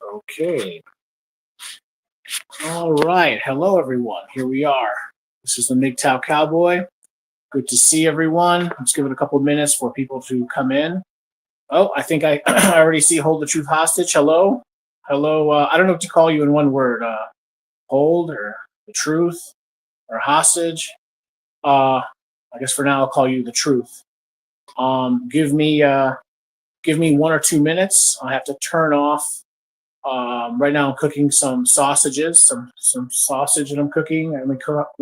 Okay. All right. Hello, everyone. Here we are. This is the MGTOW Cowboy. Good to see everyone. Let's give it a couple of minutes for people to come in. Oh, I think I already see Hold the Truth Hostage. Hello. Hello. I don't know what to call you in one word. Hold or the truth or hostage. I guess for now I'll call you the truth. Give me 1 or 2 minutes. I have to turn off. Right now I'm cooking some sausages, some sausage that I'm cooking. Let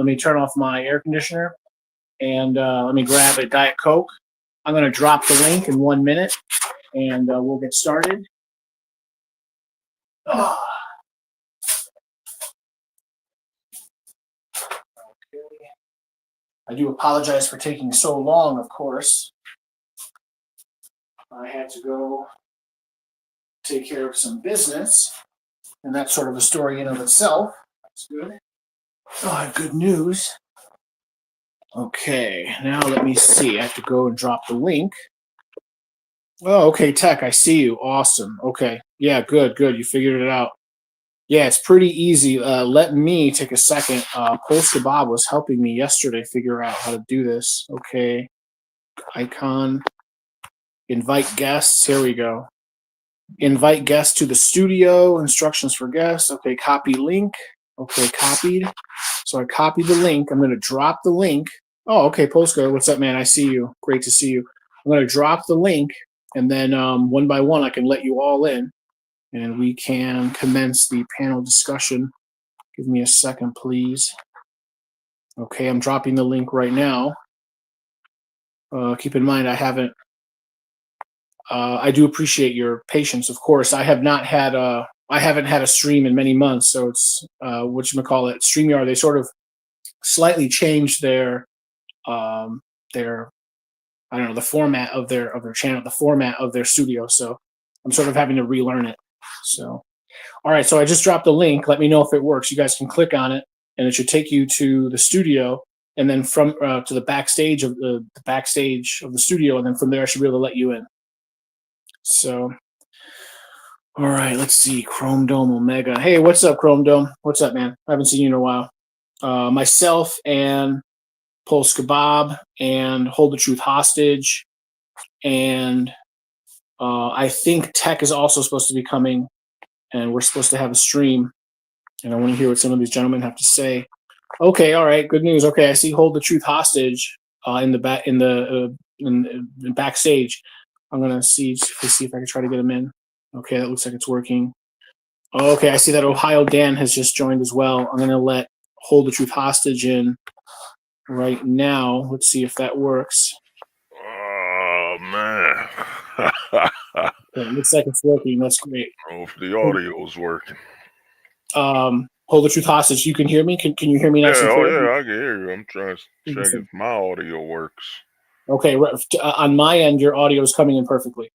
me turn off my air conditioner and let me grab a Diet Coke. I'm going to drop the link in 1 minute and we'll get started. Okay. I do apologize for taking so long, of course. I had to go take care of some business, and that's sort of a story in of itself. That's good. Good news. Okay, now let me see. I have to go and drop the link. Oh, okay, Tech, I see you. Awesome. Okay. Yeah, good. You figured it out. Yeah, it's pretty easy. Let me take a second. Polska Bob was helping me yesterday figure out how to do this. Okay. Icon. Invite guests. Here we go. Invite guests to the studio. Instructions for guests. Okay, copy link. Okay, copied. So I copied the link. I'm going to drop the link. Oh, okay, Polska. What's up, man? I see you. Great to see you. I'm going to drop the link, and then one by one I can let you all in, and we can commence the panel discussion. Give me a second, please. Okay, I'm dropping the link right now. Keep in mind, I do appreciate your patience, of course. I haven't had a stream in many months, so it's whatchamacallit, StreamYard. They sort of slightly changed their I don't know, the format of their channel, the format of their studio. So I'm sort of having to relearn it. So, all right. So I just dropped the link. Let me know if it works. You guys can click on it, and it should take you to the studio, and then from to the backstage of the studio, and then from there I should be able to let you in. So, all right. Let's see. Chrome Dome Omega. Hey, what's up, Chrome Dome? What's up, man? I haven't seen you in a while. Myself and Polska Bob and Hold the Truth Hostage, and I think Tech is also supposed to be coming, and we're supposed to have a stream, and I want to hear what some of these gentlemen have to say. Okay, all right, good news. Okay, I see Hold the Truth Hostage in the backstage. I'm gonna see if I can try to get him in. Okay, that looks like it's working. Okay, I see that Ohio Dan has just joined as well. I'm gonna let Hold the Truth Hostage in right now. Let's see if that works. Oh, man. Okay, it looks like it's working. That's great. Oh, if the audio's working. Hold the Truth Hostage. You can hear me? Can you hear me nice and clear? Yeah, I can hear you. I'm trying to check if my audio works. Okay, on my end, your audio is coming in perfectly.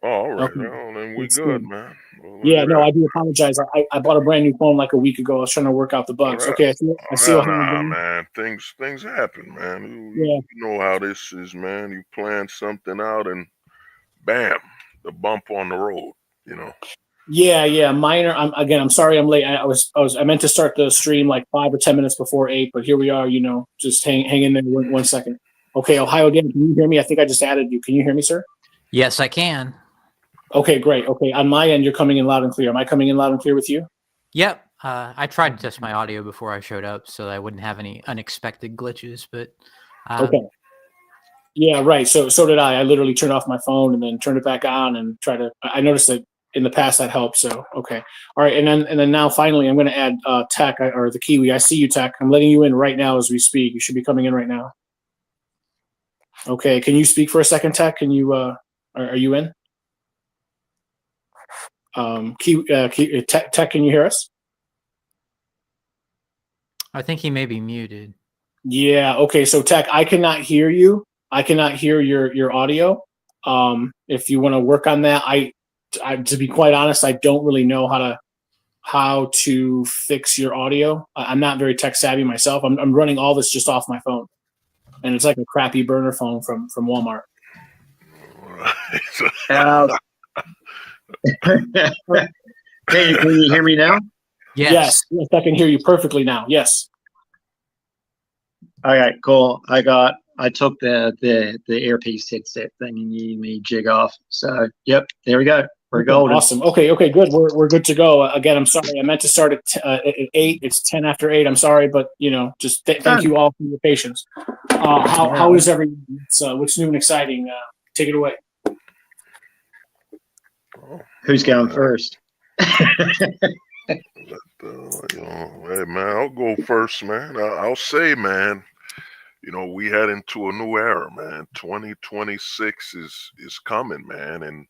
Oh, all right. Okay. Well, then we That's good, good. man. Well, Yeah, no, I do apologize. I bought a brand new phone like a week ago. I was trying to work out the bugs. Okay, I see what happened. Man. Things happen, man. You know how this is, man. You plan something out and bam, the bump on the road, you know. Yeah. Minor. I'm sorry I'm late. I meant to start the stream like 5 or 10 minutes before 8, but here we are. You know, just hang in there 1 second. Okay, Ohio Dan, can you hear me? I think I just added you. Can you hear me, sir? Yes, I can. Okay, great. Okay, on my end, you're coming in loud and clear. Am I coming in loud and clear with you? Yep. I tried to test my audio before I showed up so that I wouldn't have any unexpected glitches, but okay. Yeah, right. So did I. I literally turned off my phone and then turned it back on and I noticed that in the past that helped. So, okay. All right. And then now finally I'm going to add Tech or the Kiwi. I see you, Tech. I'm letting you in right now as we speak. You should be coming in right now. Okay. Can you speak for a second, Tech? Can you, are you in? Tech, can you hear us? I think he may be muted. Yeah. Okay. So Tech, I cannot hear you. I cannot hear your audio. If you want to work on that, I to be quite honest, I don't really know how to fix your audio. I'm not very tech savvy myself. I'm running all this just off my phone, and it's like a crappy burner phone from Walmart. Can you hear me now? Yes, I can hear you perfectly now. Yes. All right, cool. I took the earpiece headset thing and you me jig off. So yep, there we go. We're golden. Awesome. Okay, good. We're good to go. Again, I'm sorry. I meant to start at 8. It's 10 after 8. I'm sorry, but just thank you all for your patience. How is everyone? What's new and exciting? Take it away. Who's going first? Hey man, I'll go first, man. I'll say, man, we head into a new era, man. 2026 is coming, man, and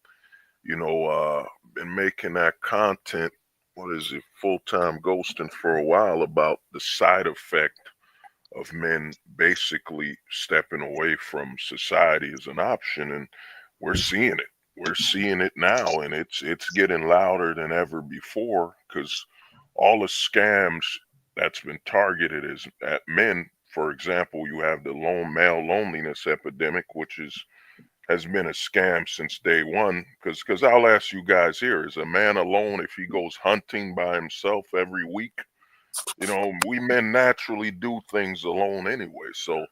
been making that content. What is it? Full-time ghosting for a while about the side effect of men basically stepping away from society as an option, and we're seeing it. We're seeing it now, and it's getting louder than ever before because all the scams that's been targeted is at men. For example, you have the male loneliness epidemic, which has been a scam since day one. Because I'll ask you guys here: is a man alone if he goes hunting by himself every week? We men naturally do things alone anyway. So,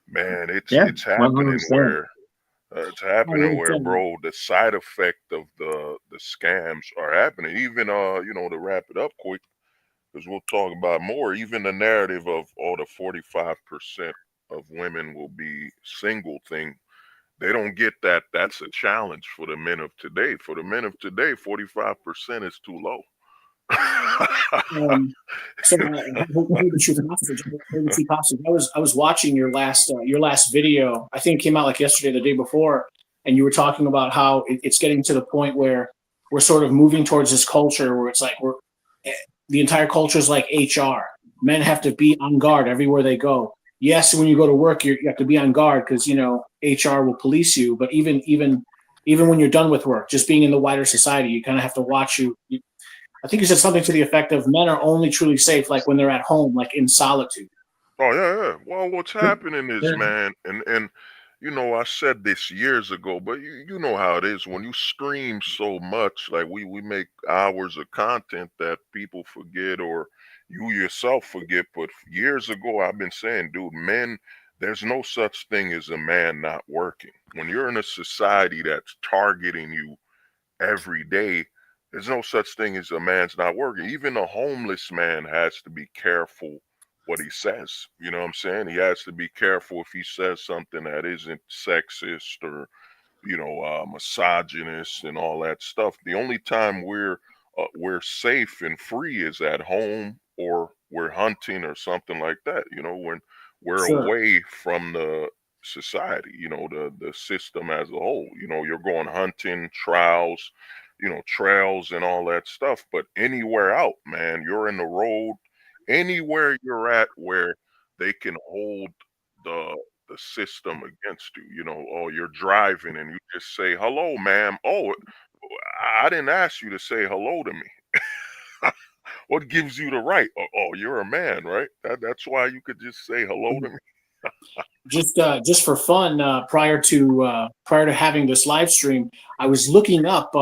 man, it's happening 100%. where bro, the side effect of the scams are happening. Even to wrap it up quick, because we'll talk about more. Even the narrative of 45% of women will be single thing. They don't get that. That's a challenge for the men of today. For the men of today, 45% is too low. So I was watching your last video. I think it came out like yesterday, the day before, and you were talking about how it's getting to the point where we're sort of moving towards this culture where it's like the entire culture is like HR. Men have to be on guard everywhere they go. Yes, when you go to work, you have to be on guard because HR will police you. But even when you're done with work, just being in the wider society, you kind of have to watch I think you said something to the effect of men are only truly safe like when they're at home, like in solitude. Oh yeah. Well, what's happening is, man, and I said this years ago, but you know how it is when you stream so much, like we make hours of content that people forget or you yourself forget. But years ago, I've been saying, dude, men, there's no such thing as a man not working. When you're in a society that's targeting you every day, there's no such thing as a man's not working. Even a homeless man has to be careful what he says. You know what I'm saying? He has to be careful if he says something that isn't sexist or, misogynist and all that stuff. The only time we're safe and free is at home or we're hunting or something like that. When we're away from the society, the system as a whole. You're going hunting, trials, trails and all that stuff. But anywhere out, man, you're in the road, anywhere you're at where they can hold the system against you. Oh, you're driving and you just say, hello, ma'am. Oh, I didn't ask you to say hello to me. What gives you the right? Oh, you're a man, right? That's why you could just say hello to me. Just for fun, prior to having this live stream, I was looking up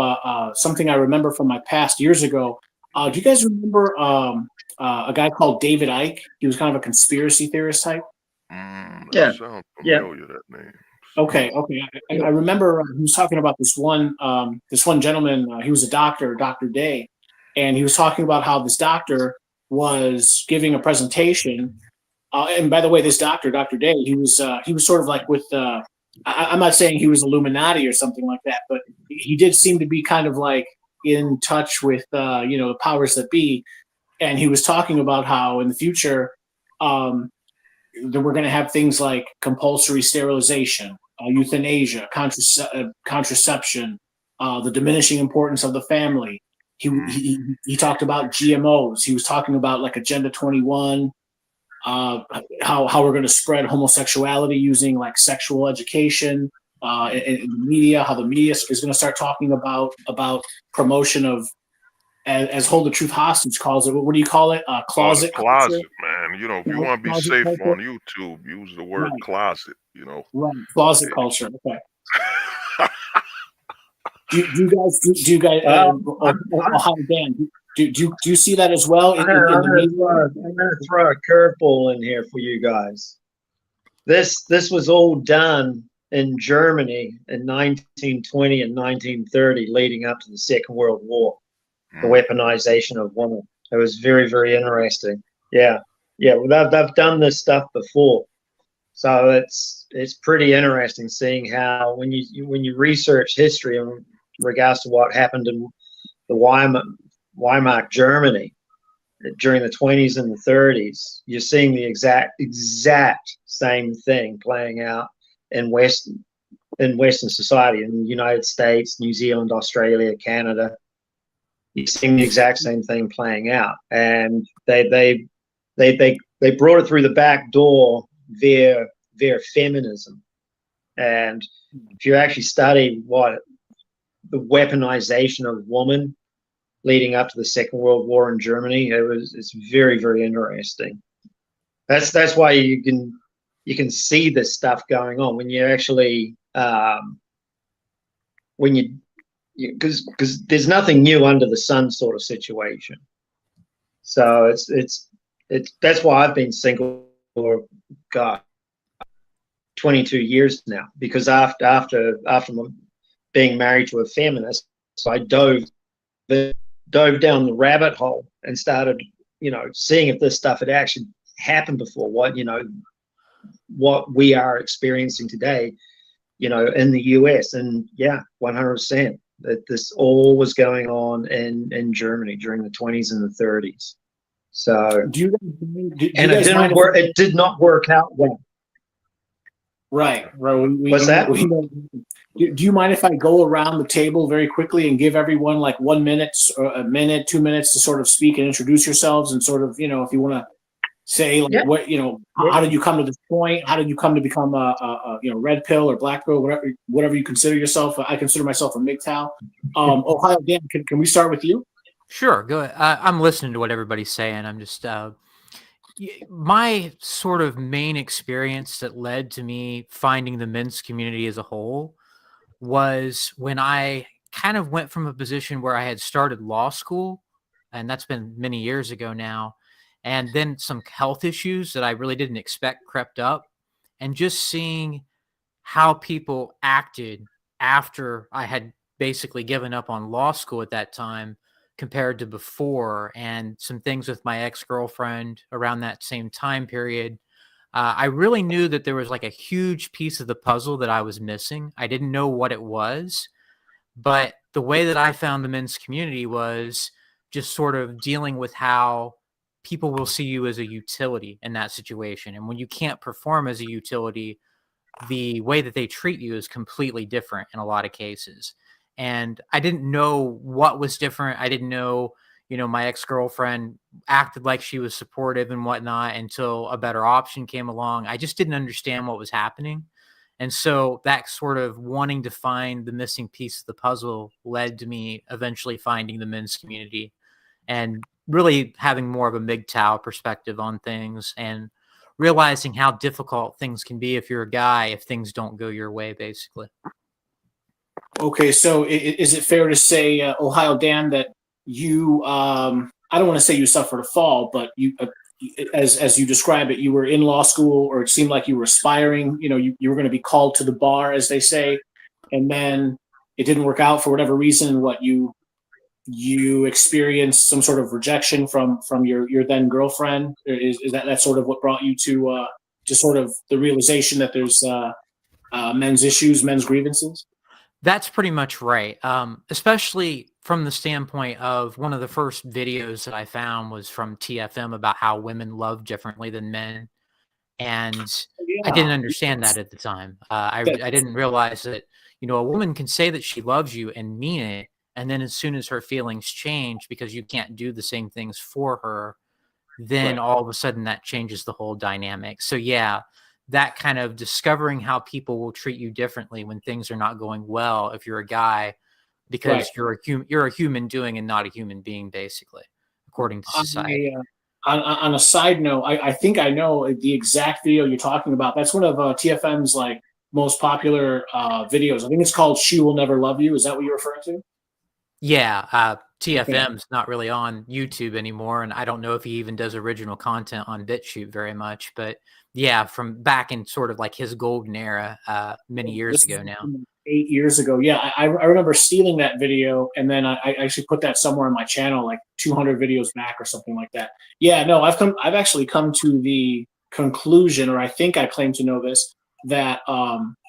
something I remember from my past years ago. Do you guys remember a guy called David Icke? He was kind of a conspiracy theorist type. That sounds familiar. That name. Okay. I remember he was talking about this one gentleman. He was a doctor, Dr. Day, and he was talking about how this doctor was giving a presentation. And by the way, this doctor, Dr. Day, he was sort of like with. I'm not saying he was Illuminati or something like that, but he did seem to be kind of like in touch with the powers that be. And he was talking about how in the future, that we're going to have things like compulsory sterilization, euthanasia, contraception, the diminishing importance of the family. He talked about GMOs. He was talking about like Agenda 21. How we're going to spread homosexuality using like sexual education in the media, how the media is going to start talking about promotion of, as Hold the Truth Hostage calls it. What do you call it? Closet closet, man. If you want to be safe on YouTube, use the word closet. Right, closet culture. Okay. do you guys Ohio Dan, do you see that as well in the media? I'm gonna throw a curveball in here for you guys. This was all done in Germany in 1920 and 1930, leading up to the Second World War. The weaponization of women. It was very, very interesting. Yeah, well, they've done this stuff before, so it's pretty interesting seeing how when you research history in regards to what happened in the Weimar Germany during the 20s and the 30s, you're seeing the exact same thing playing out in Western society, in the United States, New Zealand, Australia, Canada. You're seeing the exact same thing playing out, and they brought it through the back door via feminism. And if you actually study what the weaponization of women leading up to the Second World War in Germany, it's very, very interesting. That's why you can see this stuff going on when you actually because there's nothing new under the sun sort of situation. So it's that's why I've been single for 22 years now, because after being married to a feminist, so I dove down the rabbit hole and started, seeing if this stuff had actually happened before, what we are experiencing today, in the US. And yeah, 100%. That this all was going on in Germany during the 20s and the 30s. So it did not work out well. Right. What's that? Do you mind if I go around the table very quickly and give everyone like 1 minute or a minute, 2 minutes to sort of speak and introduce yourselves, and sort of, if you want to say like, what, how did you come to this point? How did you come to become a red pill or black pill, whatever you consider yourself? I consider myself a MGTOW. Ohio Dan, can we start with you? Sure, go ahead. I'm listening to what everybody's saying. I'm just my sort of main experience that led to me finding the men's community as a whole was when I kind of went from a position where I had started law school, and that's been many years ago now, and then some health issues that I really didn't expect crept up, and just seeing how people acted after I had basically given up on law school at that time compared to before, and some things with my ex-girlfriend around that same time period. I really knew that there was like a huge piece of the puzzle that I was missing. I didn't know what it was, but the way that I found the men's community was just sort of dealing with how people will see you as a utility in that situation. And when you can't perform as a utility, the way that they treat you is completely different in a lot of cases. And I didn't know what was different. I didn't know, my ex-girlfriend acted like she was supportive and whatnot until a better option came along. I just didn't understand what was happening. And so that sort of wanting to find the missing piece of the puzzle led to me eventually finding the men's community and really having more of a MGTOW perspective on things, and realizing how difficult things can be if you're a guy, if things don't go your way, basically. Okay, so is it fair to say, Ohio Dan, that you, I don't want to say you suffered a fall, but you, as you describe it, you were in law school, or it seemed like you were aspiring, you were going to be called to the bar, as they say, and then it didn't work out for whatever reason. What you experienced some sort of rejection from your then girlfriend? Is that sort of what brought you to sort of the realization that there's men's issues, men's grievances? That's pretty much right. Especially from the standpoint of one of the first videos that I found was from TFM about how women love differently than men. And I didn't understand that at the time. I didn't realize that, a woman can say that she loves you and mean it. And then as soon as her feelings change because you can't do the same things for her, then all of a sudden that changes the whole dynamic. So yeah, that kind of discovering how people will treat you differently when things are not going well if you're a guy, because you're a human doing and not a human being, basically, according to society. On a side note, I think I know the exact video you're talking about. That's one of TFM's like most popular videos. I think it's called "She Will Never Love You." Is that what you're referring to? Yeah, TFM's not really on YouTube anymore, and I don't know if he even does original content on BitChute very much. But yeah, from back in sort of like his golden era, many years This ago is now. 8 years ago. Yeah, I remember stealing that video, and then I actually put that somewhere on my channel, like 200 videos back or something like that. Yeah, no, I've actually come to the conclusion, or I think I claim to know this, that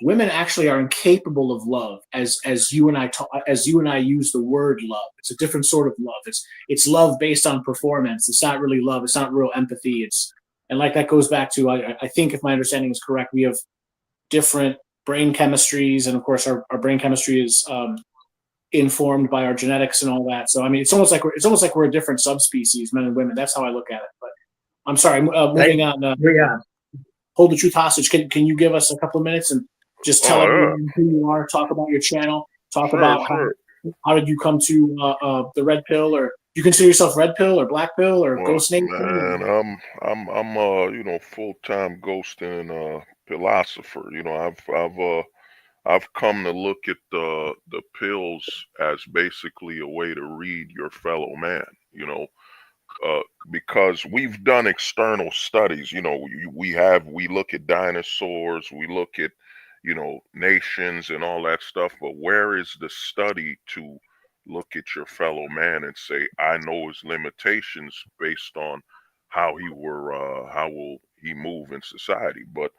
women actually are incapable of love, as you and I talk, as you and I use the word love. It's a different sort of love. It's love based on performance. It's not really love. It's not real empathy. It's and like that goes back to I think if my understanding is correct, we have different brain chemistries, and of course our brain chemistry is informed by our genetics and all that. So I mean, it's almost like we're a different subspecies, men and women. That's how I look at it. But I'm sorry. Moving on. Yeah. Hold the truth hostage. Can you give us a couple of minutes and just tell Oh yeah, everyone who you are? Talk about your channel. Talk sure, about sure. how did you come to the red pill, or you consider yourself red pill or black pill or Well, ghost nation? man, I'm you know, full-time ghosting philosopher. You know, I've come to look at the pills as basically a way to read your fellow man. You know, uh, because we've done external studies. You know, we look at dinosaurs, we look at, you know, nations and all that stuff. But where is the study to look at your fellow man and say, I know his limitations based on how will he move in society? But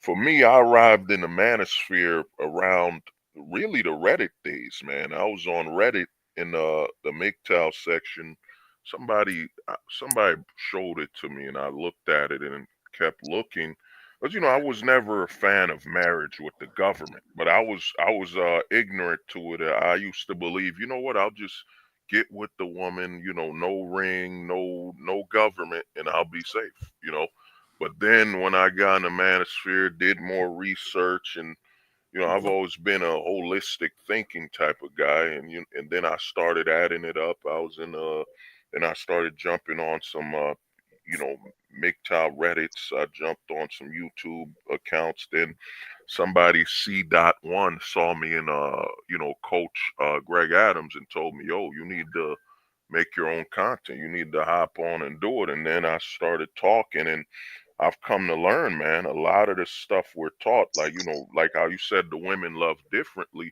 for me, I arrived in the manosphere around really the Reddit days, man. I was on Reddit in the MGTOW section. Somebody showed it to me, and I looked at it and kept looking. But you know, I was never a fan of marriage with the government, but I was ignorant to it. I used to believe, you know what, I'll just get with the woman, you know, no ring, no government, and I'll be safe, you know. But then when I got in the manosphere, did more research, and you know, I've always been a holistic thinking type of guy, and then I started adding it up. Then I started jumping on some, you know, MGTOW Reddits. I jumped on some YouTube accounts. Then somebody C.1 saw me in, you know, Coach Greg Adams and told me, "Yo, you need to make your own content. You need to hop on and do it." And then I started talking, and I've come to learn, man, a lot of the stuff we're taught, like, you know, like how you said the women love differently,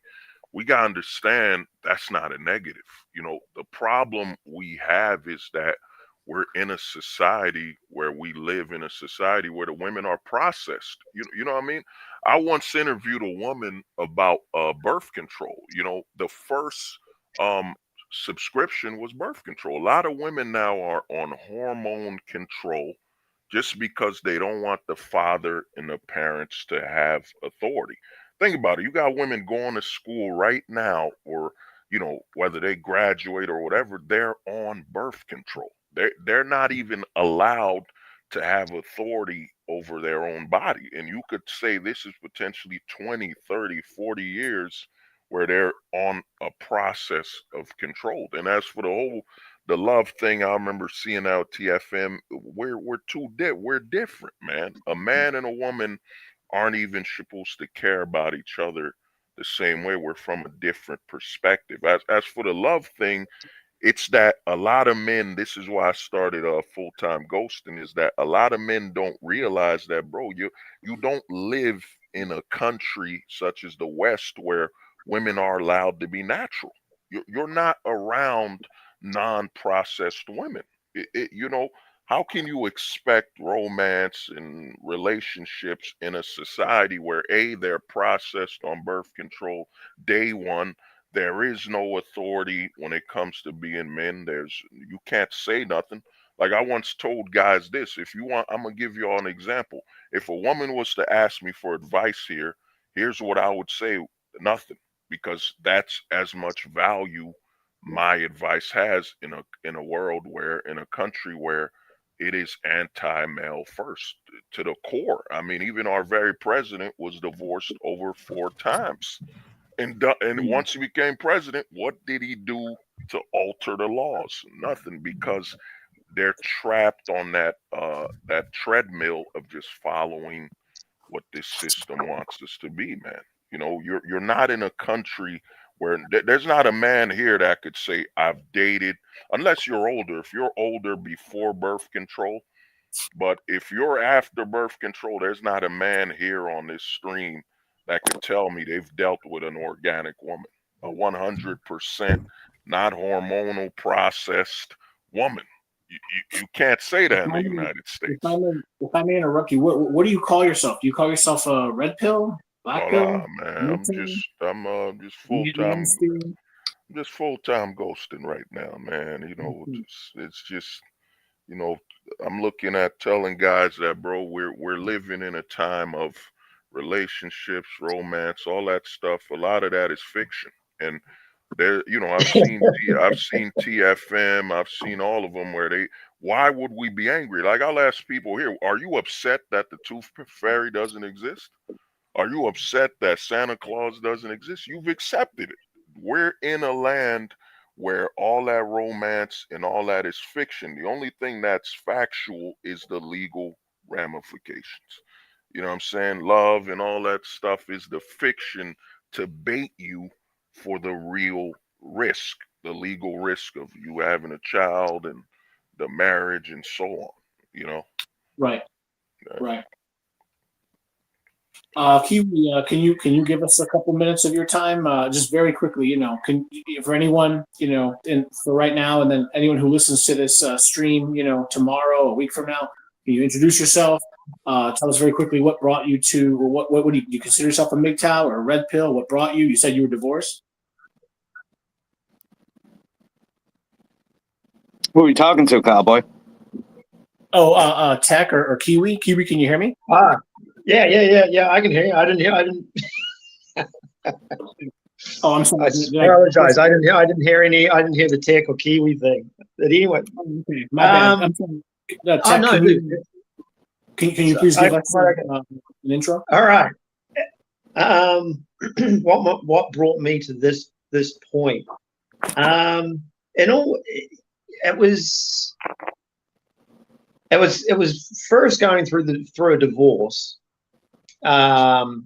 we got to understand that's not a negative. You know, the problem we have is that we're in a society where we live in a society where the women are processed. You know what I mean? I once interviewed a woman about birth control. You know, the first um, subscription was birth control. A lot of women now are on hormone control just because they don't want the father and the parents to have authority. Think about it. You got women going to school right now, or you know, whether they graduate or whatever, they're on birth control. They're not even allowed to have authority over their own body. And you could say this is potentially 20, 30, 40 years where they're on a process of control. And as for the love thing, I remember seeing out TFM. We're different, man. A man and a woman aren't even supposed to care about each other the same way. We're from a different perspective. As for the love thing, it's that a lot of men, this is why I started full-time ghosting, is that a lot of men don't realize that, bro, you don't live in a country such as the West where women are allowed to be natural. You're not around non-processed women. You know, how can you expect romance and relationships in a society where they're processed on birth control day one? There is no authority when it comes to being men. You can't say nothing. Like I once told guys this, if you want, I'm gonna give you all an example. If a woman was to ask me for advice here, here's what I would say: nothing, because that's as much value my advice has in a world where, in a country where it is anti-male first to the core. I mean, even our very president was divorced over 4 times. And once he became president, what did he do to alter the laws? Nothing, because they're trapped on that treadmill of just following what this system wants us to be, man. You know, you're not in a country where there's not a man here that could say I've dated, unless you're older. If you're older before birth control, but if you're after birth control, there's not a man here on this stream that could tell me they've dealt with an organic woman, a 100% not hormonal processed woman. You can't say that in the United States. If I may interrupt you, what do you call yourself? Do you call yourself a red pill, black Oh pill? nah, man, I'm just full time ghosting right now, man. You know, it's just, you know, I'm looking at telling guys that, bro, we're living in a time of relationships, romance, all that stuff. A lot of that is fiction, and there, you know, I've seen TFM, I've seen all of them where they. Why would we be angry? Like, I'll ask people here, are you upset that the Tooth Fairy doesn't exist? Are you upset that Santa Claus doesn't exist? You've accepted it. We're in a land where all that romance and all that is fiction. The only thing that's factual is the legal ramifications. You know what I'm saying? Love and all that stuff is the fiction to bait you for the real risk, the legal risk of you having a child and the marriage and so on, you know? Right. Right. Kiwi, can you give us a couple minutes of your time, just very quickly? You know, for anyone, you know, for right now, and then anyone who listens to this stream, you know, tomorrow, a week from now, can you introduce yourself? Tell us very quickly what brought you to, or what would you consider yourself, a MGTOW or a red pill? What brought you? You said you were divorced. Who are you talking to, Cowboy? Oh, TEK or Kiwi. Kiwi, can you hear me? Yeah. I can hear you. I didn't. Oh, I'm sorry. I apologize. I didn't hear any. I didn't hear the TEK or Kiwi thing. But anyway, okay, my bad. I'm sorry. TEK, no, can you please give us an intro? All right. What brought me to this point? It was first going through a divorce, and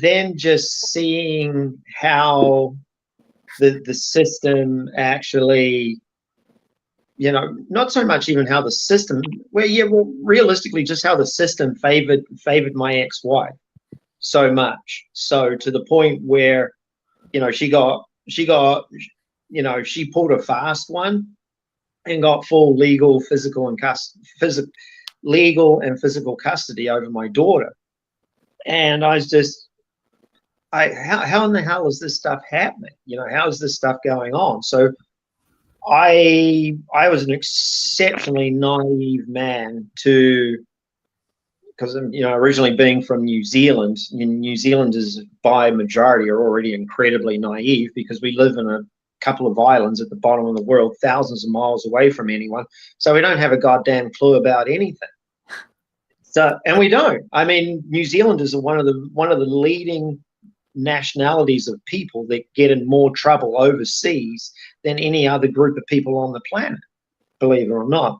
then just seeing how the system actually, you know, not so much even how the system, realistically, just how the system favored my ex-wife so much, so to the point where, you know, she got, you know, she pulled a fast one and got full legal, physical, and physical custody over my daughter. And I was just, how in the hell is this stuff happening? You know, how is this stuff going on? So I was an exceptionally naive man because, you know, originally being from New Zealand, New Zealanders by majority are already incredibly naive because we live in a couple of islands at the bottom of the world, thousands of miles away from anyone. So we don't have a goddamn clue about anything. So, and we don't. I mean, New Zealanders are one of the leading nationalities of people that get in more trouble overseas than any other group of people on the planet, believe it or not.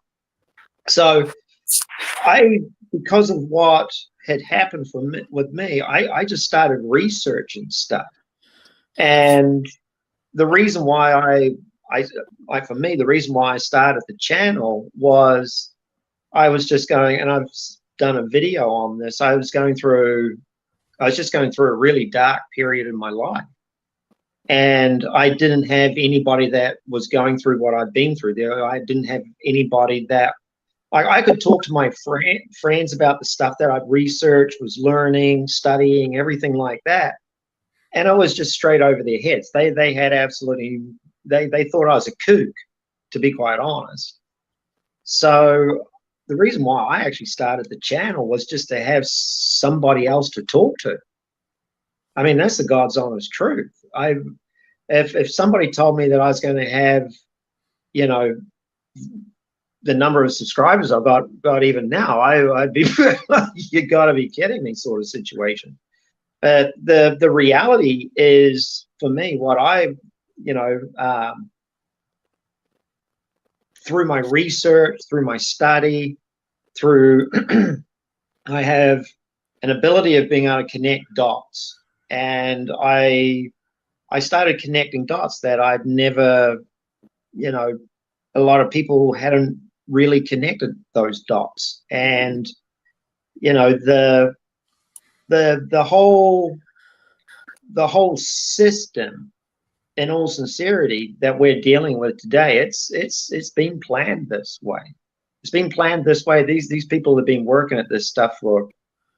So because of what had happened with me, I just started researching stuff. And the reason why for me, the reason why I started the channel was I was just going, and I've done a video on this, I was just going through a really dark period in my life. And I didn't have anybody that was going through what I've been through there. I didn't have anybody that I could talk to my friends about the stuff that I'd researched, was learning, studying, everything like that. And I was just straight over their heads. They had absolutely, they thought I was a kook, to be quite honest. So the reason why I actually started the channel was just to have somebody else to talk to. I mean, that's the God's honest truth. If somebody told me that I was going to have, you know, the number of subscribers I've got even now, I'd be, you got to be kidding me, sort of situation. But the reality is, for me, what I, you know, through my research, through my study, through I have an ability of being able to connect dots. And I started connecting dots that I'd never, a lot of people hadn't really connected those dots. And, the whole system, in all sincerity, that we're dealing with today, it's been planned this way. It's been planned this way. These people have been working at this stuff for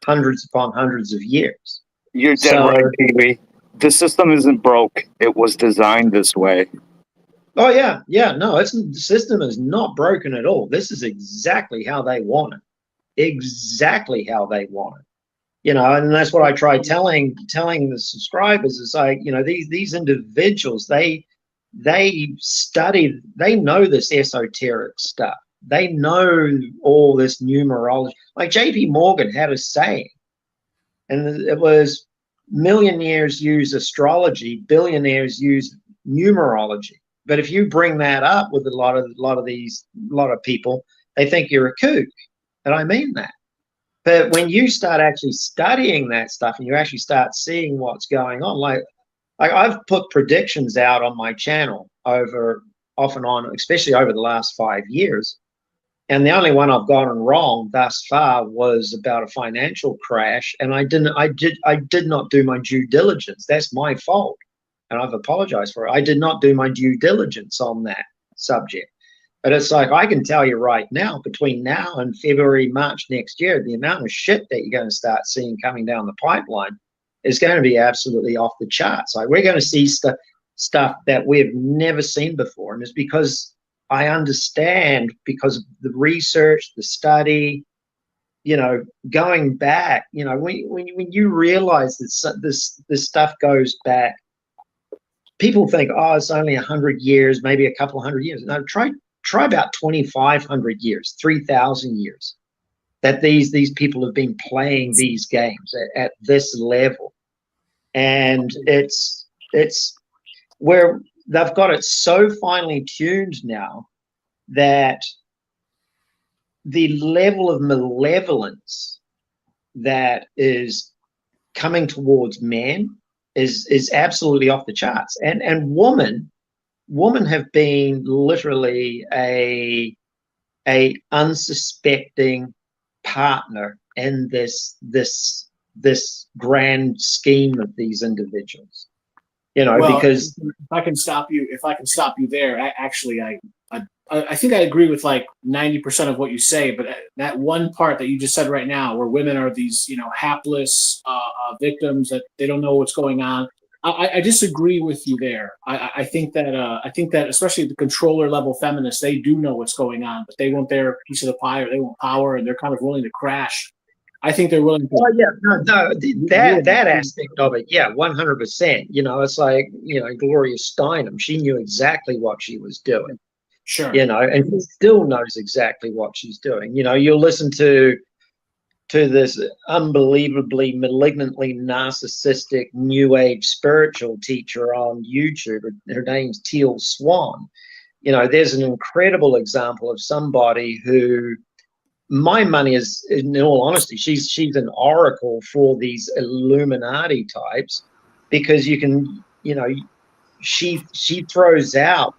hundreds upon hundreds of years. You're dead right, Kiwi. The system isn't broke. It was designed this way. Oh yeah, no, the system is not broken at all. This is exactly how they want it. Exactly how they want it. And that's what I try telling the subscribers is like, these individuals, they study, they know this esoteric stuff. They know all this numerology. Like JP Morgan had a saying, and it was, millionaires use astrology, billionaires use numerology. But if you bring that up with a lot of people, they think you're a kook. And I mean that. But when you start actually studying that stuff and you actually start seeing what's going on, like I've put predictions out on my channel off and on, especially over the last 5 years. And the only one I've gotten wrong thus far was about a financial crash. And I did not do my due diligence. That's my fault. And I've apologized for it. I did not do my due diligence on that subject. But it's like, I can tell you right now, between now and February, March next year, the amount of shit that you're going to start seeing coming down the pipeline is going to be absolutely off the charts. Like, we're going to see stuff that we've never seen before. And it's because I understand, because of the research, the study, going back, when you realize that this stuff goes back, people think, oh, it's only 100 years, maybe a couple of 100 years. No, try about 2,500 years, 3,000 years that these people have been playing these games at this level. And it's where they've got it so finely tuned now that the level of malevolence that is coming towards man is absolutely off the charts. And women have been literally a unsuspecting partner in this grand scheme of these individuals. Because if I can stop you there, I think I agree with like 90% of what you say, but that one part that you just said right now, where women are these, hapless victims that they don't know what's going on, I disagree with you there. I think that especially the controller level feminists, they do know what's going on, but they want their piece of the pie, or they want power, and they're kind of willing to crash. I think they're willing to. Oh yeah, no, that aspect of it, yeah, 100%. It's like, Gloria Steinem, she knew exactly what she was doing. Sure. And she still knows exactly what she's doing. You'll listen to this unbelievably malignantly narcissistic new age spiritual teacher on YouTube. Her name's Teal Swan. There's an incredible example of somebody who, my money is, in all honesty, she's an oracle for these Illuminati types, because you can, she throws out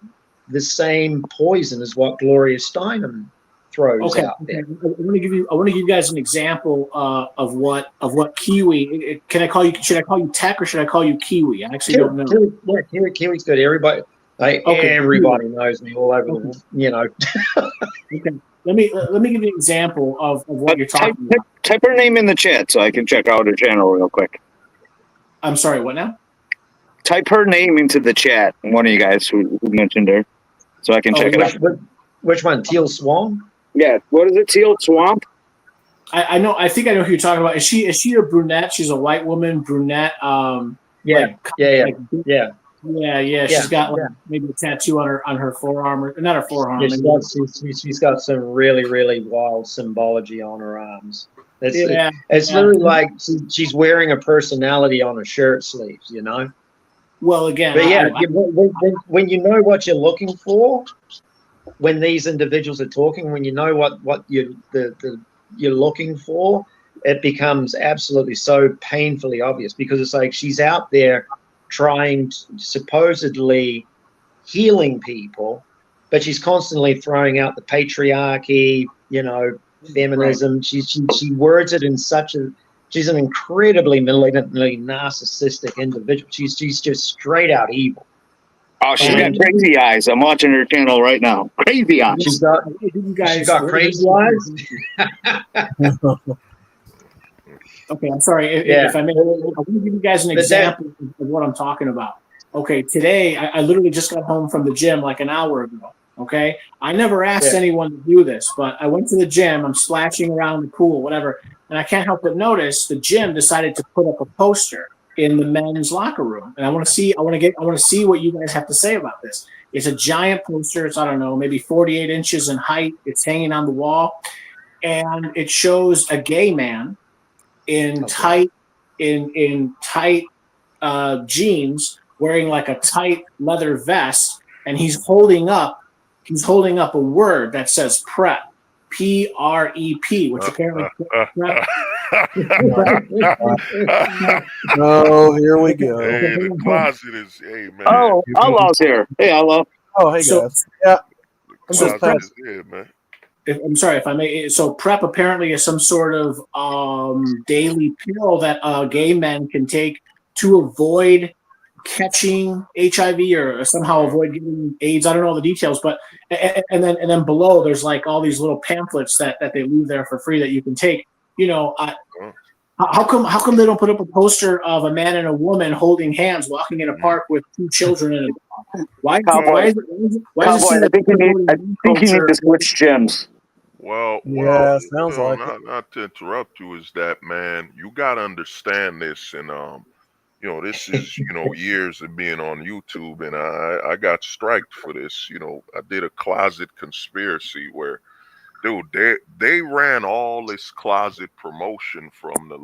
the same poison as what Gloria Steinem throws out there. I want to give you guys an example of what Kiwi. Should I call you TEK or should I call you Kiwi? I actually don't know. Kiwi's good. Everybody everybody knows me all over the Okay. Let me give you an example of what you're talking about. Type her name in the chat so I can check out her channel real quick. I'm sorry, what now? Type her name into the chat, one of you guys who mentioned her, so I can check it out. Which one? Teal Swan? Yeah. What is it? Teal Swamp? I know. I think I know who you're talking about. Is she a brunette? She's a white woman, brunette. Yeah. She's got maybe a tattoo on her forearm, or not her forearm. Yeah, she's got some really, really wild symbology on her arms. It's literally like she's wearing a personality on her shirt sleeves, Well, again, but when you know what you're looking for, when these individuals are talking, when you know what you're looking for, it becomes absolutely so painfully obvious, because it's like she's out there trying to, supposedly healing people, but she's constantly throwing out the patriarchy, feminism. Right. She words it in such a, she's an incredibly malignantly narcissistic individual. She's just straight out evil. Oh, she's got crazy eyes. I'm watching her channel right now. Crazy eyes. She's got crazy eyes. Okay, I'm sorry. If I may, I'm going to give you guys an example of what I'm talking about. Okay, today I literally just got home from the gym like an hour ago. Okay, I never asked anyone to do this, but I went to the gym. I'm splashing around the pool, whatever, and I can't help but notice the gym decided to put up a poster in the men's locker room, and I want to see what you guys have to say about this. It's a giant poster. It's, I don't know, maybe 48 inches in height. It's hanging on the wall, and it shows a gay man in tight jeans, wearing like a tight leather vest, and he's holding up a word that says prep, PREP, which apparently prep. Oh, here we go. Hey, the closet is, hey man. Oh, Outlaw's here. Hey, Outlaw. Oh, hey guys. Yeah. The closet is here, man. I'm sorry if I may. So PrEP apparently is some sort of daily pill that gay men can take to avoid catching HIV or somehow avoid getting AIDS. I don't know the details, but and then below there's like all these little pamphlets that they leave there for free that you can take. How come they don't put up a poster of a man and a woman holding hands walking in a park with two children in it? Why Cowboy, is I think you need to switch gyms. Well, sounds like not to interrupt you, is that, man, you got to understand this, and this is years of being on YouTube, and I got striked for this. I did a closet conspiracy where, dude, they ran all this closet promotion from the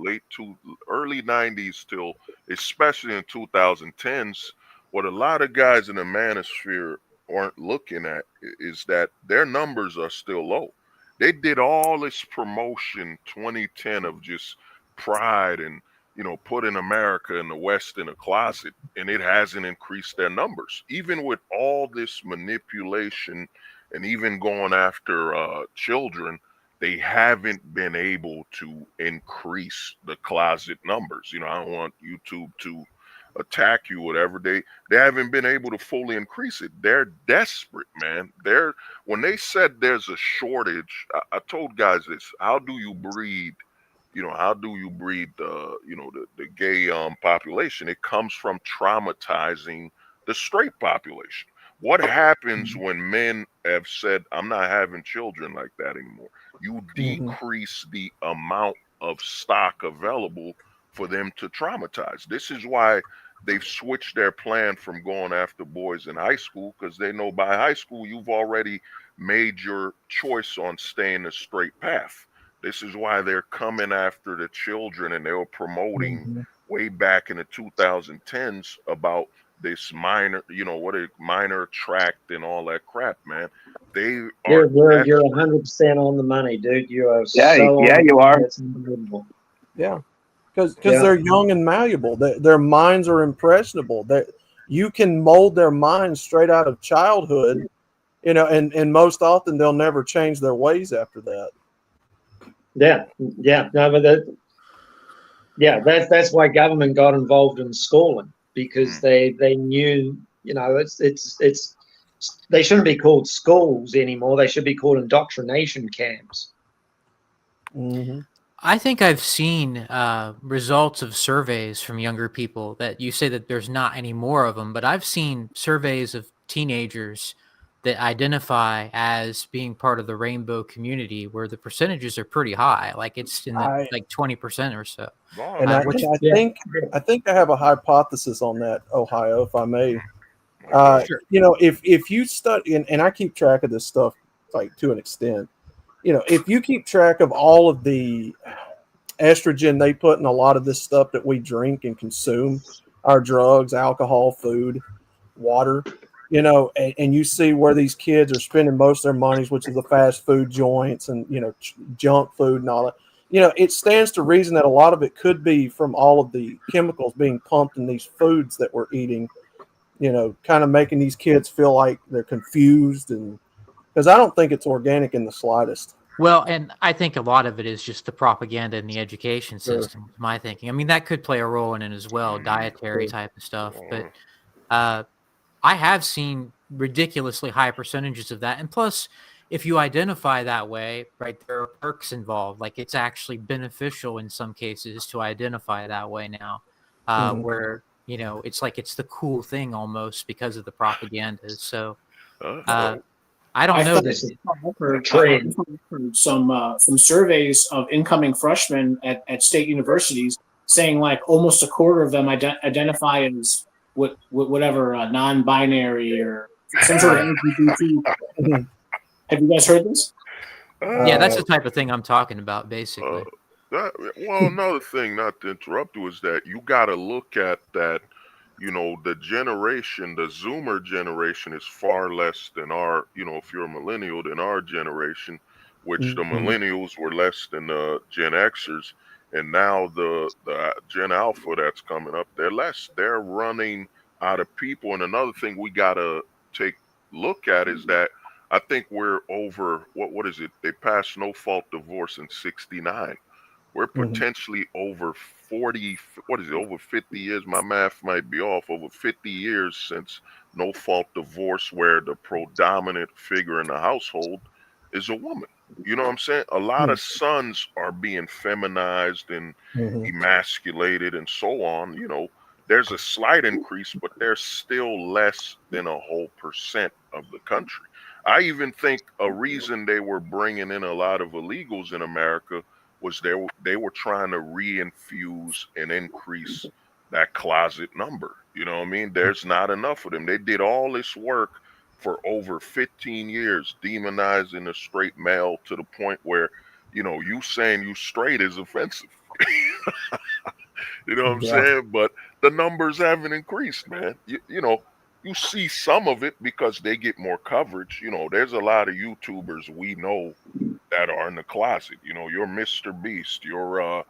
early 90s till especially in 2010s. What a lot of guys in the manosphere aren't looking at is that their numbers are still low. They did all this promotion 2010 of just pride and putting America and the West in a closet, and it hasn't increased their numbers. Even with all this manipulation and even going after children, they haven't been able to increase the closet numbers. I don't want YouTube to attack you, whatever. They haven't been able to fully increase it. They're desperate, man. When they said there's a shortage, I told guys this: how do you breed the gay population? It comes from traumatizing the straight population. What happens when men have said, I'm not having children like that anymore? You decrease the amount of stock available for them to traumatize. This is why they've switched their plan from going after boys in high school, because they know by high school you've already made your choice on staying a straight path. This is why they're coming after the children, and they were promoting way back in the 2010s about this minor tract and all that crap, man. You're 100% on the money, dude. You are. You are. It's unbelievable. Yeah, because they're young and malleable. Their minds are impressionable. You can mold their minds straight out of childhood, and most often they'll never change their ways after that. That's why government got involved in schooling, because they knew, it's they shouldn't be called schools anymore. They should be called indoctrination camps. I think I've seen results of surveys from younger people that you say that there's not any more of them, but I've seen surveys of teenagers that identify as being part of the rainbow community where the percentages are pretty high. Like it's in the, like 20% or so. And I think I have a hypothesis on that, Ohio, if I may. Sure. If you study, and I keep track of this stuff like to an extent, if you keep track of all of the estrogen they put in a lot of this stuff that we drink and consume, our drugs, alcohol, food, water, and you see where these kids are spending most of their monies, which is the fast food joints and, junk food and all that. it stands to reason that a lot of it could be from all of the chemicals being pumped in these foods that we're eating, kind of making these kids feel like they're confused. And because I don't think it's organic in the slightest. Well, and I think a lot of it is just the propaganda in the education Sure. system, is my thinking. I mean, that could play a role in it as well, dietary Sure. type of stuff. But I have seen ridiculously high percentages of that. And plus, if you identify that way, right, there are perks involved. Like it's actually beneficial in some cases to identify that way now, where, it's like it's the cool thing almost because of the propaganda. So I don't know. This is I've heard trade. some surveys of incoming freshmen at state universities saying like almost a quarter of them identify as whatever non-binary or some sort of LGBT. Have you guys heard this? Yeah, that's the type of thing I'm talking about, basically. Well, another thing, not to interrupt you, is that you got to look at that. The generation, the Zoomer generation, is far less than our. If you're a millennial, than our generation, which the millennials were less than the Gen Xers, and now the Gen Alpha that's coming up, they're less. They're running out of people. And another thing we gotta take look at is that I think we're over what is it? They passed no fault divorce in '69. We're potentially over 40, over 50 years. My math might be off. Over 50 years since no fault divorce, where the predominant figure in the household is a woman. You know what I'm saying? A lot of sons are being feminized and emasculated and so on. There's a slight increase, but there's still less than a whole percent of the country. I even think a reason they were bringing in a lot of illegals in America was they were trying to reinfuse and increase that closet number. You know what I mean? There's not enough of them. They did all this work for over 15 years, demonizing the straight male to the point where, you saying you straight is offensive. You know what I'm saying? But the numbers haven't increased, man. You see some of it because they get more coverage. There's a lot of YouTubers we know that are in the closet. Your Mr. Beast, your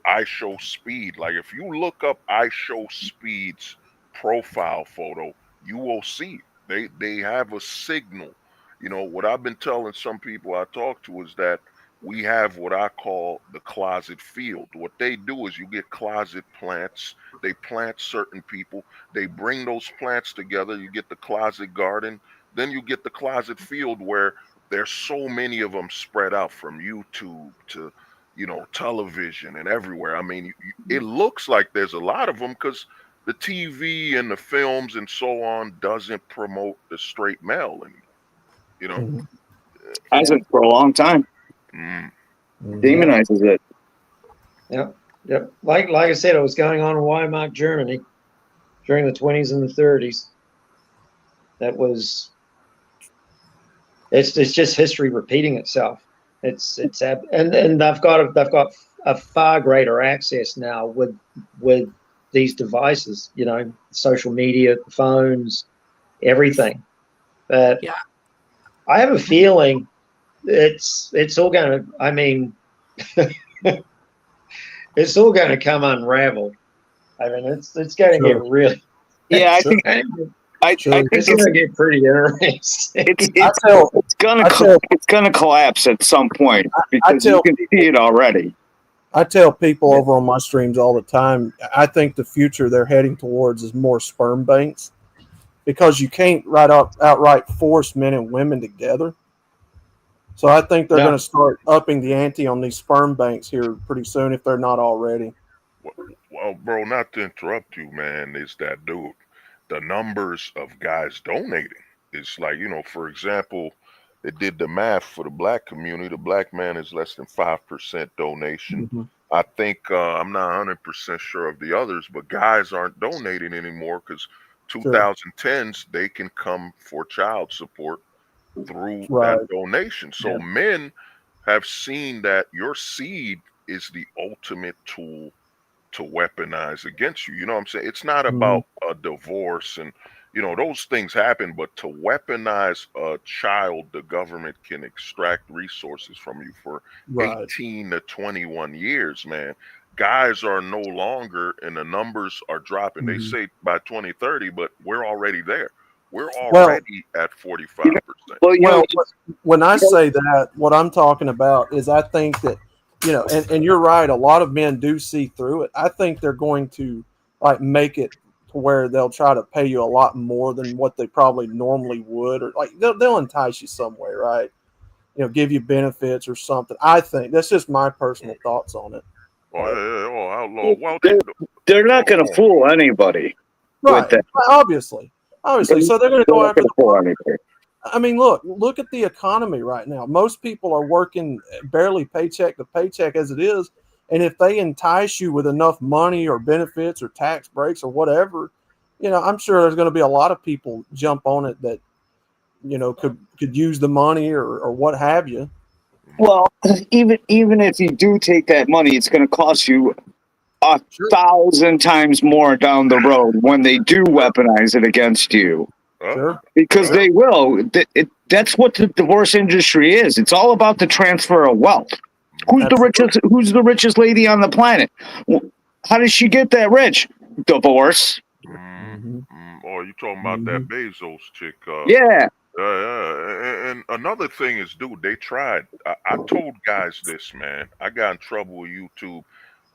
I Show Speed. Like if you look up I Show Speed's profile photo, you will see they have a signal. What I've been telling some people I talk to is that we have what I call the closet field. What they do is you get closet plants. They plant certain people. They bring those plants together. You get the closet garden. Then you get the closet field where there's so many of them spread out from YouTube to, television and everywhere. I mean, it looks like there's a lot of them because the TV and the films and so on doesn't promote the straight male anymore. Hasn't for a long time. Demonizes it. Yep. Like I said, it was going on in Weimar, Germany, during the 20s and the 30s. It's just history repeating itself. And they've got a far greater access now with these devices. Social media, phones, everything. But Yeah. I have a feeling it's all going to. I mean, it's all going to come unraveled. I mean, it's going to get really. Yeah, I think. I think it's going to get pretty interesting. It's gonna collapse at some point because you can see it already. I tell people over on my streams all the time, I think the future they're heading towards is more sperm banks because you can't outright force men and women together. So I think they're going to start upping the ante on these sperm banks here pretty soon if they're not already. Well, bro, not to interrupt you, man, is that dude, the numbers of guys donating. It's like, for example, they did the math for the black community. The black man is less than 5% donation. I think I'm not 100% sure of the others, but guys aren't donating anymore because 2010s, they can come for child support through that donation. So men have seen that your seed is the ultimate tool to weaponize against you. You know what I'm saying? It's not about a divorce and, you know, those things happen, but to weaponize a child, the government can extract resources from you for Right. 18 to 21 years, man. Guys are no longer, and the numbers are dropping. They say by 2030, but we're already there. We're already at 45%. Well, when I say that, what I'm talking about is I think that, you know, and you're right, a lot of men do see through it. I think they're going to like make it to where they'll try to pay you a lot more than what they probably normally would, or like they'll entice you some way, right? You know, give you benefits or something. I think that's just my personal thoughts on it. Outlaw. Well, they're not going to fool anybody. Right. Obviously. So they're going to go after the. I mean, look at the economy right now. Most people are working barely paycheck to paycheck as it is. And if they entice you with enough money or benefits or tax breaks or whatever, you know, I'm sure there's going to be a lot of people jump on it that, you know, could use the money or what have you. Well, even if you do take that money, it's going to cost you 1,000 times more down the road when they do weaponize it against you. Sure. Because they will. That's what the divorce industry is. It's all about the transfer of wealth. Who's the richest lady on the planet? How does she get that rich? Divorce. Oh, you talking about that Bezos chick? Yeah. And another thing is, dude, they tried. I told guys this, man. I got in trouble with YouTube.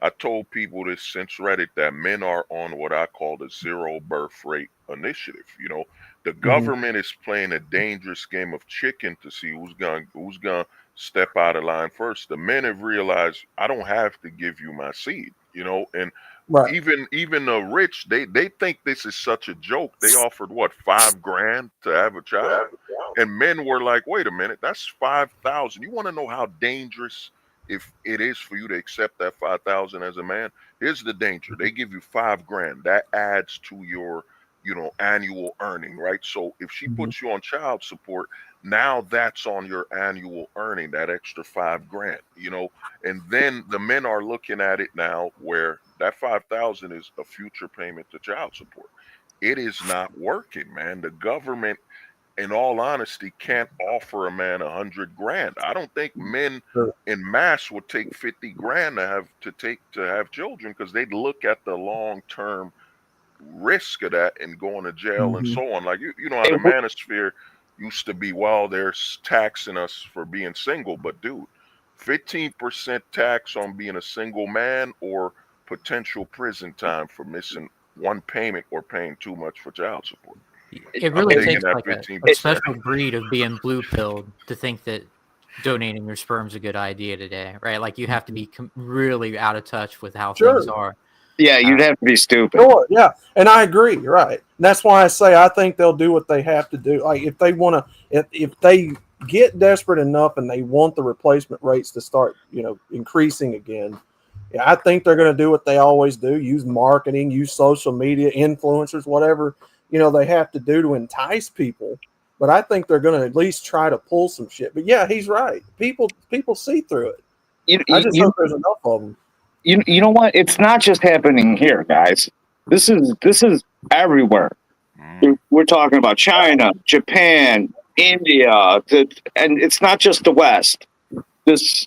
I told people this since Reddit that men are on what I call the zero birth rate initiative. You know, the government is playing a dangerous game of chicken to see who's gonna step out of line first. The men have realized I don't have to give you my seed, you know, and even the rich, they think this is such a joke. They offered what, $5,000 to have a child, and men were like, wait a minute, that's 5,000. You want to know how dangerous if it is for you to accept that 5,000 as a man? Here's the danger: they give you $5,000. That adds to your, you know, annual earning, right? So if she puts you on child support, now that's on your annual earning, that extra $5,000, you know. And then the men are looking at it now where that 5,000 is a future payment to child support. It is not working, man. The government, in all honesty, can't offer a man $100,000. I don't think men in mass would take $50,000 to have children, because they'd look at the long-term risk of that and going to jail and so on. Like, you know how the manosphere used to be, well, they're taxing us for being single, but dude, 15% tax on being a single man, or potential prison time for missing one payment or paying too much for child support. It really takes like a special breed of being blue pilled to think that donating your sperm is a good idea today, right? Like, you have to be really out of touch with how things are. Yeah, you'd have to be stupid. Sure, yeah, and I agree. Right, and that's why I say I think they'll do what they have to do. Like, if they want to, if they get desperate enough and they want the replacement rates to start, you know, increasing again, yeah, I think they're going to do what they always do: use marketing, use social media, influencers, whatever, you know, they have to do to entice people. But I think they're going to at least try to pull some shit. But yeah, he's right. People see through it. I just hope there's enough of them. You know what? It's not just happening here, guys. This is everywhere. We're talking about China, Japan, India, and it's not just the West. This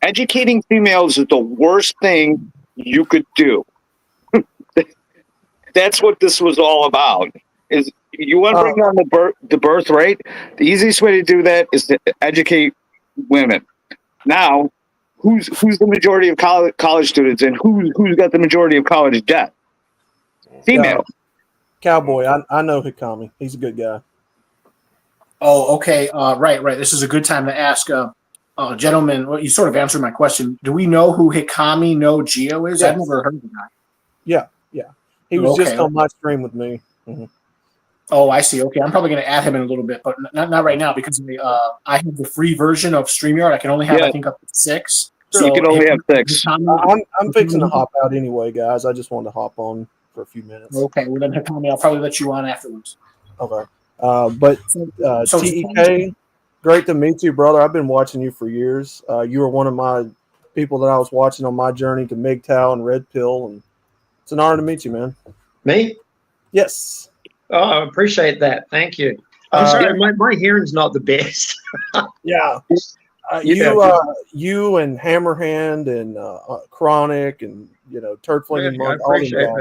educating females is the worst thing you could do. That's what this was all about. Is you want to bring down the birth rate? The easiest way to do that is to educate women. Now, who's the majority of college students, and who's got the majority of college debt? Female. Cowboy, I know Hikami. He's a good guy. Oh, okay. Right. This is a good time to ask, gentlemen. Well, you sort of answered my question. Do we know who Hikami no Geo is? Yes. I've never heard of the guy. Yeah. He was just on my stream with me. Oh, I see. Okay, I'm probably going to add him in a little bit, but not right now, because I have the free version of StreamYard. I can only have, I think, up to 6. So you can only have 6. I'm fixing to hop out anyway, guys. I just wanted to hop on for a few minutes. Okay, well then, Hikami, I'll probably let you on afterwards. Okay. But TEK, great to meet you, brother. I've been watching you for years. You were one of my people that I was watching on my journey to MGTOW and Red Pill, and it's an honor to meet you, man. Me? Yes. Oh, I appreciate that. Thank you. I'm sorry, my hearing's not the best. Yeah. Yeah. You and Hammerhand and Chronic and Turd Flinging I Monk, all them appreciate guys.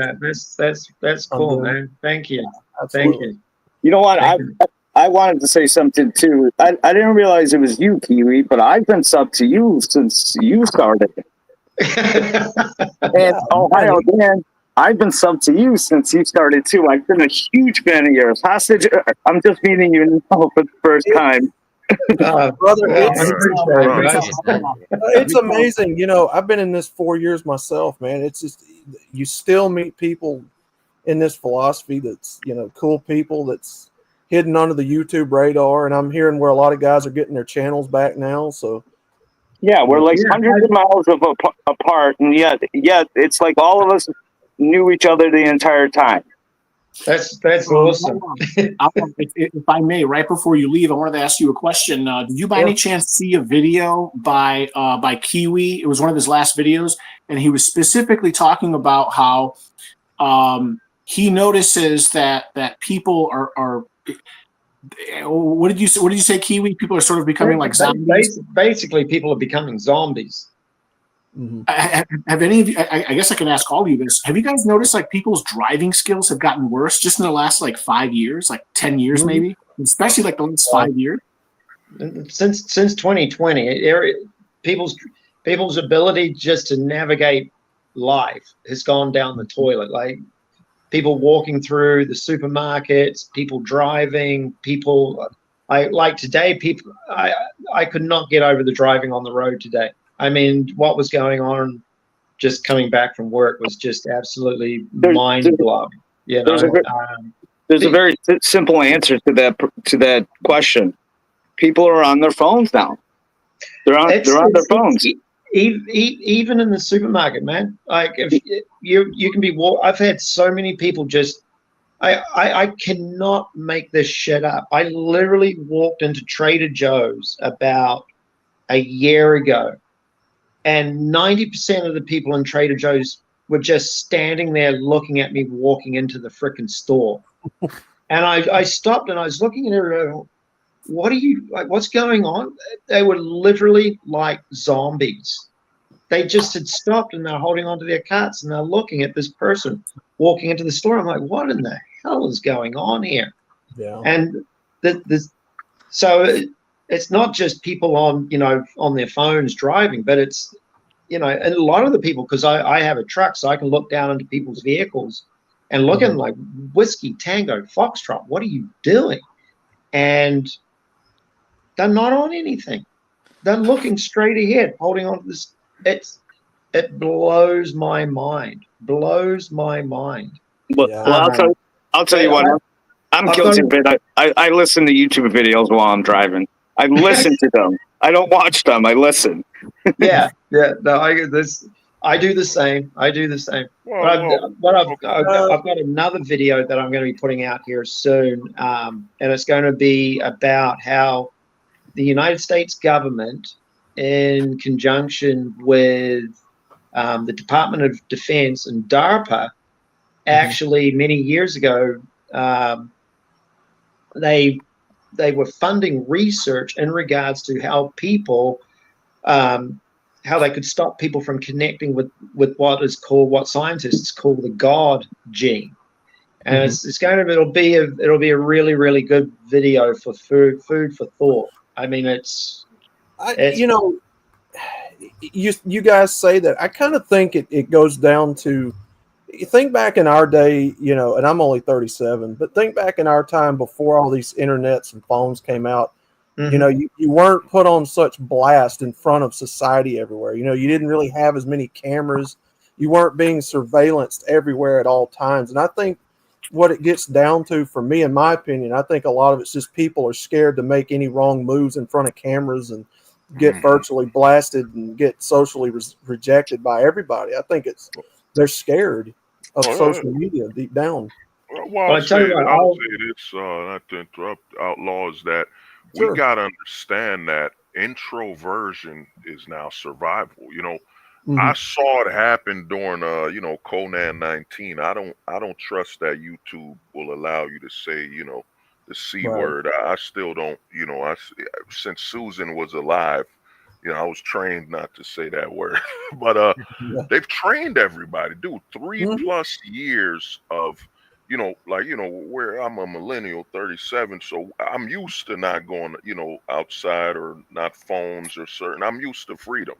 that. That's cool, doing- man. Thank you. Absolutely. Thank you. You know what? Thank you. I wanted to say something too. I didn't realize it was you, Kiwi, but I've been sub to you since you started. And Ohio, Dan, I've been sub to you since you started too. I've been a huge fan of yours. Hostage, I'm just meeting you now for the first time. Brother, well, it's, I appreciate it, guys. it's amazing. I've been in this 4 years myself, man. It's just, you still meet people in this philosophy that's, cool people that's hidden under the YouTube radar. And I'm hearing where a lot of guys are getting their channels back now. So, yeah, we're like hundreds of miles apart. And yet it's like all of us knew each other the entire time. That's awesome. If I may, right before you leave, I wanted to ask you a question. Did you by any chance see a video by Kiwi? It was one of his last videos, and he was specifically talking about how he notices that people are. What did you say, Kiwi? People are sort of becoming like zombies. Basically, people are becoming zombies. Mm-hmm. Have any of you? I guess I can ask all of you this. Have you guys noticed like people's driving skills have gotten worse just in the last like 5 years, like 10 years maybe, especially like the last 5 years? Since 2020, people's ability just to navigate life has gone down the toilet. Like people walking through the supermarkets, people driving, today. I could not get over the driving on the road today. I mean, what was going on just coming back from work was just absolutely mind-blowing. There's a very simple answer to that question. People are on their phones now. They're on their phones. Even in the supermarket, man. Like if you can be. I've had so many people just. I cannot make this shit up. I literally walked into Trader Joe's about a year ago, and 90% of the people in Trader Joe's were just standing there looking at me walking into the frickin' store. And I stopped and I was looking at everyone. What are you like? What's going on? They were literally like zombies. They just had stopped and they're holding onto their carts and they're looking at this person walking into the store. I'm like, what in the hell is going on here? Yeah. And so it's not just people on their phones driving, but it's and a lot of the people, because I have a truck, so I can look down into people's vehicles and look at them like, Whiskey Tango Foxtrot, what are you doing? And they're not on anything. They're looking straight ahead, holding on to this. It blows my mind. Blows my mind. Well, I'll tell you what. I'm guilty of it. I listen to YouTube videos while I'm driving. I listen to them. I don't watch them. I listen. Yeah. No, I do the same. But I've got another video that I'm going to be putting out here soon, and it's going to be about how the United States government, in conjunction with the Department of Defense and DARPA, actually many years ago, they were funding research in regards to how people, how they could stop people from connecting with what scientists call the God gene. And it'll be a really, really good video for food for thought. I mean, you guys say that. I kind of think it goes down to, you think back in our day, and I'm only 37, but think back in our time before all these internets and phones came out. You weren't put on such blast in front of society everywhere. You didn't really have as many cameras. You weren't being surveillanced everywhere at all times. And I think what it gets down to, for me, in my opinion, I think a lot of it's just people are scared to make any wrong moves in front of cameras and get virtually blasted and get socially rejected by everybody. I think they're scared of social media deep down. Well, I'll say this, not to interrupt, Outlaws, that we got to understand that introversion is now survival. I saw it happen during Conan 19. I don't trust that YouTube will allow you to say, the C Right. word. I still don't, since Susan was alive, I was trained not to say that word. But Yeah. they've trained everybody, dude. 3 Mhm. plus years of, where I'm a millennial, 37, so I'm used to not going, outside or not phones or certain. I'm used to freedom,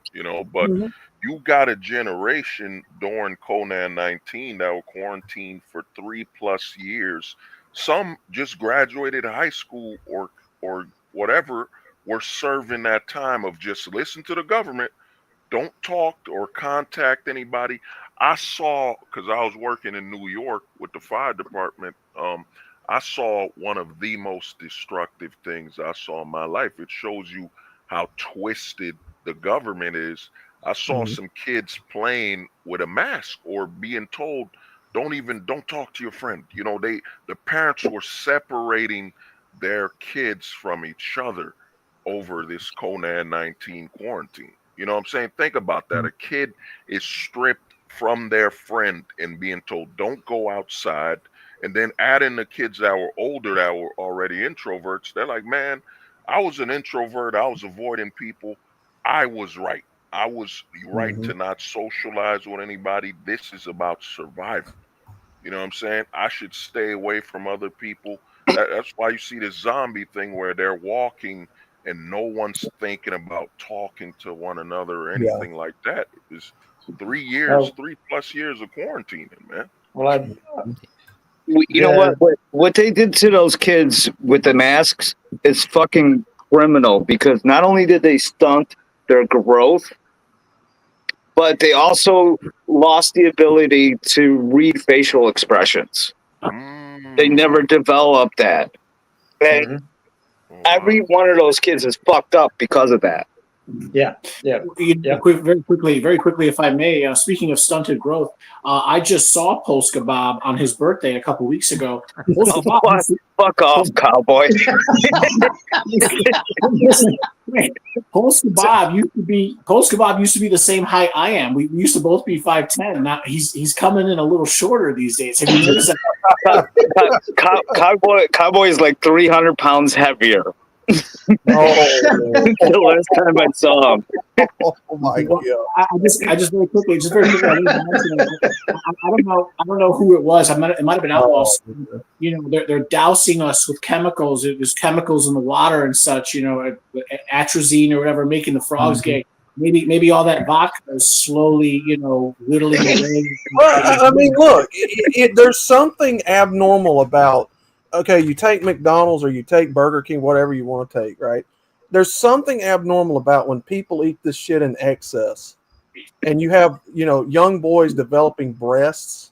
but Mhm. you got a generation during Conan 19 that were quarantined for 3 plus years. Some just graduated high school or whatever, were serving that time of just listen to the government, don't talk or contact anybody. I saw, because I was working in New York with the fire department, I saw one of the most destructive things I saw in my life. It shows you how twisted the government is. I saw Mhm. some kids playing with a mask or being told, don't talk to your friend. The parents were separating their kids from each other over this Conan 19 quarantine. You know what I'm saying? Think about that. A kid is stripped from their friend and being told, don't go outside. And then add in the kids that were older that were already introverts. They're like, man, I was an introvert. I was avoiding people. I was right. I was right Mhm. to not socialize with anybody. This is about survival. You know what I'm saying? I should stay away from other people. That's why you see this zombie thing where they're walking and no one's thinking about talking to one another or Yeah. anything like that. It's 3 years, Oh, 3 plus years of quarantining, man. well, You know the what they did to those kids with the masks is fucking criminal, because not only did they stunt their growth, but they also lost the ability to read facial expressions. They never Mm. developed that. And Mhm. Oh, every wow. one of those kids is fucked up because of that. Yeah, yeah, yeah. Very quickly, if I may. Speaking of stunted growth, I just saw Post Kebab on his birthday a couple weeks ago. Post Kebab, What? Fuck off, cowboy. listen, wait, Post Kebab used to be the same height I am. We used to both be 5'10". Now he's coming in a little shorter these days. Have you noticed that? Cowboy is like 300 pounds heavier. Oh, The last time I saw him. oh my Well, god. I just very quickly, I don't know who it was. It might have been Outlaws. Oh, They're dousing us with chemicals. There's chemicals in the water and such. Atrazine or whatever, making the frogs gay. Maybe all that vodka is slowly, whittling away. Well, I mean, look, there's something abnormal about. Okay, you take McDonald's or you take Burger King, whatever you want to take, right? There's something abnormal about when people eat this shit in excess, and you have, young boys developing breasts,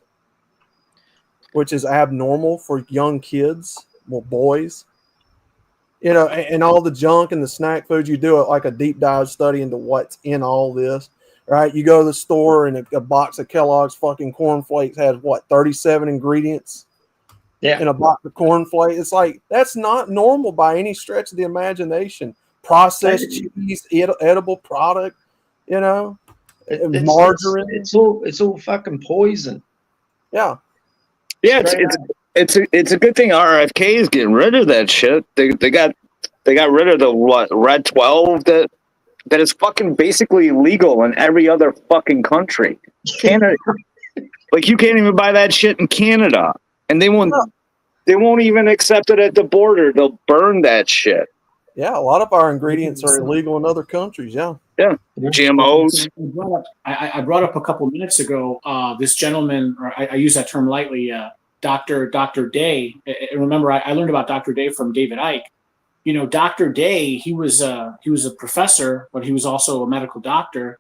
which is abnormal for young kids, well, boys. And all the junk and the snack foods. You do it like a deep dive study into what's in all this, right? You go to the store and a box of Kellogg's fucking cornflakes has 37 ingredients Yeah. in a box of cornflakes. It's like, that's not normal by any stretch of the imagination. Processed cheese, edible product, margarine. It's all fucking poison. Yeah. Yeah, it's a good thing RFK is getting rid of that shit. They got rid of the Red 12 that is fucking basically illegal in every other fucking country. Canada, like, you can't even buy that shit in Canada, and they won't even accept it at the border. They'll burn that shit. Yeah, a lot of our ingredients are illegal in other countries. Yeah. Yeah, GMOs. I brought up a couple minutes ago this gentleman, or I use that term lightly, Dr. Day. And remember, I learned about Dr. Day from David Icke. Dr. Day, he was a professor, but he was also a medical doctor.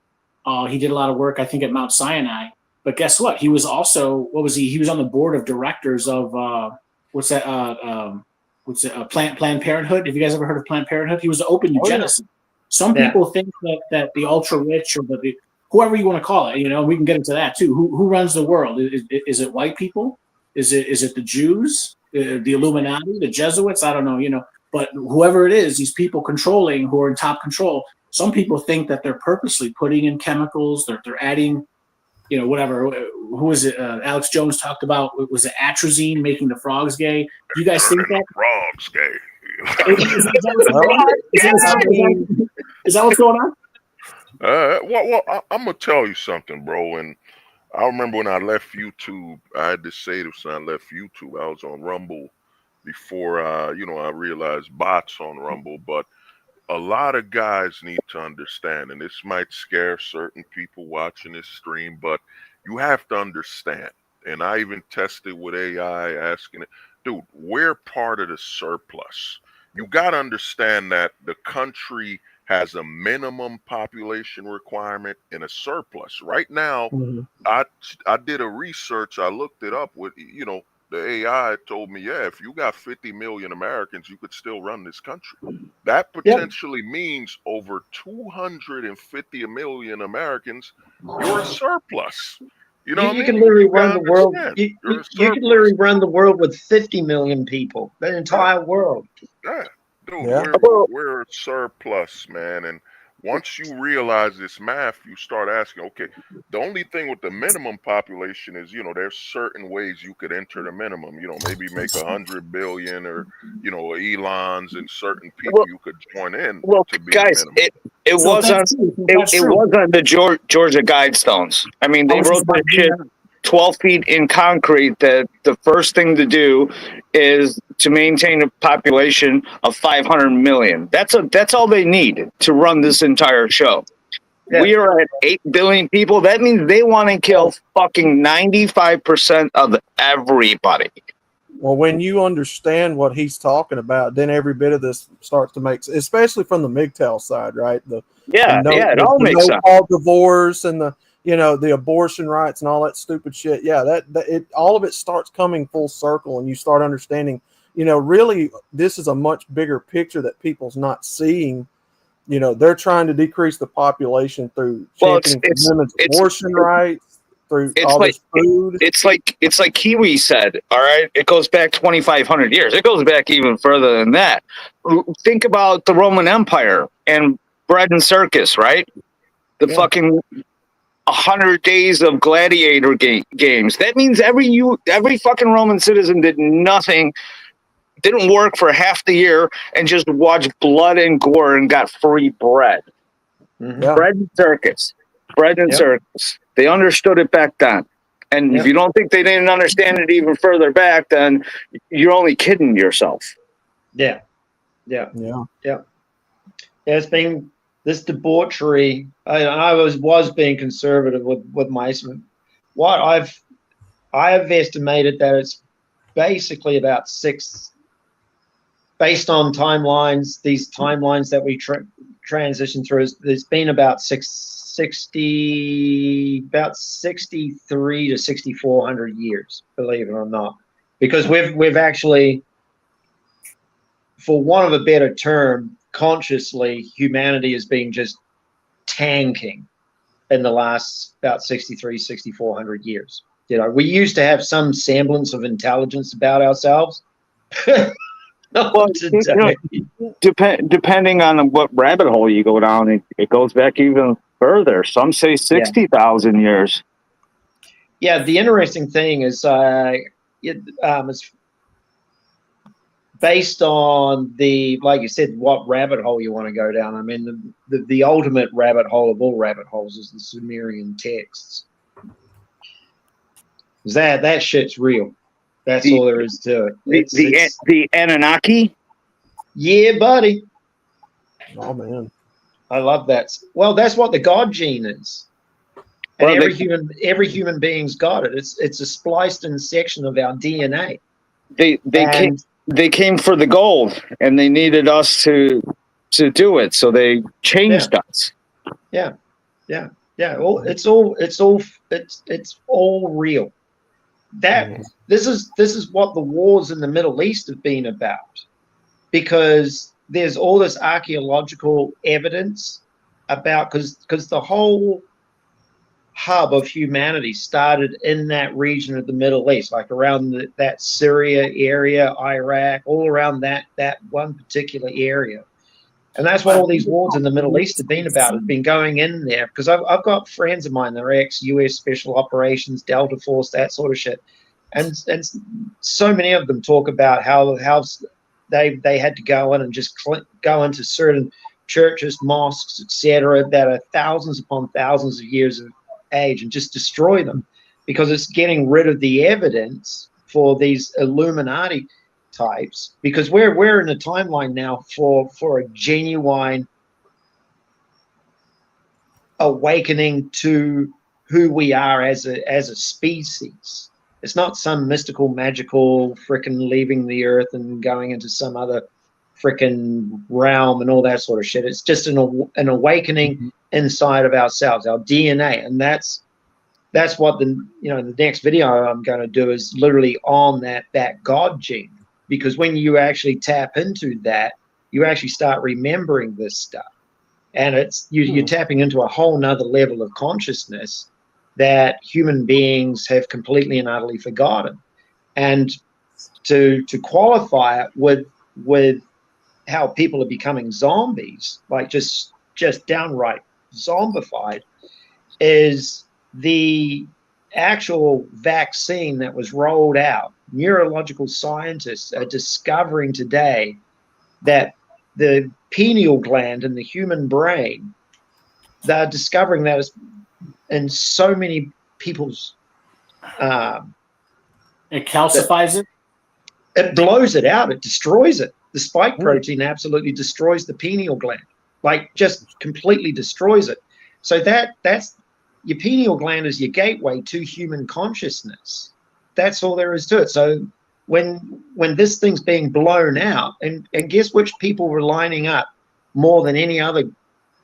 He did a lot of work, I think, at Mount Sinai. But guess what? He was also, what was he? He was on the board of directors of Planned Parenthood. Have you guys ever heard of Planned Parenthood? He was an open eugenicist. Yeah. Some people think that the ultra rich or the whoever you want to call it, we can get into that too. Who runs the world? Is it white people? Is it the Jews, the Illuminati, the Jesuits? I don't know. But whoever it is, these people controlling who are in top control. some people think that they're purposely putting in chemicals. They're adding, whatever. Who is it? Alex Jones talked about, was it atrazine making the frogs gay? Do you guys think Turning that? the frogs gay. Is that what's going on? I'm gonna tell you something, bro. And I remember when I left YouTube, I had to say this when I left YouTube. I was on Rumble before, I realized bots on Rumble. But a lot of guys need to understand, and this might scare certain people watching this stream, but you have to understand. And I even tested with AI, asking it, dude, we're part of the surplus. You got to understand that the country has a minimum population requirement and a surplus. Right now, I did a research, I looked it up with, the AI told me, yeah, if you got 50 million Americans, you could still run this country. That potentially means over 250 million Americans, you're a surplus. You know what I mean? Can literally run the world. You can literally run the world with 50 million people, the entire world. Yeah. Dude, Yeah. we're a surplus, man. And once you realize this math, you start asking, okay, the only thing with the minimum population is, there's certain ways you could enter the minimum, maybe make 100 billion or, Elons and certain people you could join in to be guys, minimum. it was on the Georgia Guidestones. I mean, they wrote that shit 12 feet in concrete that the first thing to do is to maintain a population of 500 million. That's all they need to run this entire show. Yeah. We are at 8 billion people. That means they want to kill fucking 95% of everybody. Well, when you understand what he's talking about, then every bit of this starts to make sense, especially from the MGTOW side, right? It all makes sense. All divorce and the abortion rights and all that stupid shit. Yeah, all of it starts coming full circle, and you start understanding, really this is a much bigger picture that people's not seeing. They're trying to decrease the population through championing women's abortion rights, through all this food. It's like Kiwi said, all right? It goes back 2,500 years. It goes back even further than that. Think about the Roman Empire and bread and circus, right? The fucking 100 days of gladiator games. That means every fucking Roman citizen did nothing, didn't work for half the year, and just watched blood and gore and got free bread. Yeah. Bread and circus. Bread and circus. They understood it back then. And if you don't think they didn't understand it even further back, then you're only kidding yourself. Yeah. It's been this debauchery. I was being conservative with my estimate. What I have estimated that it's basically about 6, based on timelines. These timelines that we transition through, there's been about 63 to 6,400 years, believe it or not, because we've actually, for want of a better term, consciously, humanity has been just tanking in the last about 6,400 years. We used to have some semblance of intelligence about ourselves. Well, depending on what rabbit hole you go down, it goes back even further. Some say 60,000 years. Yeah, the interesting thing is, it's based on like you said, what rabbit hole you want to go down. I mean, the ultimate rabbit hole of all rabbit holes is the Sumerian texts. That shit's real. That's all there is to it. The Anunnaki? Yeah, buddy. Oh, man. I love that. Well, that's what the God gene is. And every human being's got it. It's a spliced-in section of our DNA. They came for the gold, and they needed us to do it, so they changed us. Yeah. It's all real. This is what the wars in the Middle East have been about, because there's all this archaeological evidence about, because the whole hub of humanity started in that region of the Middle East, like around that Syria area, Iraq, all around that one particular area. And that's what all these wars in the Middle East have been about. Have been going in there because I've got friends of mine that are ex-US Special Operations, Delta Force, that sort of shit, and so many of them talk about how they had to go in and just go into certain churches, mosques, etc., that are thousands upon thousands of years of age and just destroy them because it's getting rid of the evidence for these Illuminati types, because we're in a timeline now for a genuine awakening to who we are as a species. It's not some mystical, magical frickin' leaving the earth and going into some other frickin' realm and all that sort of shit. It's just an awakening inside of ourselves, our DNA, and that's what the next video I'm going to do is literally on that God gene. Because when you actually tap into that, you actually start remembering this stuff. And you're tapping into a whole nother level of consciousness that human beings have completely and utterly forgotten. And to qualify it with how people are becoming zombies, like just downright zombified, is the actual vaccine that was rolled out. Neurological scientists are discovering today that the pineal gland in the human brain, they're discovering that in so many people's it calcifies it. It blows it out. It destroys it. The spike protein absolutely destroys the pineal gland, like just completely destroys it. So that's your pineal gland is your gateway to human consciousness. That's all there is to it. So when this thing's being blown out, and guess which people were lining up more than any other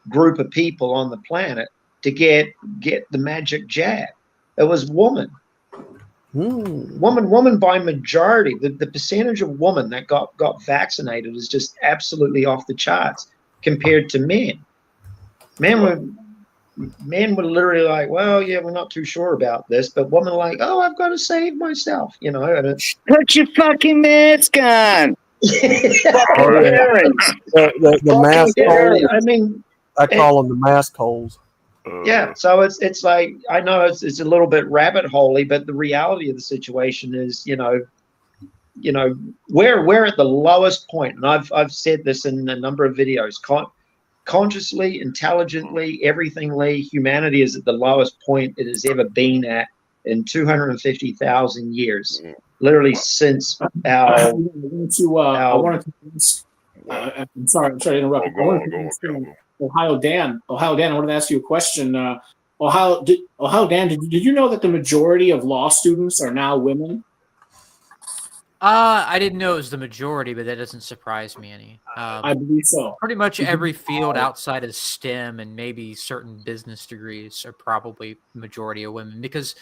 group of people on the planet to get the magic jab? It was women. Woman by majority. The percentage of women that got vaccinated is just absolutely off the charts compared to men. Men were literally like, well, yeah, we're not too sure about this, but women are like, oh, I've got to save myself, And put your fucking mask on. The mask holes. I mean, I call them the mask holes. Yeah, so it's like, I know it's a little bit rabbit holey, but the reality of the situation is, we're at the lowest point, and I've said this in a number of videos. Consciously, intelligently, everythingly, humanity is at the lowest point it has ever been at in 250,000 years, literally since our. I wanted to. I'm sorry to interrupt. Ohio Dan, I wanted to ask you a question. Ohio Dan, did you know that the majority of law students are now women? I didn't know it was the majority, but that doesn't surprise me any. I believe so. Pretty much every field outside of STEM and maybe certain business degrees are probably majority of women, because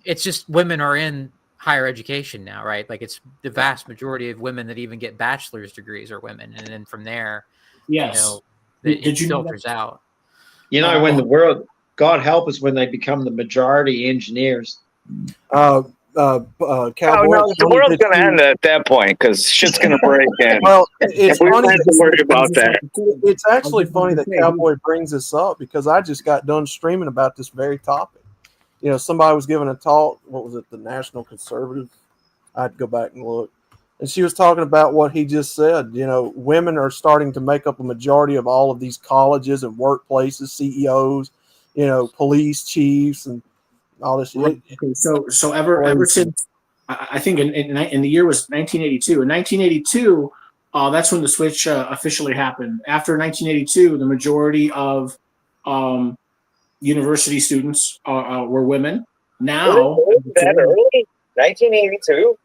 it's just women are in higher education now, right? Like it's the vast majority of women that even get bachelor's degrees are women, and then from there, yes, it filters out. When the world, God help us, when they become the majority engineers. Cowboy, the world's going to end at that point because shit's going to break. And well, it's we funny don't have to worry about that. It's actually funny that Cowboy brings this up because I just got done streaming about this very topic. Somebody was giving a talk. What was it? The National Conservative. I had to go back and look. And she was talking about what he just said. Women are starting to make up a majority of all of these colleges and workplaces, CEOs, police chiefs, and all this. Okay, so ever since, I think in the year was 1982. In 1982, that's when the switch officially happened. After 1982, the majority of university students were women. Now, that early? 1982?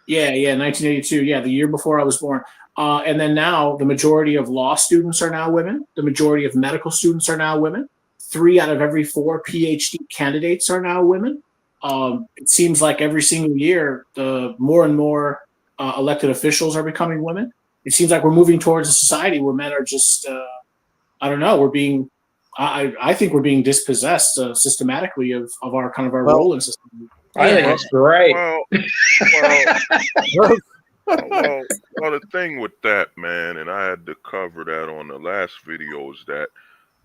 Yeah, 1982. Yeah, the year before I was born. And then now, the majority of law students are now women. The majority of medical students are now women. 3 out of every 4 PhD candidates are now women. It seems like every single year, the more and more elected officials are becoming women. It seems like we're moving towards a society where men are just, I don't know, I think we're being dispossessed systematically of our role in society. I think that's great. Well, the thing with that, man, and I had to cover that on the last video, is that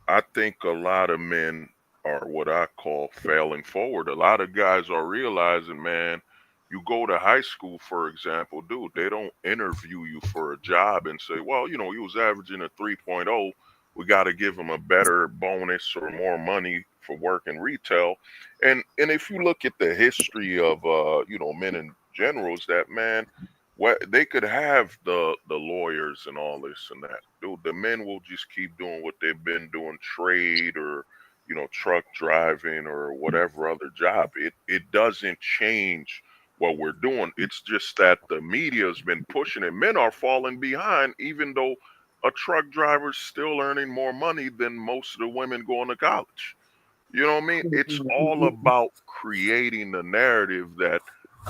I think a lot of men are what I call failing forward. A lot of guys are realizing, man, you go to high school, for example, dude, they don't interview you for a job and say, well, he was averaging a 3.0. We got to give him a better bonus or more money for working retail. And if you look at the history of men in general, is that, man, what they could have the lawyers and all this and that. Dude, the men will just keep doing what they've been doing, trade or truck driving or whatever other job. It doesn't change what we're doing. It's just that the media's been pushing it. Men are falling behind, even though a truck driver's still earning more money than most of the women going to college. You know what I mean? It's all about creating the narrative that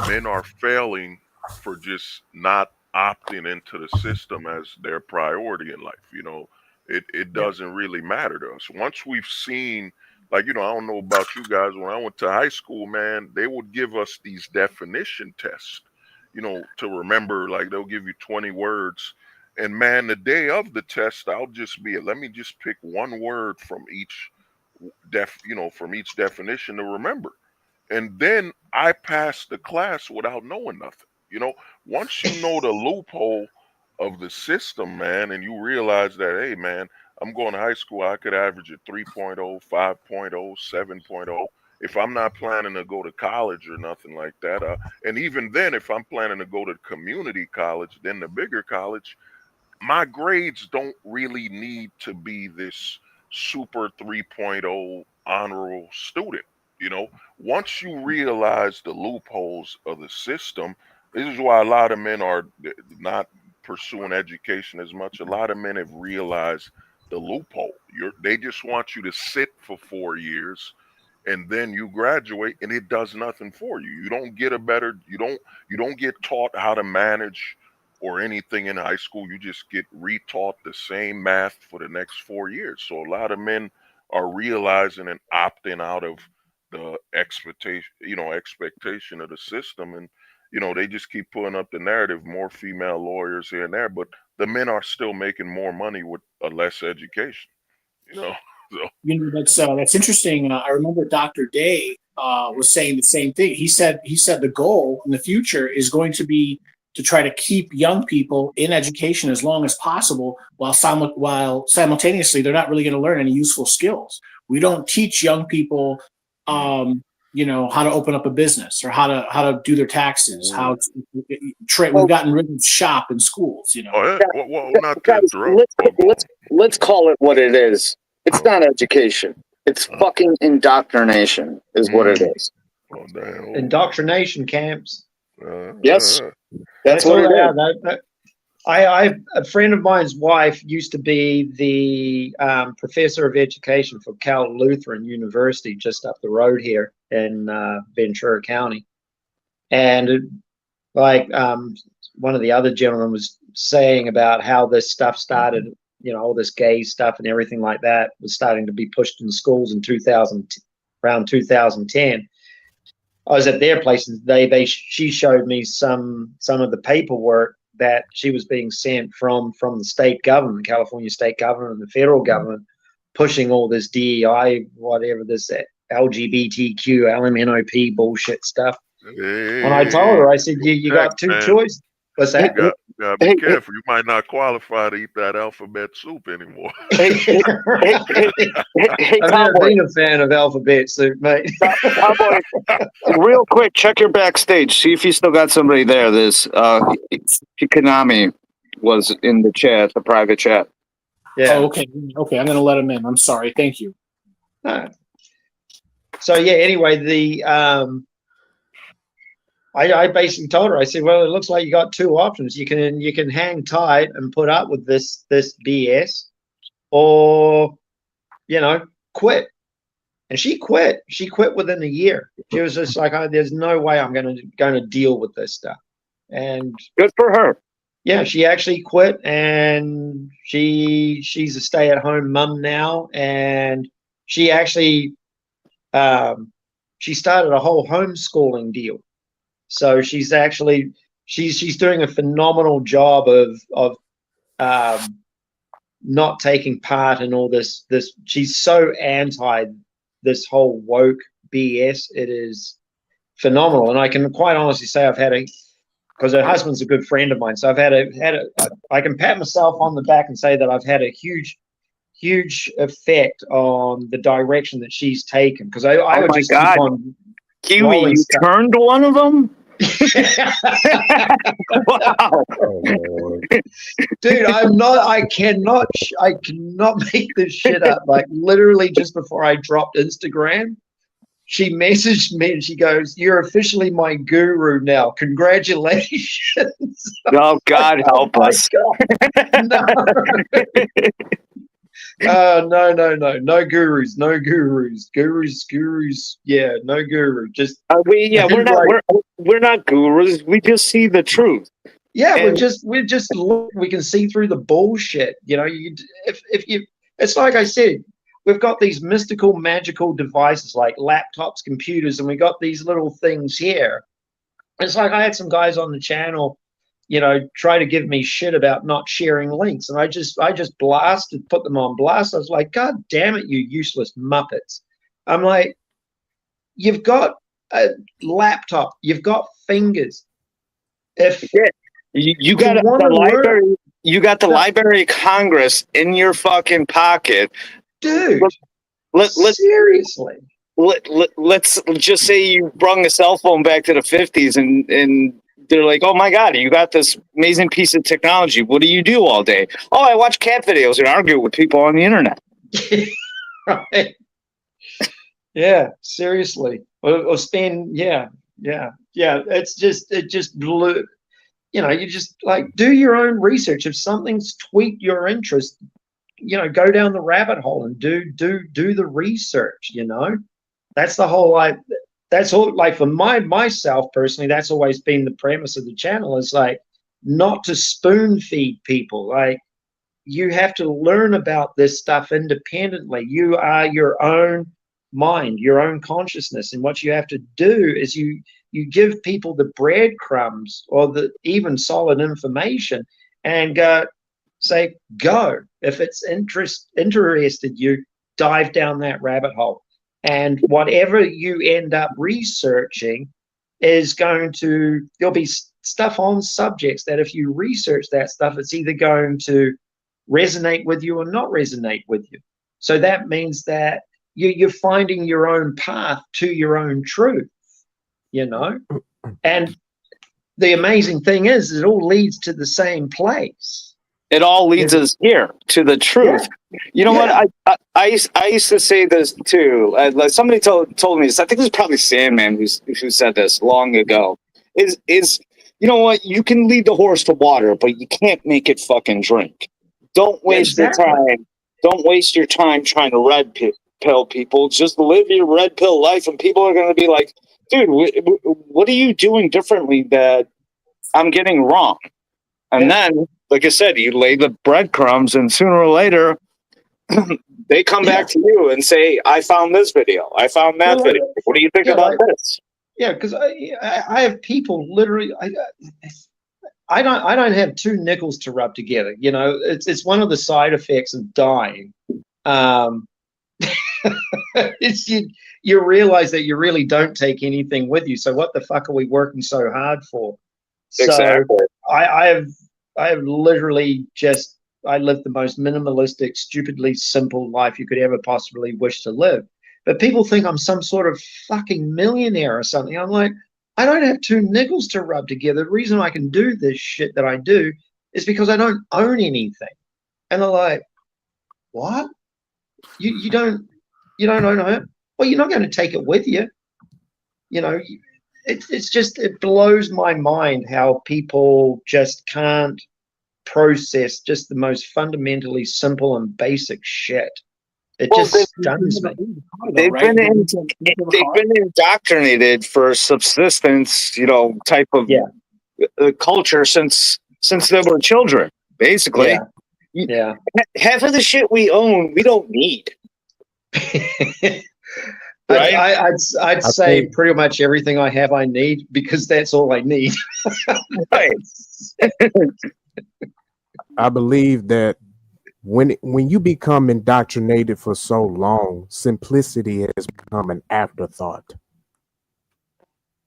men are failing for just not opting into the system as their priority in life. It doesn't really matter to us. Once we've seen, like, I don't know about you guys, when I went to high school, man, they would give us these definition tests, to remember, like they'll give you 20 words. And man, the day of the test, I'll just be, let me just pick one word from each from each definition to remember. And then I passed the class without knowing nothing. Once you know the loophole of the system, man, and you realize that, hey, man, I'm going to high school, I could average a 3.0, 5.0, 7.0. If I'm not planning to go to college or nothing like that, and even then, if I'm planning to go to community college, then the bigger college, my grades don't really need to be this super 3.0 honorable student. Once you realize the loopholes of the system, this is why a lot of men are not pursuing education as much. A lot of men have realized the loophole. They just want you to sit for 4 years and then you graduate and it does nothing for you. You don't get you don't get taught how to manage or anything in high school. You just get retaught the same math for the next 4 years. So a lot of men are realizing and opting out of the expectation of the system. And, they just keep pulling up the narrative, more female lawyers here and there, but the men are still making more money with a less education, so. That's interesting. I remember Dr. Day was saying the same thing. He said the goal in the future is going to be to try to keep young people in education as long as possible, while simultaneously they're not really going to learn any useful skills. We don't teach young people, how to open up a business or how to do their taxes, how to trade. We've gotten rid of shop in schools. Oh, yeah. Well, not Guys, that let's call it what it is. It's not education. It's fucking indoctrination is what it is. Oh, damn. Indoctrination camps. Yes, that's what it is. A friend of mine's wife used to be the professor of education for Cal Lutheran University just up the road here in Ventura County. And one of the other gentlemen was saying about how this stuff started, all this gay stuff and everything like that was starting to be pushed in schools in around 2010. I was at their place and she showed me some of the paperwork that she was being sent from the state government, the California state government and the federal government, pushing all this DEI, whatever this LGBTQ, LMNOP bullshit stuff. Hey, and I told her, I said, you got two choices. What's that? You gotta be careful. You might not qualify to eat that alphabet soup anymore. Hey, I've never been a fan of alphabet soup, mate. Cowboy, real quick, check your backstage. See if you still got somebody there. This Hikanami was in the chat, the private chat. Yeah. Oh, okay. Okay, I'm gonna let him in. I'm sorry. Thank you. So yeah. Anyway, I basically told her, I said, well, it looks like you got two options. You can hang tight and put up with this BS, or quit. And she quit. She quit within a year. She was just like, there's no way I'm going to deal with this stuff. And good for her. Yeah, she actually quit, and she's a stay-at-home mom now, and she actually she started a whole homeschooling deal. So she's actually she's doing a phenomenal job of not taking part in all this. She's so anti this whole woke BS. It is phenomenal, and I can quite honestly say I've had because her husband's a good friend of mine, so I can pat myself on the back and say that I've had a huge effect on the direction that she's taken, because I would just keep on Kiwi, you stuff. turned one of them? Wow. Dude, I cannot make this shit up. Like, literally just before I dropped Instagram, she messaged me and she goes, "You're officially my guru now. Congratulations." Oh, God help us. God. No. No gurus, yeah, no guru. Just we're not gurus. We just see the truth. Yeah, we can see through the bullshit. You know, it's like I said, we've got these mystical, magical devices like laptops, computers, and we got these little things here. It's like I had some guys on the channel, you know, try to give me shit about not sharing links, and I just put them on blast. I was like, God damn it, you useless muppets! I'm like, you've got a laptop, you've got fingers. You got the library. You got the Library of Congress in your fucking pocket, dude. Seriously. Let's just say you brung a cell phone back to the 50s, and they're like, "Oh my God, you got this amazing piece of technology. What do you do all day?" "Oh, I watch cat videos and argue with people on the internet." Right. Yeah, seriously. Or spend, yeah. It just blew. You know, you just like do your own research. If something's tweaked your interest, you know, go down the rabbit hole and do the research. You know, that's the whole that's all. Like for myself personally, that's always been the premise of the channel, is like not to spoon feed people. Like, you have to learn about this stuff independently. You are your own mind, your own consciousness, and what you have to do is you give people the breadcrumbs or the even solid information, and say, go. If it's interested you, dive down that rabbit hole, and whatever you end up researching is there'll be stuff on subjects that if you research that stuff, it's either going to resonate with you or not resonate with you. So that means that you're finding your own path to your own truth, you know? And the amazing thing is, it all leads to the same place. It all leads us here to the truth. Yeah. You know what? I used to say this too. Like somebody told me this. I think it was probably Sandman who said this long ago. Is you know what? You can lead the horse to water, but you can't make it fucking drink. Don't waste your time. Don't waste your time trying to red pill people. Just live your red pill life, and people are going to be like, "Dude, what are you doing differently that I'm getting wrong?" And then, like I said, you lay the breadcrumbs, and sooner or later, they come back to you and say, "I found this video. I found that video. What do you think about this?" Yeah, because I have people literally. I don't have two nickels to rub together. You know, it's one of the side effects of dying. It's you realize that you really don't take anything with you. So what the fuck are we working so hard for? Exactly. So I have literally I lived the most minimalistic, stupidly simple life you could ever possibly wish to live. But people think I'm some sort of fucking millionaire or something. I'm like, I don't have two nickels to rub together. The reason I can do this shit that I do is because I don't own anything. And they're like, what? You don't own it? Well, you're not going to take it with you. You know, it blows my mind how people just can't process just the most fundamentally simple and basic shit. It just stuns me. They've been indoctrinated for subsistence, you know, type of culture since they were children, basically. Yeah. Half of the shit we own, we don't need. Right? I'd say think- pretty much everything I have I need because that's all I need. Right. I believe that when you become indoctrinated for so long, simplicity has become an afterthought,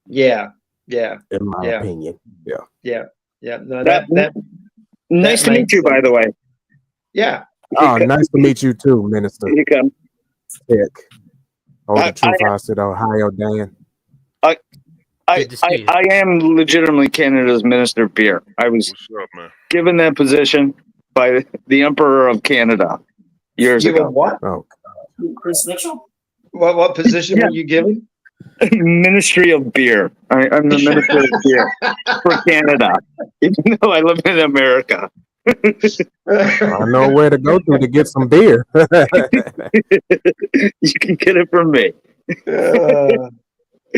Yeah. in my Yeah. opinion. Yeah. No, That- that Nice to meet makes you, by sense. the way. Yeah. Oh, nice to meet you too, Minister You come. TEK. Oh, I- the truth I said, Ohio Dan. Good to see you. I am legitimately Canada's Minister of Beer. I was What's up, man? given that position by the Emperor of Canada years You were ago. what? Oh, Chris Mitchell. What position Yeah. were you given? Ministry of Beer. I'm the Minister of Beer for Canada, even though I live in America. I know where to go to get some beer. You can get it from me.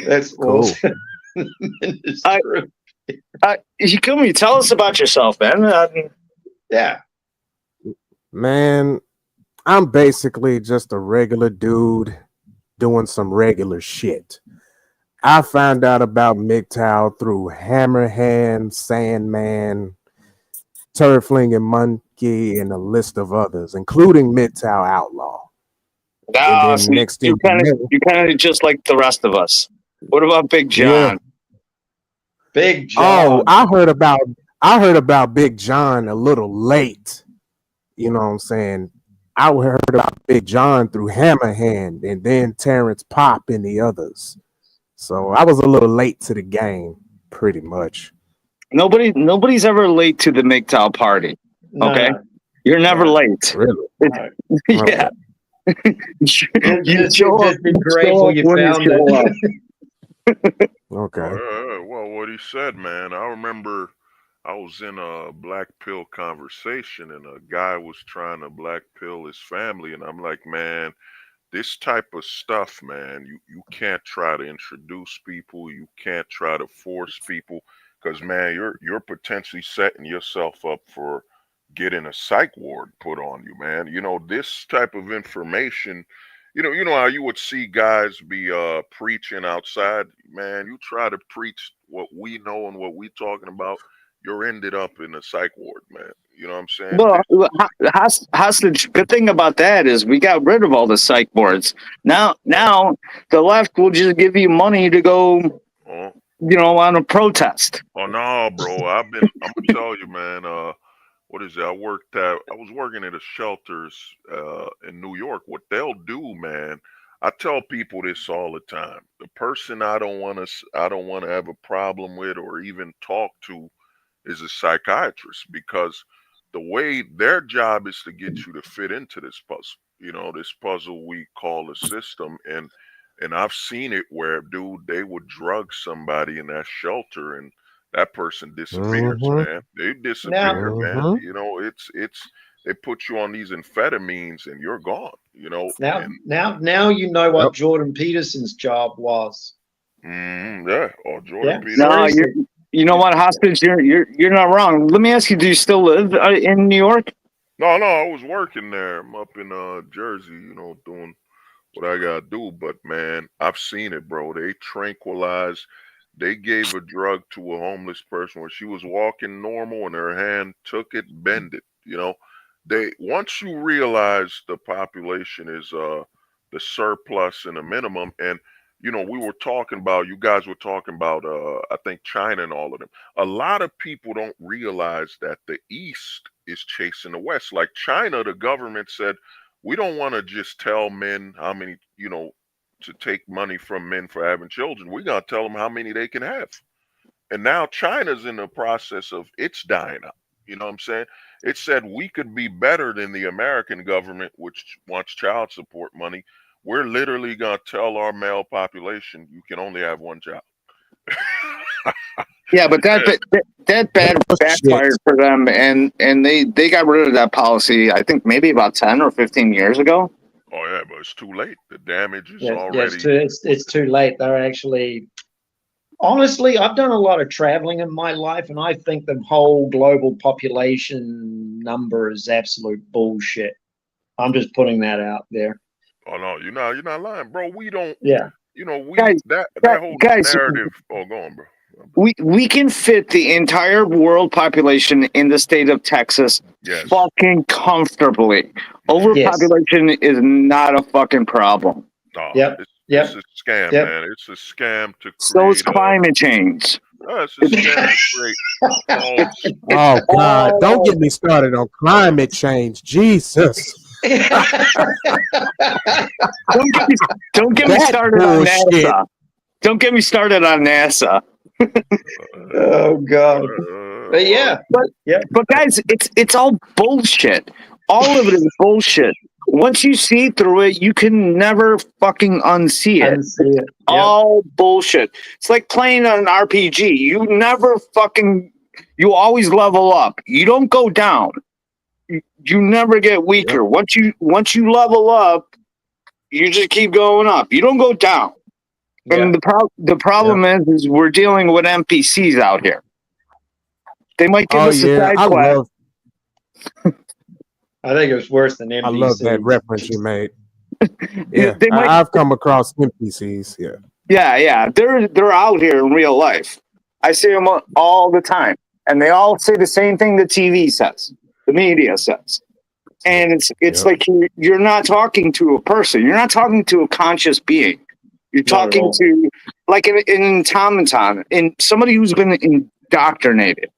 That's Cool. awesome. You come here, tell us about yourself, man. Yeah. Man, I'm basically just a regular dude doing some regular shit. I found out about MGTOW through Hammerhand, Sandman, Turfling Monkey, and a list of others, including MGTOW Outlaw. Ah, then so next thing you kind of just like the rest of us. What about Big John? Big Oh, John. I heard about Big John a little late. You know what I'm saying? I heard about Big John through Hammerhand and then Terrence Pop and the others. So I was a little late to the game, pretty much. Nobody's ever late to the MGTOW party. No, Okay, no. you're never No. late. Really? No. Yeah, you Just show up. be You grateful show up you when you found show it. up. Okay. Well, what he said, man. I remember I was in a black pill conversation, and a guy was trying to black pill his family, and I'm like, man, this type of stuff, man, you can't try to introduce people, you can't try to force people, because man, you're potentially setting yourself up for getting a psych ward put on you, man. You know, this type of information, you know how you would see guys be preaching outside, man. You try to preach what we know and what we talking about, you're ended up in a psych ward, man. You know what I'm saying? Well, hostage. Good thing about that is we got rid of all the psych boards. Now the left will just give you money to go, Oh, on a protest. oh no, bro. I'm gonna tell you, man, what is it? I was working at a shelters in New York. What they'll do, man, I tell people this all the time. The person I don't want to have a problem with or even talk to is a psychiatrist, because the way their job is to get you to fit into this puzzle. You know, this puzzle we call a system, and I've seen it where, dude, they would drug somebody in that shelter and that person disappears, man. They disappear, man. You know, it's they put you on these amphetamines and you're gone, you know. Now you know what Jordan Peterson's job was. Yeah. Oh, Jordan Yeah, Peterson. No, seriously. you know what, hostage. You're not wrong. Let me ask you: do you still live in New York? No, I was working there. I'm up in Jersey, you know, doing what I gotta do. But man, I've seen it, bro. They tranquilize. They gave a drug to a homeless person where she was walking normal and her hand took it, bend it. You know, they once you realize the population is the surplus and the minimum, and you know, you guys were talking about I think China and all of them. A lot of people don't realize that the East is chasing the West. Like China, the government said, we don't want to just tell men how many, you know, to take money from men for having children. We're going to tell them how many they can have. And now China's in the process of it's dying out. You know what I'm saying? It said we could be better than the American government, which wants child support money. We're literally going to tell our male population you can only have one child. Yeah, but that backfired for them, and they got rid of that policy. I think maybe about 10 or 15 years ago. Oh yeah, but it's too late. The damage is Yeah, already. it's too late. They're actually, honestly, I've done a lot of traveling in my life, and I think the whole global population number is absolute bullshit. I'm just putting that out there. Oh no, you're not lying, bro. We don't. Yeah. You know, we Guys, that whole guys, narrative. Oh, go on, bro. we can fit the entire world population in the state of Texas Yes. fucking comfortably. Overpopulation is not a fucking problem. No, Yep. it's a scam, Yep. man. It's a scam to So is create. climate change. It's a scam to create false. Oh God! Don't get me started on climate change. Jesus. Don't get me That started on bullshit. NASA. Don't get me started on NASA. Oh God. But yeah. But guys, it's all bullshit. All of it is bullshit. Once you see through it, you can never fucking unsee it. Unsee it. Yep. All bullshit. It's like playing an RPG. You always level up. You don't go down. You never get weaker. Yep. Once you level up, you just keep going up. You don't go down. And the problem is we're dealing with NPCs out here. They might give us a side quest. I think it was worse than NPCs. I love that reference you made. Yeah, I've come across NPCs. Yeah. They're out here in real life. I see them all the time, and they all say the same thing the TV says, the media says, and it's like you're not talking to a person. You're not talking to a conscious being. You're talking to like an automaton and somebody who's been indoctrinated.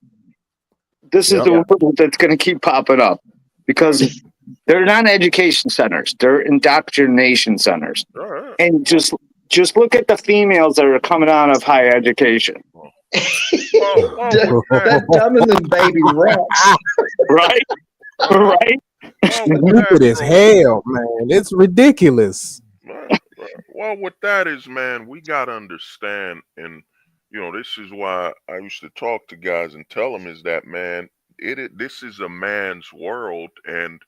This is the word that's going to keep popping up because they're not education centers; they're indoctrination centers. And just look at the females that are coming out of higher education. That dumber than baby rocks. Right. Stupid as hell, man. It's ridiculous. Well, with that is, man, we got to understand, and, this is why I used to talk to guys and tell them is that, man, this is a man's world, and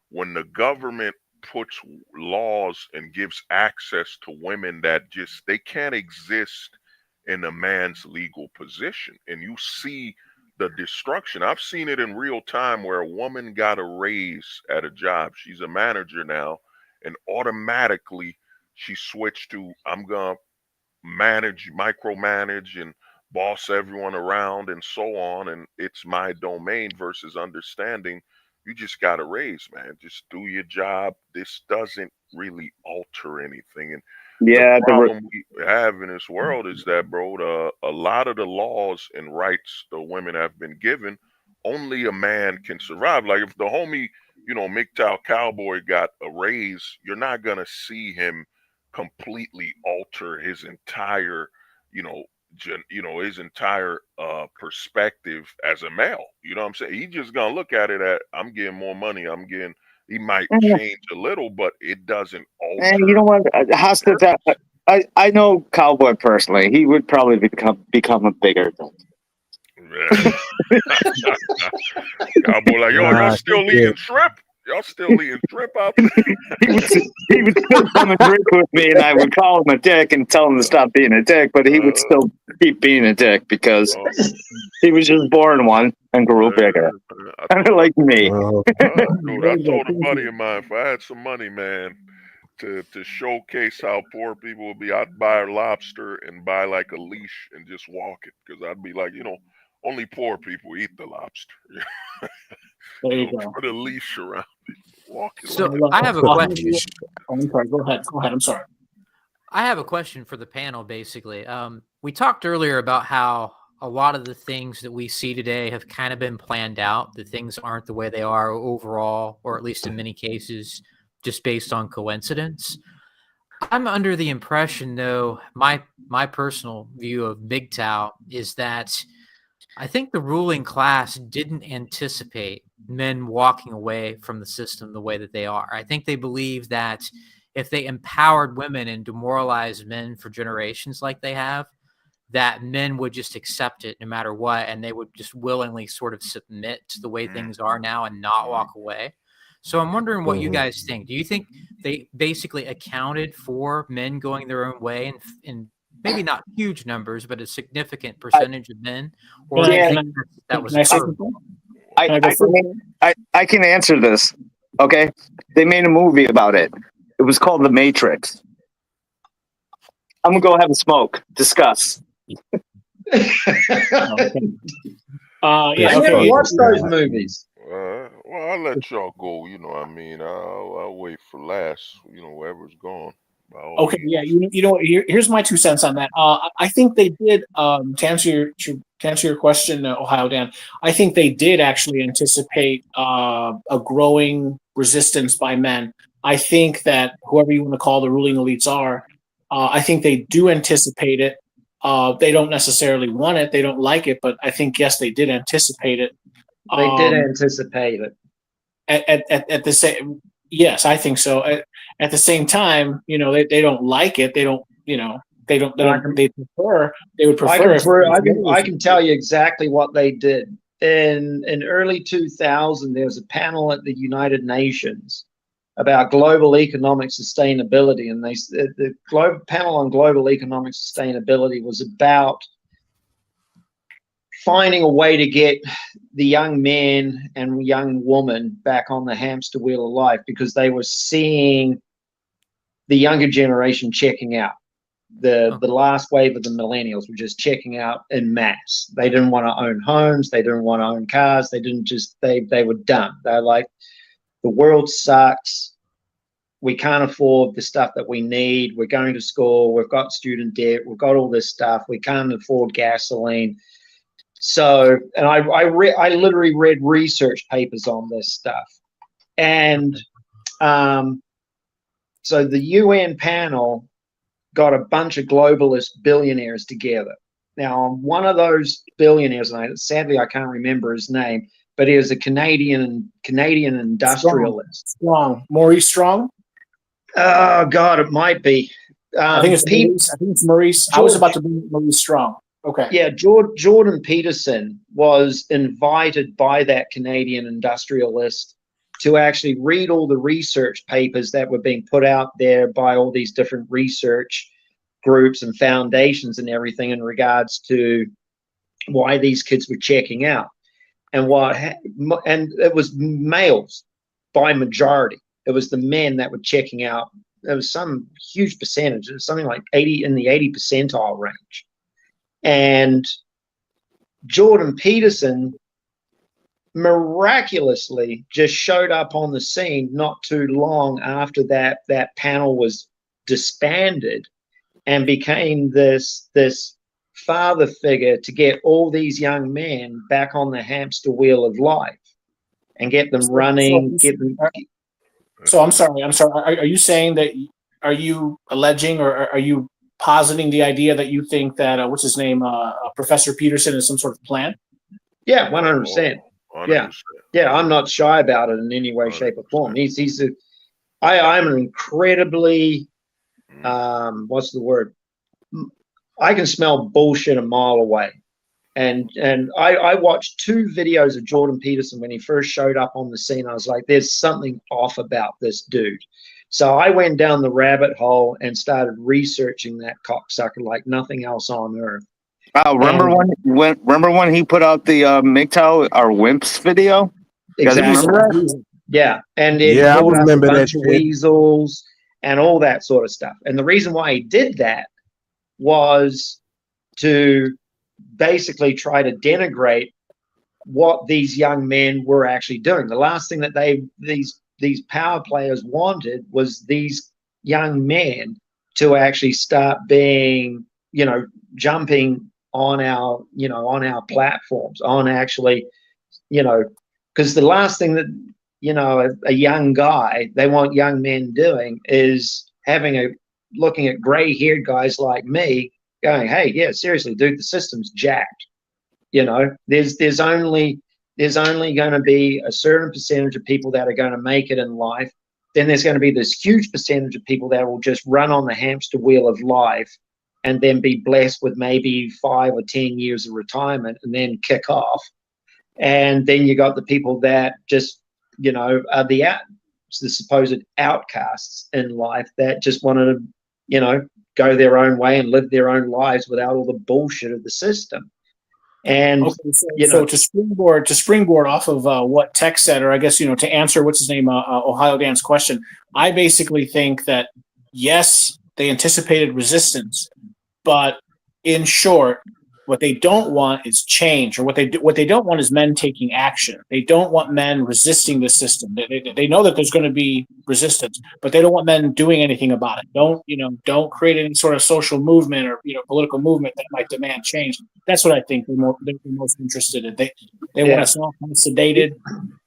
when the government puts laws and gives access to women that they can't exist in a man's legal position, and you see the destruction. I've seen it in real time where a woman got a raise at a job. She's a manager now, and automatically she switched to, I'm gonna micromanage and boss everyone around and so on, and it's my domain, versus understanding you just got a raise, man. Just do your job. This doesn't really alter anything. And the problem we have in this world is that, bro, a lot of the laws and rights the women have been given, only a man can survive. Like if the homie, MGTOW Cowboy got a raise, you're not gonna see him completely alter his entire, his entire perspective as a male. You know what I'm saying? He's just gonna look at it at, I'm getting more money. He might change a little, but it doesn't alter. And you know what? I know Cowboy personally. He would probably become a bigger thing. Yeah. Cowboy like, yo, y'all still eating shrimp? Y'all still eating shrimp out there? he would still come and drink with me, and I would call him a dick and tell him to stop being a dick, but he would still keep being a dick because he was just born one and grew bigger. Like me. Dude, I told a buddy of mine, if I had some money, man, to showcase how poor people would be, I'd buy a lobster and buy like a leash and just walk it, because I'd be like, only poor people eat the lobster. There you go. Put a leash around it. Walk it. So I have a question. I'm sorry. Go ahead. I'm sorry. I have a question for the panel, basically. We talked earlier about how a lot of the things that we see today have kind of been planned out, that things aren't the way they are overall, or at least in many cases, just based on coincidence. I'm under the impression, though, my personal view of MGTOW is that I think the ruling class didn't anticipate men walking away from the system the way that they are. I think they believe that if they empowered women and demoralized men for generations like they have, that men would just accept it no matter what, and they would just willingly sort of submit to the way things are now and not walk away. So I'm wondering what you guys think. Do you think they basically accounted for men going their own way in maybe not huge numbers, but a significant percentage of men? Or do you think that was I can answer this. Okay, they made a movie about it. It was called The Matrix. I'm gonna go have a smoke. Discuss. Okay. I Yeah. never Okay. watched those movies. Well, I'll let y'all go. You know, what I mean, I'll wait for last. You know, whoever's gone. By all Okay, means. yeah, you know what? Here's my 2 cents on that. I think they did to answer your question, Ohio Dan. I think they did actually anticipate a growing resistance by men. I think that whoever you want to call the ruling elites are, I think they do anticipate it. They don't necessarily want it, they don't like it, but I think yes, they did anticipate it. They did Um, anticipate it. at the same yes, I think so. At the same time, you know, they don't like it. They don't, you know, they don't they would prefer if I can tell you exactly what they did. In early 2000, there was a panel at the United Nations about global economic sustainability, and the global panel on global economic sustainability was about finding a way to get the young man and young woman back on the hamster wheel of life, because they were seeing the younger generation checking out. The last wave of the millennials were just checking out en masse. They didn't want to own homes. They didn't want to own cars. They were done. They're like, the world sucks. We can't afford the stuff that we need. We're going to school. We've got student debt. We've got all this stuff. We can't afford gasoline. So, and I literally read research papers on this stuff. And so the UN panel got a bunch of globalist billionaires together. Now, one of those billionaires, and sadly I can't remember his name, but he was a Canadian industrialist. Strong. Maurice Strong? Oh God, it might be. I think it's Maurice. I was about to bring Maurice Strong. Okay. Yeah, Jordan Peterson was invited by that Canadian industrialist to actually read all the research papers that were being put out there by all these different research groups and foundations and everything in regards to why these kids were checking out. And it was males by majority. It was the men that were checking out. There was some huge percentage, something like 80 in the 80 percentile range. And Jordan Peterson miraculously just showed up on the scene not too long after that panel was disbanded, and became this father figure to get all these young men back on the hamster wheel of life and get them running. So I'm sorry. Are you saying that? Are you alleging, or are you positing the idea that you think that what's his name, Professor Peterson, is some sort of plan? Yeah, 100%. 100%. Yeah. I'm not shy about it in any way, 100%. shape, or form. I'm an incredibly, what's the word? I can smell bullshit a mile away. And I watched 2 videos of Jordan Peterson when he first showed up on the scene. I was like, there's something off about this dude. So I went down the rabbit hole and started researching that cocksucker like nothing else on earth. Remember when he put out the MGTOW or WIMPs video? Exactly. Yeah, and it I pulled up a remember that bunch of shit. weasels and all that sort of stuff. And the reason why he did that was to basically try to denigrate what these young men were actually doing. The last thing that these power players wanted was these young men to actually start being, jumping on our platforms, on actually, because the last thing that, a young guy, they want young men doing is looking at gray-haired guys like me going, hey, yeah, seriously, dude, the system's jacked. There's only going to be a certain percentage of people that are going to make it in life. Then there's going to be this huge percentage of people that will just run on the hamster wheel of life and then be blessed with maybe 5 or 10 years of retirement and then kick off. And then you got the people that just, are the supposed outcasts in life that just wanted to, go their own way and live their own lives without all the bullshit of the system. And Okay, so, you so know, to springboard off of what Tech said, or I guess to answer what's his name, Ohio Dan's question, I basically think that yes, they anticipated resistance, but in short, what they don't want is change, or what they don't want is men taking action. They don't want men resisting the system. They know that there's going to be resistance, but they don't want men doing anything about it. Don't create any sort of social movement or political movement that might demand change. That's what I think they're most interested in. They want us all kind of sedated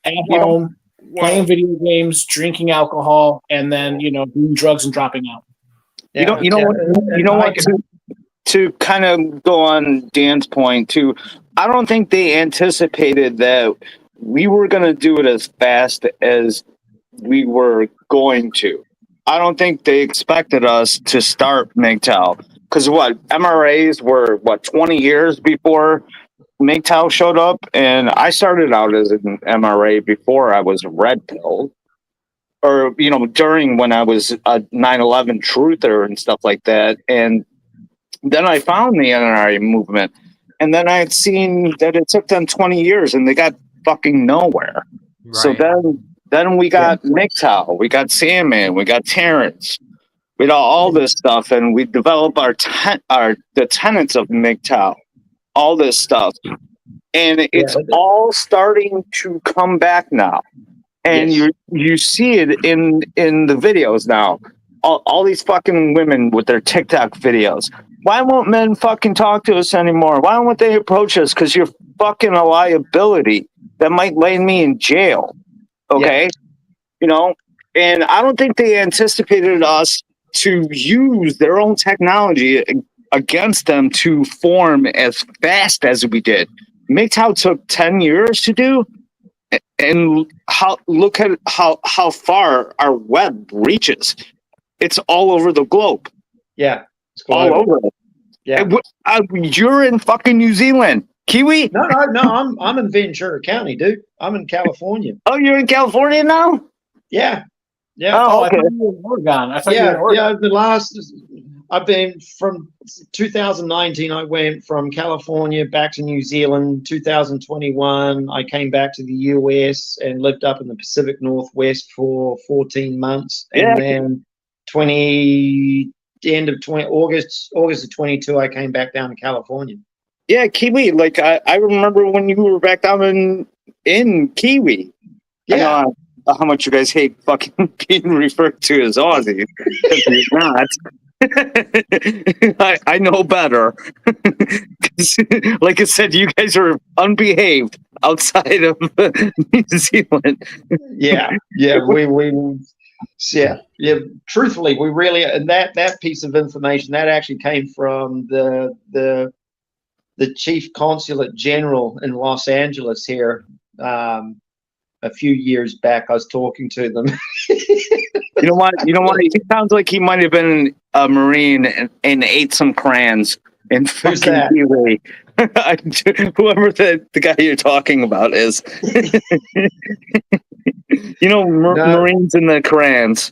at home, playing video games, drinking alcohol, and then doing drugs and dropping out. You know what? To kind of go on Dan's point too, I don't think they anticipated that we were going to do it as fast as we were going to. I don't think they expected us to start MGTOW, because MRAs were 20 years before MGTOW showed up, and I started out as an MRA before I was a red pill, or during when I was a 9/11 truther and stuff like that, and then I found the NRA movement, and then I had seen that it took them 20 years and they got fucking nowhere. Right. So then we got MGTOW, we got Sandman, we got Terrence, we got all this stuff, and we developed the tenets of MGTOW, all this stuff, and it's all starting to come back now, and you see it in the videos now. All these fucking women with their TikTok videos. Why won't men fucking talk to us anymore? Why won't they approach us? Because you're fucking a liability that might land me in jail. Okay? Yeah. And I don't think they anticipated us to use their own technology against them to form as fast as we did. MGTOW took 10 years to do. And look at how far our web reaches. It's all over the globe. Yeah. All over. Yeah. You're in fucking New Zealand. Kiwi? No. I'm in Ventura County, dude. I'm in California. Oh, you're in California now? Yeah. Oh, okay. I thought you were in Oregon. I thought you were in Oregon. I've been from 2019. I went from California back to New Zealand. 2021, I came back to the US and lived up in the Pacific Northwest for 14 months. And then end of August of 22, I came back down to California. Yeah, Kiwi. Like I remember when you were back down in Kiwi. Yeah. I know how much you guys hate fucking being referred to as Aussie, because you're not. I know better. Like I said, you guys are unbehaved outside of New Zealand. Yeah. Truthfully, we really, and that piece of information that actually came from the chief consulate general in Los Angeles here. A few years back, I was talking to them. You know what? He sounds like he might have been a Marine and ate some crayons in fucking Kiwi. Whoever the guy you're talking about is. Marines and the crayons.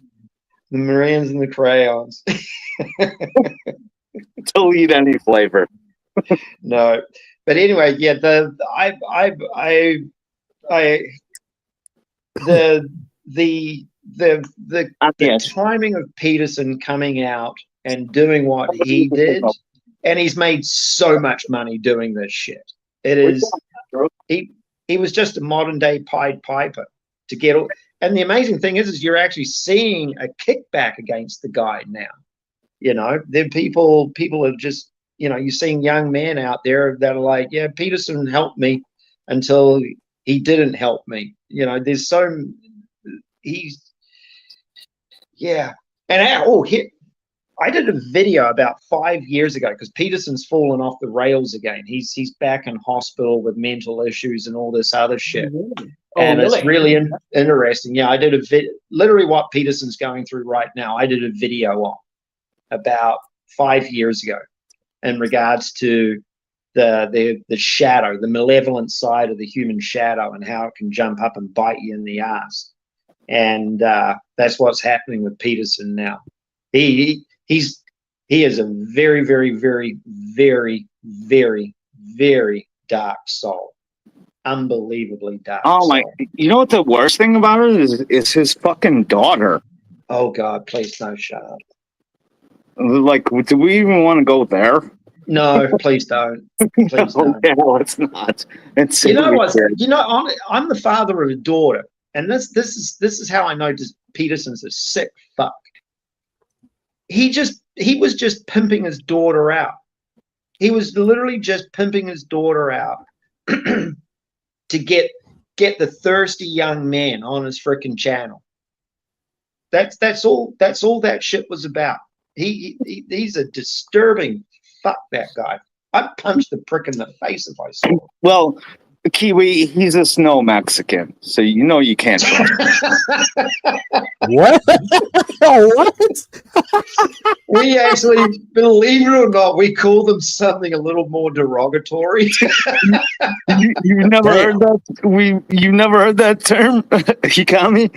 The Marines and the crayons. To eat any flavor. No, but anyway, yeah. The timing of Peterson coming out and doing what he did, and he's made so much money doing this shit. It is he was just a modern day Pied Piper to get. And the amazing thing is you're actually seeing a kickback against the guy now. There people are just you're seeing young men out there that are like, yeah, Peterson helped me until he didn't help me. There's I did a video about 5 years ago because Peterson's fallen off the rails again. He's back in hospital with mental issues and all this other shit. It's really interesting. Yeah, I did literally what Peterson's going through right now. I did a video on about 5 years ago in regards to the shadow, the malevolent side of the human shadow, and how it can jump up and bite you in the ass. And that's what's happening with Peterson now. He is a very, very, very, very, very, very dark soul. Unbelievably dark Oh my! soul. You know what the worst thing about it is his fucking daughter. Oh God, please no, shut up. Like, do we even want to go there? No, please don't. Please Oh, don't. yeah, let's not. It's You know really what? weird. You know, I'm the father of a daughter, and this is how I know just Peterson's a sick fuck. He was just pimping his daughter out. He was literally just pimping his daughter out to get the thirsty young man on his freaking channel. That's all that shit was about. He's a disturbing fuck, that guy. I'd punch the prick in the face if I saw him. Well, Kiwi, he's a snow Mexican, so you know you can't trust him. What? What? We actually, believe it or not, we call them something a little more derogatory. You never heard that? You never heard that term? He got me.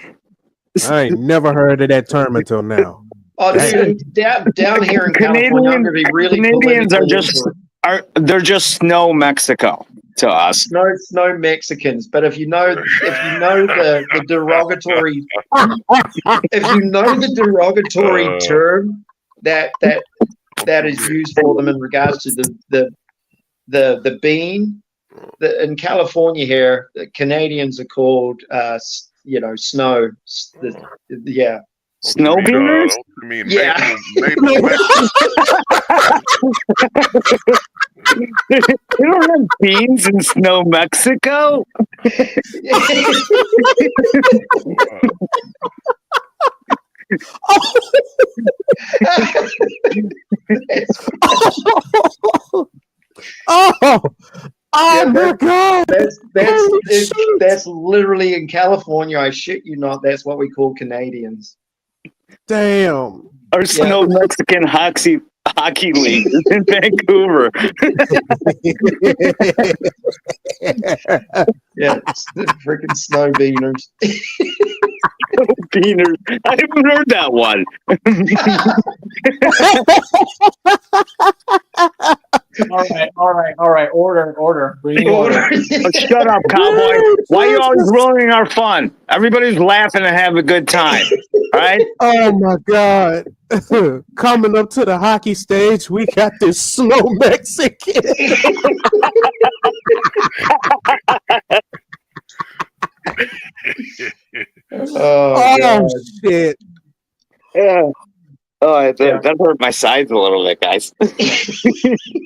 I ain't never heard of that term until now. Oh, dude, down here in California, I'm going to be really Canadians are politically incorrect. they're just snow Mexico to us. No Mexicans, but if you know the derogatory, if you know the derogatory term that is used for them in regards to the bean, in California here, the Canadians are called snow. Yeah. Snow beaners? I mean, Yeah. maple They don't have beans in snow Mexico. Oh Yeah, my God! That's literally in California. I shit you not. That's what we call Canadians. Damn. Our snow Mexican hockey league is in Vancouver. Yeah, it's the freaking snow beaners. Beaners. I haven't heard that one. All right. Order. Bring order. Oh, shut up, Cowboy. Why are you always ruining our fun? Everybody's laughing and having a good time. All right? Oh my God. Coming up to the hockey stage, we got this slow Mexican. Oh shit. Yeah. Oh, that hurt my sides a little bit, guys.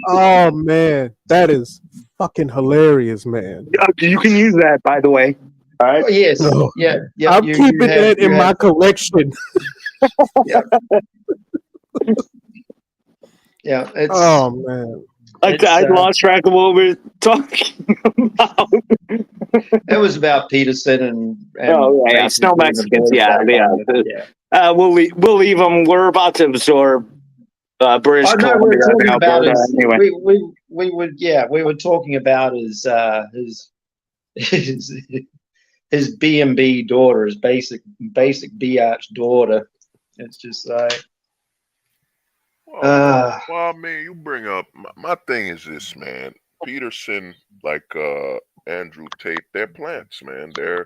Oh man, that is fucking hilarious, man. You can use that, by the way. All right. Oh, yes. No. Yeah. I'm keeping that in my collection. Yeah. It's, Oh man. I lost track of what we were talking about. it was about Peterson and Snow Mexicans. Yeah. Yeah. We'll leave them. We're about to absorb British Columbia. We're talking about anyway. we were talking about his B&B daughter, his basic biatch daughter. It's just like, well, I mean, you bring up my thing is this, man. Peterson, like Andrew Tate, they're plants, man. They're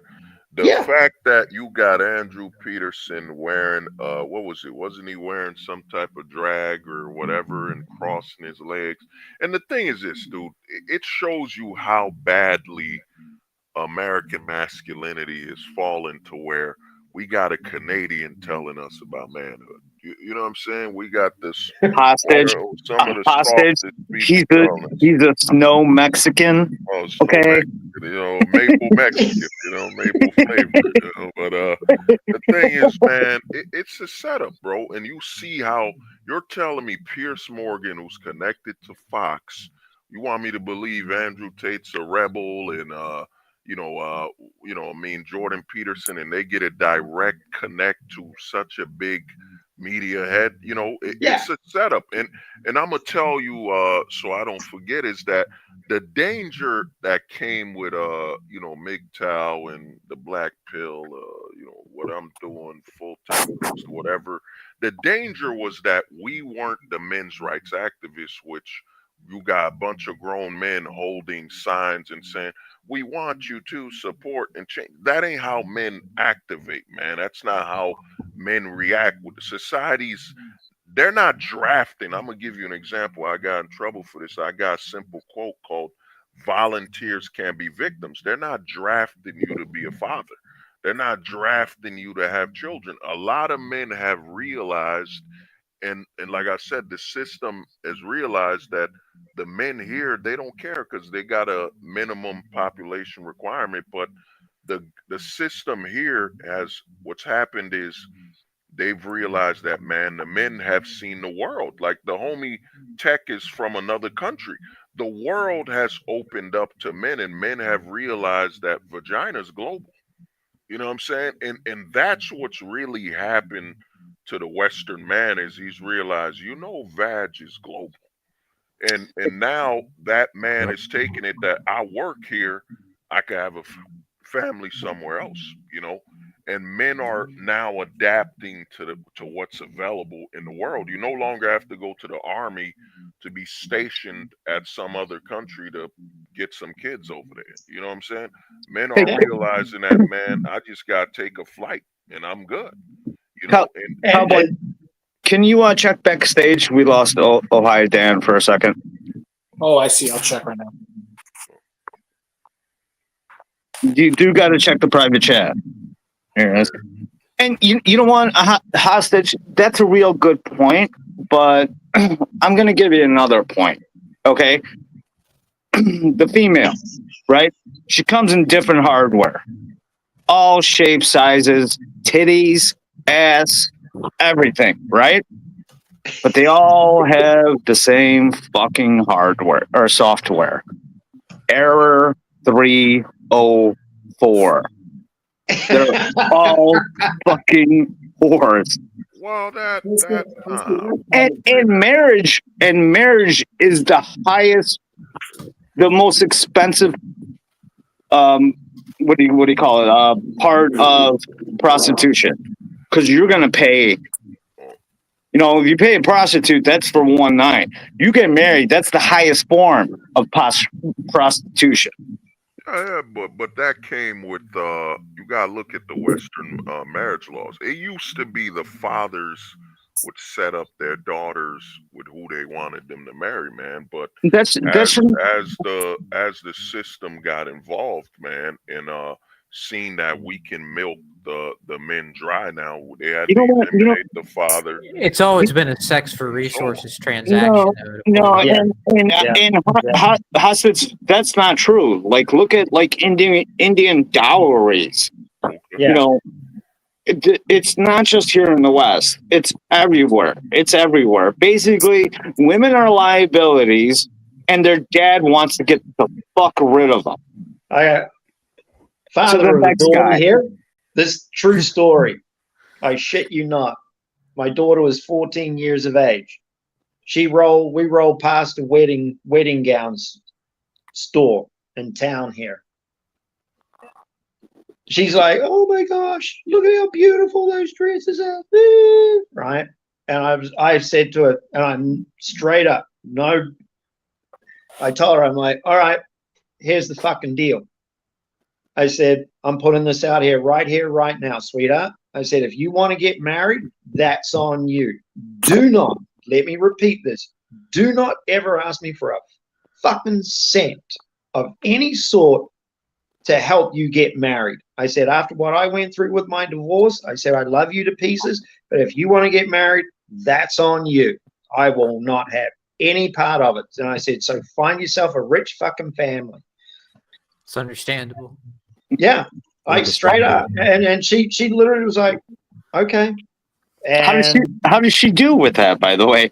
the fact that you got Andrew Peterson wearing what was it? Wasn't he wearing some type of drag or whatever and crossing his legs? And the thing is this, dude, it shows you how badly American masculinity has fallen to where we got a Canadian telling us about manhood. You know what I'm saying? We got this hostage. Some of the Hostage. He's a snow Mexican. Oh, snow okay. Mexican, maple Mexican, maple flavor. But the thing is, man, it's a setup, bro. And you see how you're telling me Pierce Morgan, who's connected to Fox, you want me to believe Andrew Tate's a rebel and Jordan Peterson, and they get a direct connect to such a big media head. It's a setup, and I'm gonna tell you, so I don't forget, is that the danger that came with MGTOW and the black pill, what I'm doing, full time, whatever. The danger was that we weren't the men's rights activists, which you got a bunch of grown men holding signs and saying, "We want you to support and change." That ain't how men activate, man. That's not how men react with the societies. They're not drafting. I'm gonna give you an example. I got in trouble for this. I got a simple quote called "Volunteers can be victims." They're not drafting you to be a father. They're not drafting you to have children. A lot of men have realized, and like I said, the system has realized that the men here, they don't care because they got a minimum population requirement. But the system here has, what's happened is they've realized that, man, the men have seen the world. Like the homie TEK is from another country. The world has opened up to men, and men have realized that vagina's global. You know what I'm saying? And that's what's really happened to the Western man, is he's realized, vag is global. And now that man is taking it that I work here, I could have a family somewhere else, And men are now adapting to what's available in the world. You no longer have to go to the army to be stationed at some other country to get some kids over there. You know what I'm saying? Men are realizing that, man, I just gotta take a flight and I'm good. Cowboy, can you check backstage? We lost Ohio Dan for a second. Oh, I see. I'll check right now. You do got to check the private chat. Here it is. And you don't want a hostage. That's a real good point, but I'm going to give you another point. Okay. The female, right? She comes in different hardware, all shapes, sizes, titties, ass, everything, right? But they all have the same fucking hardware or software. Error 304. They're all fucking whores. Well, And marriage is the highest, the most expensive. What do you call it? Part of prostitution, because you're gonna pay. If you pay a prostitute, that's for one night. You get married, that's the highest form of prostitution. Yeah, but that came with you gotta look at the Western marriage laws. It used to be the fathers would set up their daughters with who they wanted them to marry, man. But as the system got involved, man, and seen that we can milk the men dry now, they had to eliminate the father. It's always been a sex for resources transaction. And hostage, that's not true. Like, look at Indian dowries. Yeah. It's not just here in the West. It's everywhere. Basically, women are liabilities, and their dad wants to get the fuck rid of them. Father of a daughter here. This true story. I shit you not. My daughter was 14 years of age. We rolled past a wedding gowns store in town here. She's like, "Oh my gosh, look at how beautiful those dresses are." Right? And I said to her, and I'm straight up, no. I told her, I'm like, "All right, here's the fucking deal." I said, "I'm putting this out here, right now, sweetheart." I said, "If you want to get married, that's on you. Do not," let me repeat this, "do not ever ask me for a fucking cent of any sort to help you get married." I said, "After what I went through with my divorce," I said, "I love you to pieces, but if you want to get married, that's on you. I will not have any part of it." And I said, "So find yourself a rich fucking family." It's understandable. Yeah, like straight up. And she literally was like, "Okay." And how does she do with that, by the way?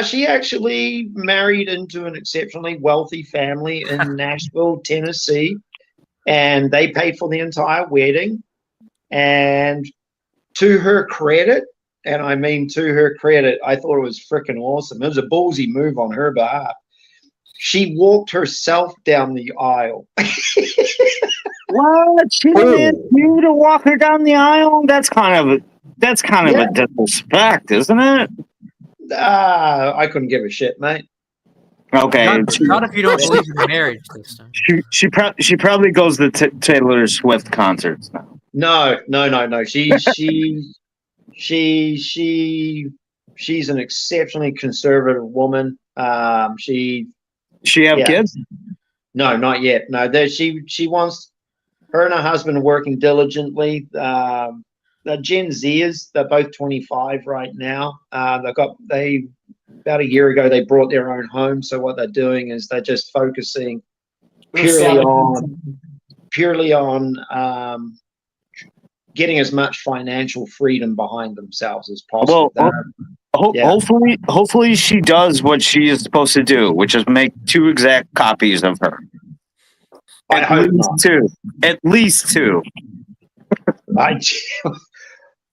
She actually married into an exceptionally wealthy family in Nashville, Tennessee, and they paid for the entire wedding. And to her credit, and I mean to her credit, I thought it was freaking awesome. It was a ballsy move on her behalf. She walked herself down the aisle. What? She didn't you to walk her down the aisle? That's kind of a disrespect, isn't it? I couldn't give a shit, mate. Okay. Not if you don't believe in the marriage system. She probably goes to Taylor Swift concerts now. No. She's an exceptionally conservative woman. She have kids? No, not yet. No, she wants, her and her husband are working diligently. The Gen Zers, they're both 25 right now. They about a year ago they brought their own home. So what they're doing is they're just focusing purely on getting as much financial freedom behind themselves as possible. Well, hopefully she does what she is supposed to do, which is make 2 exact copies of her. I hope not. 2. At least 2.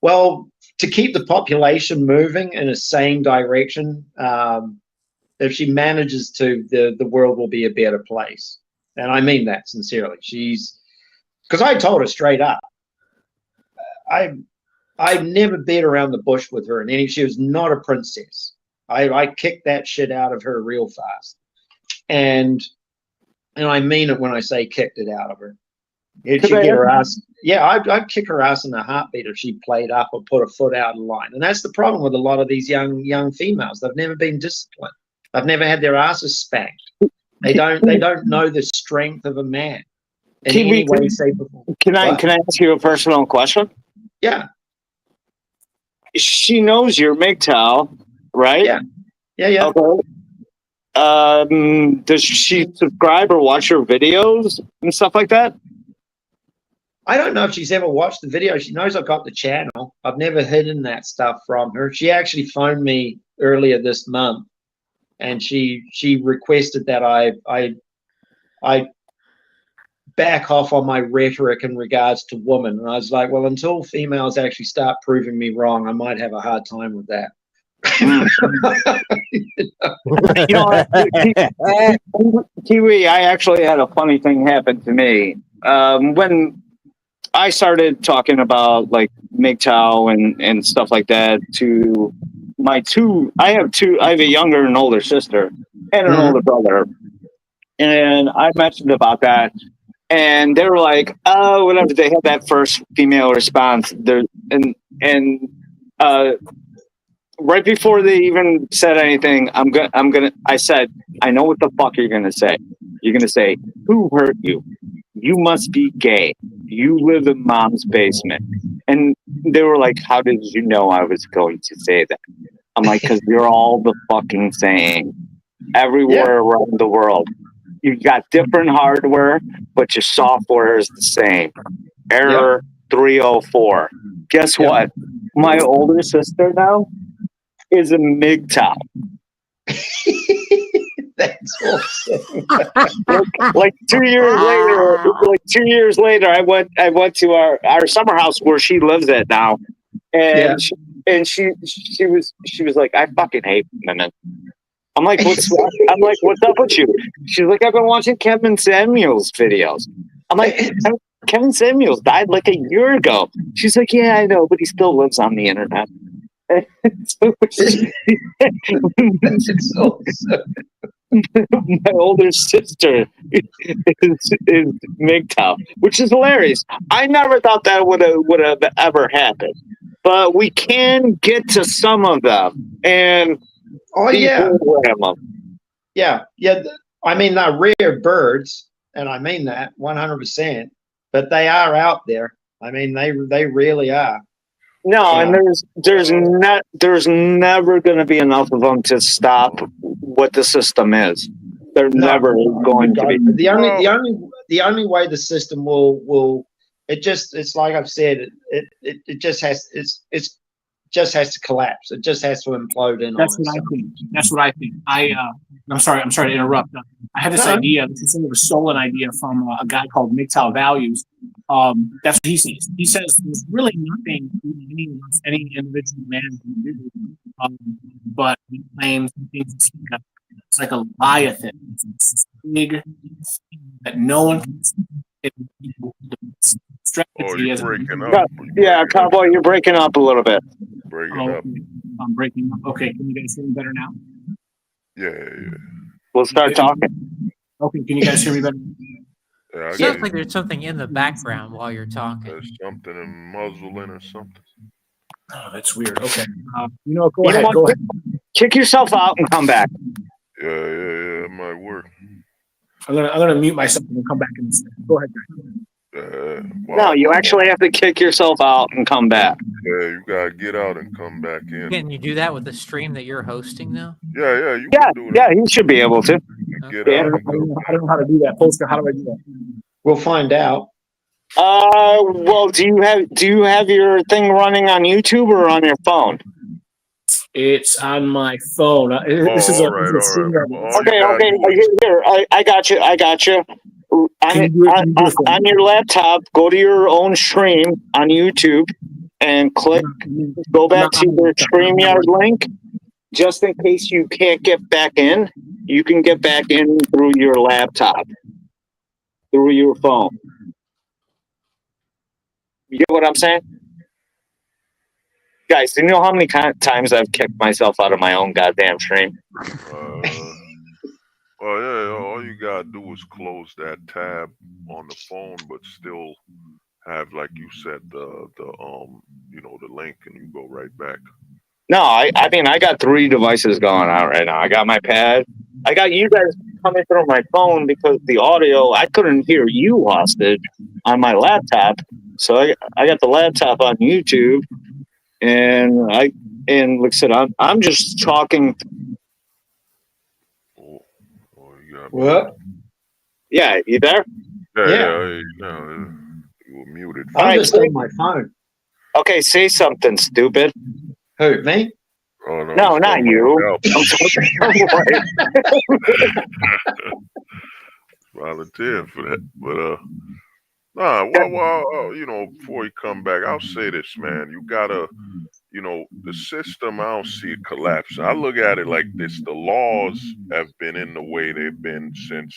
Well, to keep the population moving in a sane direction, if she manages to, the world will be a better place. And I mean that sincerely. Because I told her straight up, I've never beat around the bush with her, and she was not a princess. I kicked that shit out of her real fast, and I mean it when I say kicked it out of her. She'd get her ass. Yeah, I'd kick her ass in a heartbeat if she played up or put a foot out of line. And that's the problem with a lot of these young females. They've never been disciplined. They've never had their asses spanked. They don't know the strength of a man in any way, shape, or form. Can I ask you a personal question? Yeah. She knows you're MGTOW, right? Yeah. Okay. Does she subscribe or watch your videos and stuff like that? I don't know if she's ever watched the video. She knows I've got the channel. I've never hidden that stuff from her. She actually phoned me earlier this month, and she requested that I back off on my rhetoric in regards to women. And I was like, well, until females actually start proving me wrong, I might have a hard time with that. Kiwi, I actually had a funny thing happen to me. When I started talking about like MGTOW and stuff like that to my I have a younger and older sister and an older brother. And I mentioned about that. And they were like, oh, whatever. They had that first female response. Right before they even said anything, I said, I know what the fuck you're gonna say. You're gonna say, who hurt you? You must be gay. You live in mom's basement. And they were like, how did you know I was going to say that? I'm like, because you're all the fucking same everywhere around the world. You got different hardware, but your software is the same. Error 304. Guess what? My older sister now is a MGTOW. That's awesome. like 2 years later, I went to our summer house where she lives at now, and she was like, I fucking hate women. I'm like, what's up with you? She's like, I've been watching Kevin Samuels videos. I'm like, Kevin Samuels died like a year ago. She's like, yeah, I know, but he still lives on the internet. My older sister is MGTOW, which is hilarious. I never thought that would have ever happened, but we can get to some of them and. Oh yeah. I mean, they're rare birds, and I mean that 100%. But they are out there. I mean, they really are. No, and there's never going to be enough of them to stop what the system is. They're never going to be. The only way the system will it's like I've said, it just has to collapse. It just has to implode in. That's what I think. I'm sorry to interrupt. I had this idea. This is sort of a stolen idea from a guy called MGTOW Values. That's what he says. He says there's really nothing any individual man can do, but he claims it's like a Leviathan. It's big that no one can see. You're breaking up. Yeah, Cowboy, you're breaking up a little bit. Breaking up. I'm breaking up. Okay, can you guys hear me better now? Yeah. We'll start talking. Okay, can you guys hear me better? Yeah, I Sounds get like there's something in the background while you're talking. there's something in muzzling or something. Oh, that's weird. Okay. You know, go You know ahead. what? Go ahead. Kick yourself out and come back. Yeah, it might work. I'm gonna mute myself and come back in a second. Go ahead, guys. Well, No, you actually have to kick yourself out and come back. Yeah, you gotta get out and come back in. Can you do that with the stream that you're hosting, though? Yeah, you Yeah, can do that. yeah, he should be able to. Get Yeah. out and I come don't know how to do that. Poster, how do I do that? We'll find out. Well, do you have your thing running on YouTube or on your phone? It's on my phone. This is all a right. StreamYard. Well, all Okay, you gotta okay. do is- Here, I got you. Can you do it? Can you do it for me? On your laptop, go to your own stream on YouTube and click. Go back to your StreamYard link. Just in case you can't get back in, you can get back in through your laptop, through your phone. You get what I'm saying? Guys, do you know how many times I've kicked myself out of my own goddamn stream? Well, yeah, all you gotta do is close that tab on the phone, but still have, like you said, the link, and you go right back. No, I mean, I got 3 devices going on right now. I got my pad. I got you guys coming through my phone because the audio, I couldn't hear you hostage on my laptop. So I got the laptop on YouTube, and like I said, I'm just talking. Oh, you got What? Yeah, you there? Yeah. You were muted. All I'm right, just on my phone. Okay, say something, stupid. Who, me? Oh, No, not you. I'm talking Volunteer for that, but before you come back, I'll say this, man. You gotta, the system. I don't see it collapsing. I look at it like this: the laws have been in the way they've been since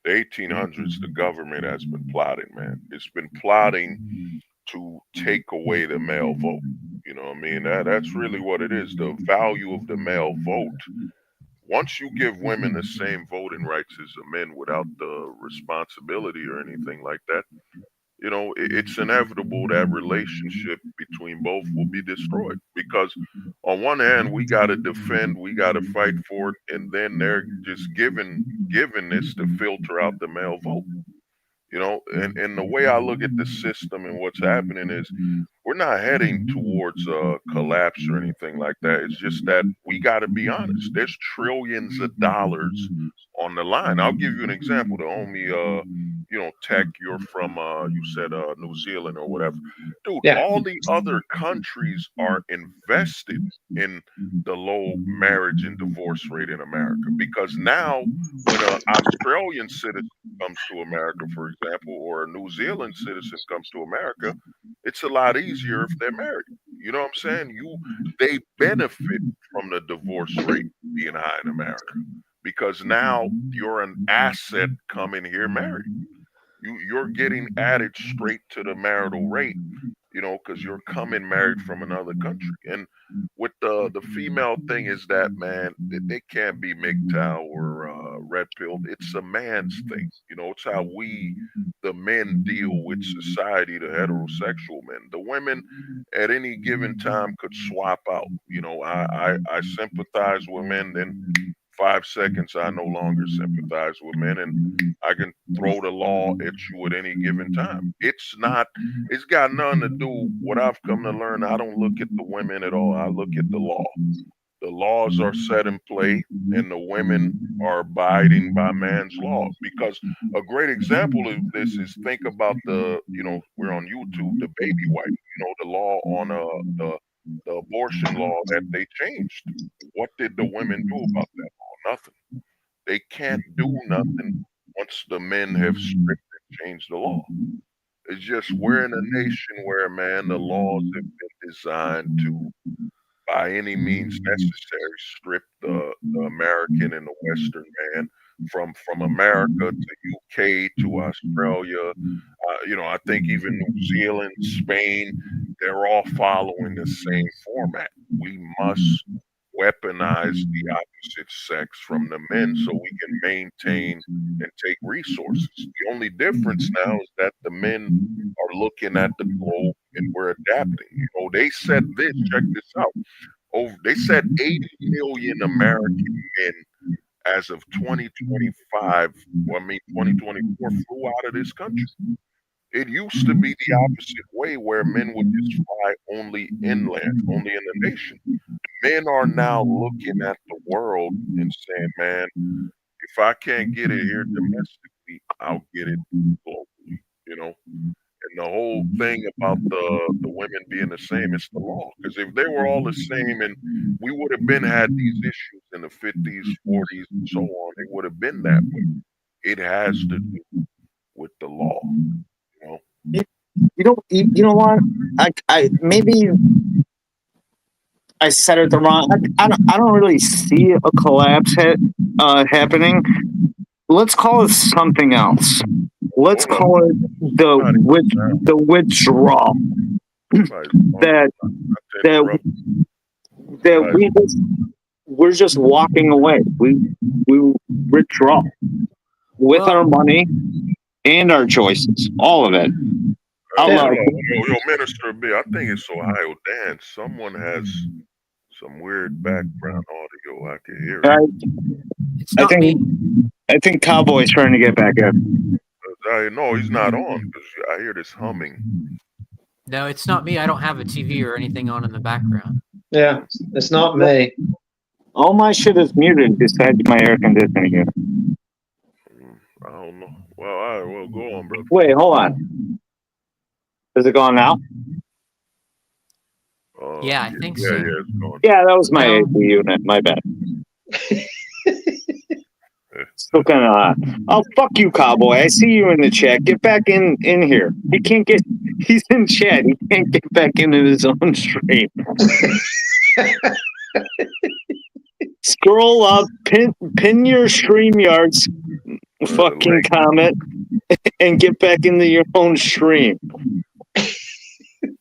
the 1800s. The government has been plotting, man. It's been plotting to take away the male vote. You know what I mean? That's really what it is. The value of the male vote. Once you give women the same voting rights as the men without the responsibility or anything like that, it's inevitable that relationship between both will be destroyed. Because on one hand, we got to defend, we got to fight for it, and then they're just giving this to filter out the male vote. And the way I look at the system and what's happening is we're not heading towards collapse or anything like that. It's just that we got to be honest. There's trillions of dollars on the line. I'll give you an example. The homie, TEK, you're from, you said New Zealand or whatever. Dude, Yeah. all the other countries are invested in the low marriage and divorce rate in America. Because now when an Australian citizen comes to America, for example, or a New Zealand citizen comes to America, it's a lot easier if they're married. You know what I'm saying? They benefit from the divorce rate being high in America because now you're an asset coming here married. You're getting added straight to the marital rate, because you're coming married from another country. And with the female thing is that, man, they can't be MGTOW or red pilled. It's a man's thing. It's how we, the men, deal with society, the heterosexual men. The women at any given time could swap out. I sympathize with men, then 5 seconds I no longer sympathize with men, and I can throw the law at you at any given time. It's got nothing to do. What I've come to learn, I don't look at the women at all. I look at the law. The laws are set in play, and the women are abiding by man's law. Because a great example of this is think about we're on YouTube, the baby wipe. The law on the abortion law that they changed. What did the women do about that law? Nothing. They can't do nothing once the men have stripped and changed the law. It's just we're in a nation where, man, the laws have been designed to, by any means necessary, strip the American and the Western man from America to UK to Australia. I think even New Zealand, Spain, they're all following the same format. We must weaponize the opposite sex from the men so we can maintain and take resources. The only difference now is that the men are looking at the globe and we're adapting. You know, they said this, check this out. They said 80 million American men as of 2025, 2024 flew out of this country. It used to be the opposite way where men would just fly only inland, only in the nation. Men are now looking at the world and saying, man, if I can't get it here domestically, I'll get it globally, you know? And the whole thing about the women being the same, it's the law. Because if they were all the same and we would have been had these issues in the 50s, 40s, and so on, it would have been that way. It has to do with the law, you know? You know what? I maybe I said it the wrong. I don't really see a collapse happening. Let's call it something else. Let's call it the withdrawal. We're just walking away. We withdraw with our money and our choices, all of it. Yo, Minister B, I think it's Ohio Dan. Someone has some weird background audio. I can hear it. It's not me. I think Cowboy's trying to get back in. No, he's not on because I hear this humming. No, it's not me. I don't have a TV or anything on in the background. Yeah, it's not me. All my shit is muted besides my air conditioning here. I don't know. Well, all right, well, go on, brother. Wait, hold on. Is it gone now? Yeah, I think so. Yeah, it's gone. Yeah, that was my AC unit. My bad. Still kind of hot. Oh, fuck you, Cowboy. I see you in the chat. Get back in here. He can't get. He's in chat. He can't get back into his own stream. Scroll up, pin your StreamYard's fucking comment, and get back into your own stream.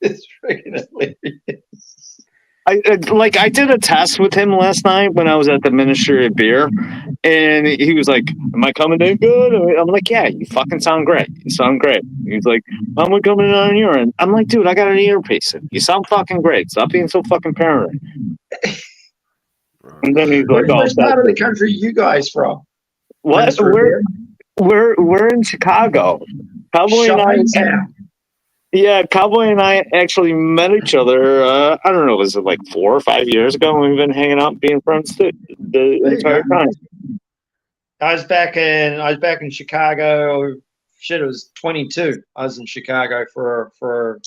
It's freaking hilarious. I did a test with him last night when I was at the Ministry of Beer, and he was like, "Am I coming in good?" I'm like, "Yeah, you fucking sound great. You sound great." He's like, "I'm coming in on your end." I'm like, "Dude, I got an earpiece. You sound fucking great. Stop being so fucking paranoid." And then he's like, Which part of the country are you guys from? What? We're in Chicago. Cowboy and I. Yeah, Cowboy and I actually met each other. I don't know, was it like 4 or 5 years ago? We've been hanging out, being friends the entire time. I was back in Chicago. Shit, it was 22. I was in Chicago for a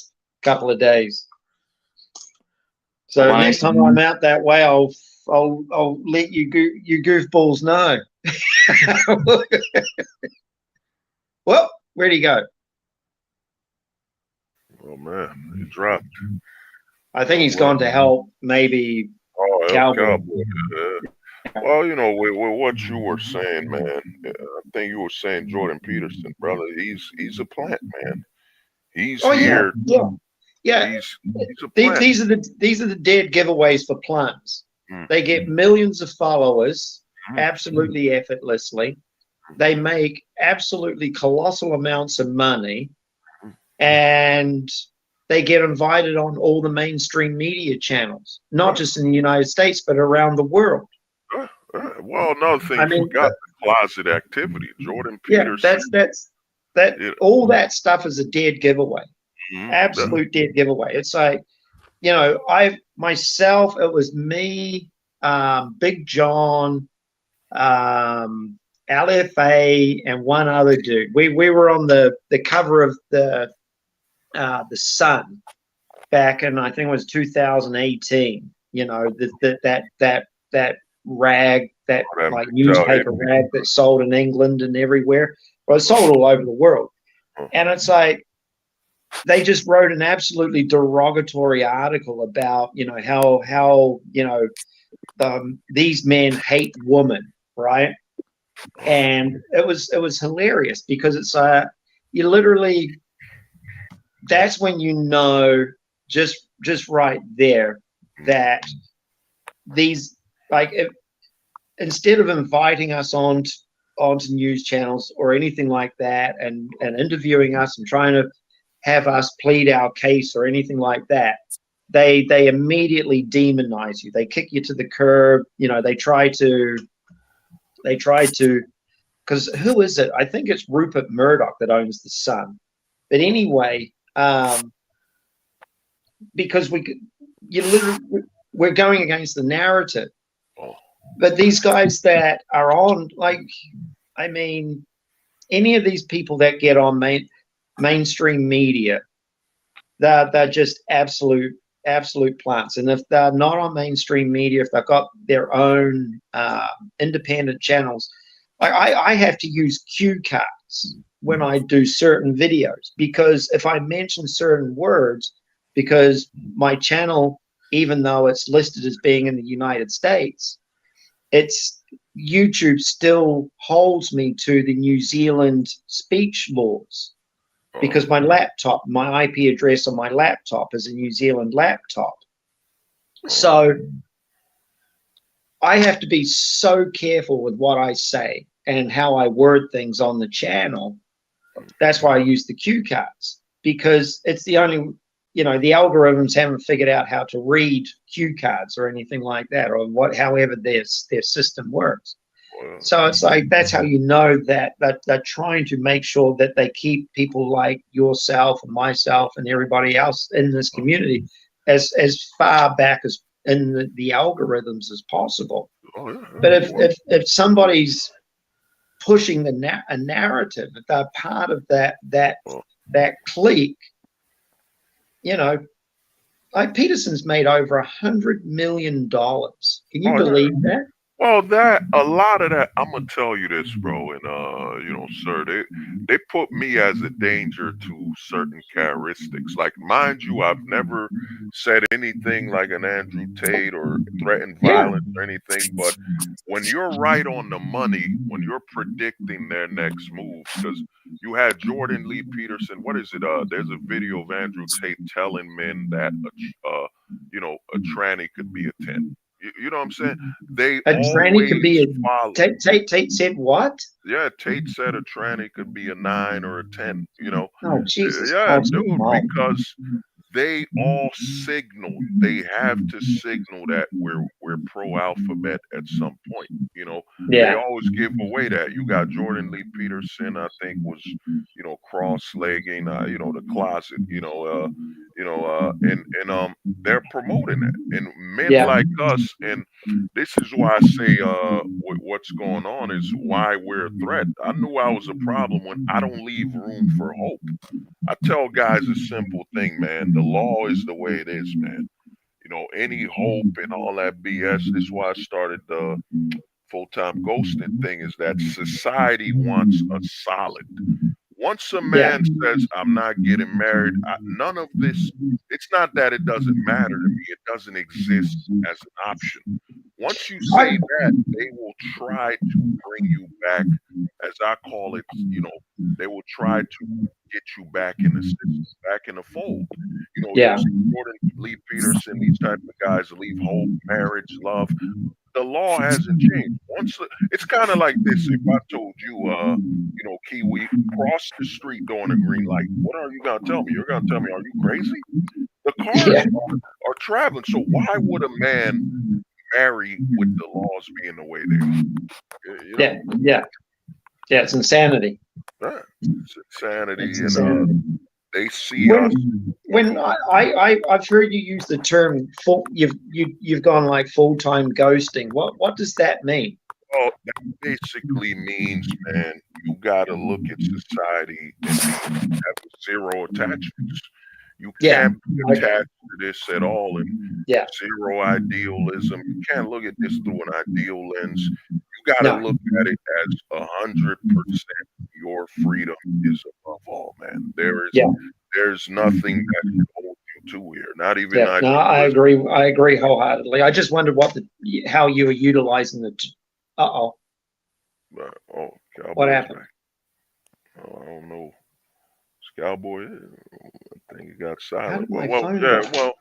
couple of days. So next time I'm out that way, I'll let you goofballs know. Well, where'd he go? Oh man, he dropped. I think he's gone to help maybe Cowboy. Well, you know, with what you were saying, man, I think you were saying Jordan Peterson, brother. He's a plant, man. He's here. Yeah. He's a plant. These are the dead giveaways for plants. They get millions of followers absolutely effortlessly. They make absolutely colossal amounts of money. And they get invited on all the mainstream media channels, not just in the United States, but around the world. Well, another thing, you got the closet activity. Jordan Peterson. Yeah, all that stuff is a dead giveaway. Absolute dead giveaway. It's like, you know, it was me, Big John, LFA, and one other dude. We were on the cover of the Sun back in, I think it was 2018. You know, that rag, that like newspaper rag that sold in England and everywhere. Well, it sold all over the world. And it's like they just wrote an absolutely derogatory article about, you know, how you know, these men hate women, right? And it was hilarious because it's you literally, that's when you know just right there that these like instead of inviting us onto news channels or anything like that, and interviewing us and trying to have us plead our case or anything like that, they immediately demonize you. They kick you to the curb. You know, they try to, because who is it? I think it's Rupert Murdoch that owns the Sun. But anyway, because we're going against the narrative. But these guys that are on, like, I mean, any of these people that get on mainstream media, they're just absolute plants. And if they're not on mainstream media, if they've got their own independent channels, I have to use cue cards when I do certain videos, because if I mention certain words, because my channel, even though it's listed as being in the United States, it's YouTube still holds me to the New Zealand speech laws, because my IP address on my laptop is a New Zealand laptop. So I have to be so careful with what I say and how I word things on the channel. That's why I use the cue cards, because it's the only, the algorithms haven't figured out how to read cue cards or anything like that, or however their system works. So it's like, that's how you know that they're trying to make sure that they keep people like yourself and myself and everybody else in this community as far back as in the algorithms as possible. But if somebody's pushing a narrative, if they're part of that clique, like Peterson's made over $100 million. Can you believe that? Well, a lot of that, I'm gonna tell you this, bro, and sir, they put me as a danger to certain characteristics. Like, mind you, I've never said anything like an Andrew Tate or threatened violence or anything, but when you're right on the money, when you're predicting their next move, because you had Jordan Lee Peterson, what is it? There's a video of Andrew Tate telling men that a tranny could be a 10. You know what I'm saying? They a tranny could be follow. Tate said what? Yeah, Tate said a tranny could be a 9 or a 10. Oh, Jesus. Yeah, dude, because they all signal. They have to signal that we're pro alphabet at some point. They always give away that. You got Jordan Lee Peterson, I think, was cross-legging, the closet, and they're promoting it. And men like us, and this is why I say what's going on is why we're a threat. I knew I was a problem when I don't leave room for hope. I tell guys a simple thing, man. The law is the way it is, man. Any hope and all that BS. This is why I started the full-time ghosting thing, is that society wants a solid. Once a man says, I'm not getting married, none of this, it's not that it doesn't matter to me. It doesn't exist as an option. Once you say that, they will try to bring you back, as I call it, they will try to get you back in the system, back in the fold. You see Jordan Lee Peterson, these type of guys leave hope, marriage, love. The law hasn't changed. It's kind of like this. If I told you, Kiwi, cross the street during a green light, what are you gonna tell me? You're gonna tell me, are you crazy? The cars are traveling. So why would a man marry with the laws being the way they are? Yeah, it's insanity. Right. It's insanity. It's insanity. They see us. When I've heard you use the term you've gone like full-time ghosting. What does that mean? Well, that basically means, man, you got to look at society and have zero attachments. You can't be attached to this at all, and zero idealism. You can't look at this through an ideal lens. You got to look at it as 100%. Your freedom is above all, man. There's nothing that can hold you to here. Not even. No, I agree. I agree wholeheartedly. I just wondered how you were utilizing the. Oh, Cowboy. What happened? Oh, I don't know. It's Cowboy. I think he got silent. How did my phone go? Well,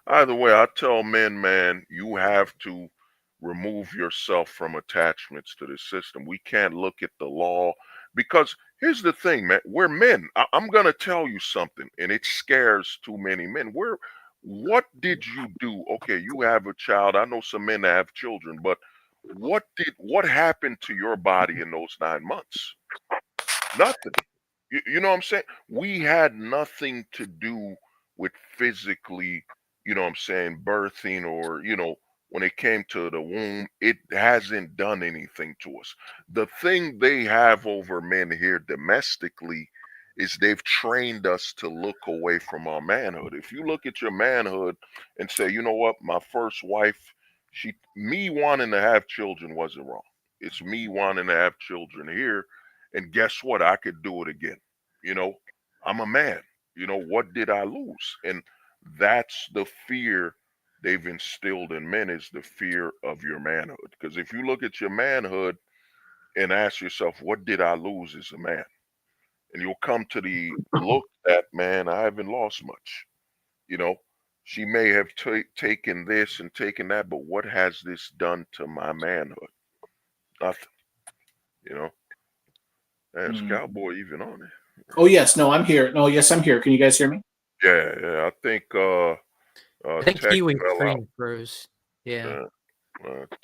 either way, I tell men, man, you have to remove yourself from attachments to the system. We can't look at the law because here's the thing, man. We're men. I'm gonna tell you something, and it scares too many men. What did you do? Okay, you have a child. I know some men that have children, but what happened to your body in those 9 months? Nothing. You know what I'm saying? We had nothing to do with physically, you know what I'm saying, birthing or, when it came to the womb, it hasn't done anything to us. The thing they have over men here domestically is they've trained us to look away from our manhood. If you look at your manhood and say, you know what, my first wife, me wanting to have children wasn't wrong. It's me wanting to have children here. And guess what? I could do it again. You know, I'm a man. What did I lose? And that's the fear they've instilled in men, is the fear of your manhood. Because if you look at your manhood and ask yourself, what did I lose as a man? And you'll come to the look that, man, I haven't lost much. You know, she may have taken this and taken that, but what has this done to my manhood? Nothing. You know, and it's Cowboy even on it. Oh yes, no, I'm here. No, yes, I'm here. Can you guys hear me? Yeah. I think I think Tech Kiwi fell out. screen froze. Yeah.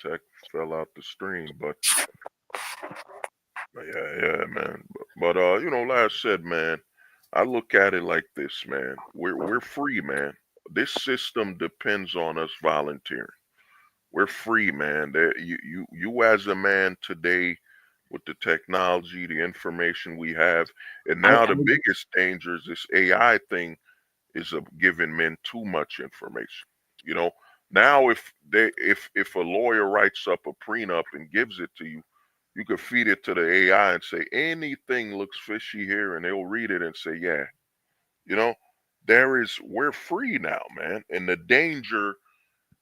Tech fell out the stream, but yeah, man. But like I said, man, I look at it like this, man. We're free, man. This system depends on us volunteering. We're free, man. You as a man today, with the technology, the information we have, and now the biggest danger is this AI thing is giving men too much information. Now if a lawyer writes up a prenup and gives it to you, you could feed it to the AI and say anything looks fishy here, and they'll read it and say, yeah. We're free now, man, and the danger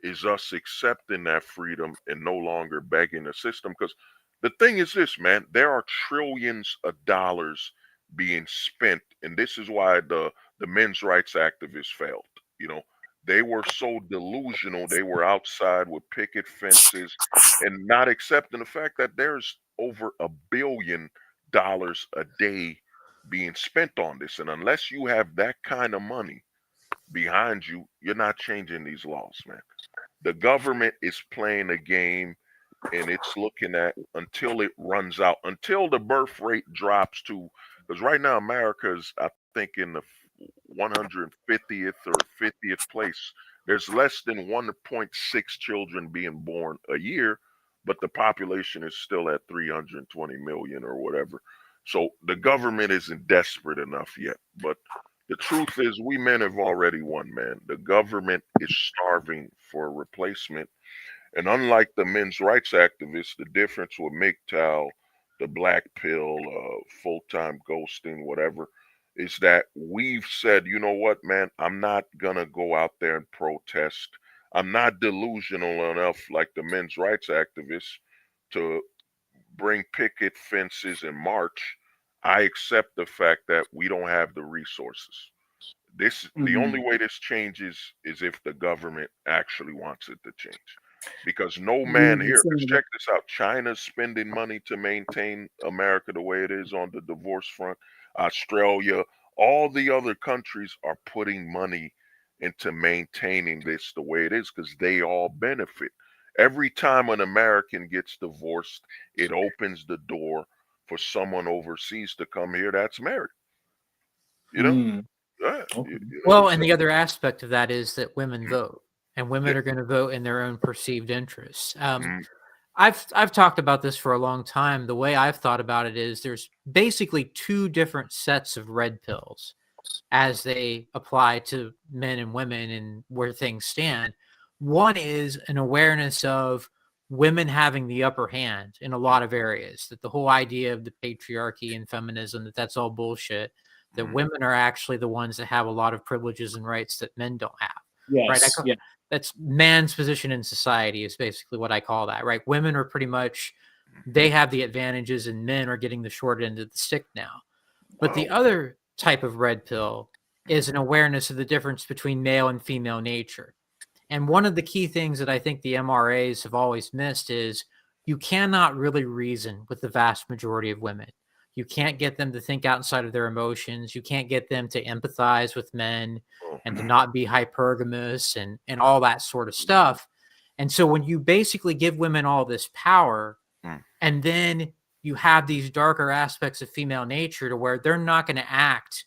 is us accepting that freedom and no longer begging the system. Because the thing is this, man, there are trillions of dollars being spent, and this is why the men's rights activists failed. They were so delusional. They were outside with picket fences and not accepting the fact that there's over $1 billion a day being spent on this, and unless you have that kind of money behind you, you're not changing these laws, man. The government is playing a game, and it's looking at until it runs out, until the birth rate drops to, because right now America is, I think, in the 150th or 50th place. There's less than 1.6 children being born a year, but the population is still at 320 million or whatever. So the government isn't desperate enough yet. But the truth is, we men have already won, man. The government is starving for a replacement. And unlike the men's rights activists, the difference with MGTOW, the black pill, full-time ghosting, whatever, is that we've said, you know what, man, I'm not going to go out there and protest. I'm not delusional enough like the men's rights activists to bring picket fences and march. I accept the fact that we don't have the resources. The only way this changes is if the government actually wants it to change. Because no man here, because check this out, China's spending money to maintain America the way it is on the divorce front. Australia, all the other countries are putting money into maintaining this the way it is because they all benefit. Every time an American gets divorced, it opens the door for someone overseas to come here that's married. Yeah. Well, and the other aspect of that is that women vote, and women are going to vote in their own perceived interests. I've talked about this for a long time. The way I've thought about it is there's basically two different sets of red pills as they apply to men and women and where things stand. One is an awareness of women having the upper hand in a lot of areas, that the whole idea of the patriarchy and feminism, that's all bullshit, that women are actually the ones that have a lot of privileges and rights that men don't have. Yes. Right? That's man's position in society is basically what I call that, right? Women are pretty much, they have the advantages and men are getting the short end of the stick now. But the other type of red pill is an awareness of the difference between male and female nature. And one of the key things that I think the MRAs have always missed is you cannot really reason with the vast majority of women. You can't get them to think outside of their emotions. You can't get them to empathize with men and to not be hypergamous and all that sort of stuff. And so when you basically give women all this power, and then you have these darker aspects of female nature to where they're not going to act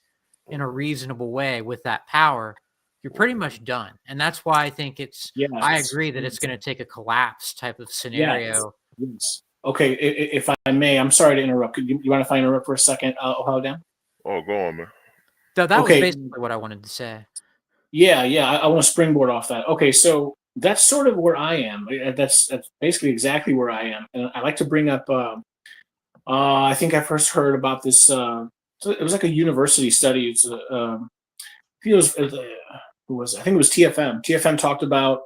in a reasonable way with that power, you're pretty much done. And that's why I think I agree that it's going to take a collapse type of scenario. Yes. Okay, if I may, I'm sorry to interrupt. You mind if I interrupt for a second, Dan? Oh, go on, man. So that was basically what I wanted to say. Yeah, I want to springboard off that. Okay, so that's sort of where I am. That's basically exactly where I am. And I like to bring up, I think I first heard about this, it was like a university study. It's, who was it? I think it was TFM. TFM talked about,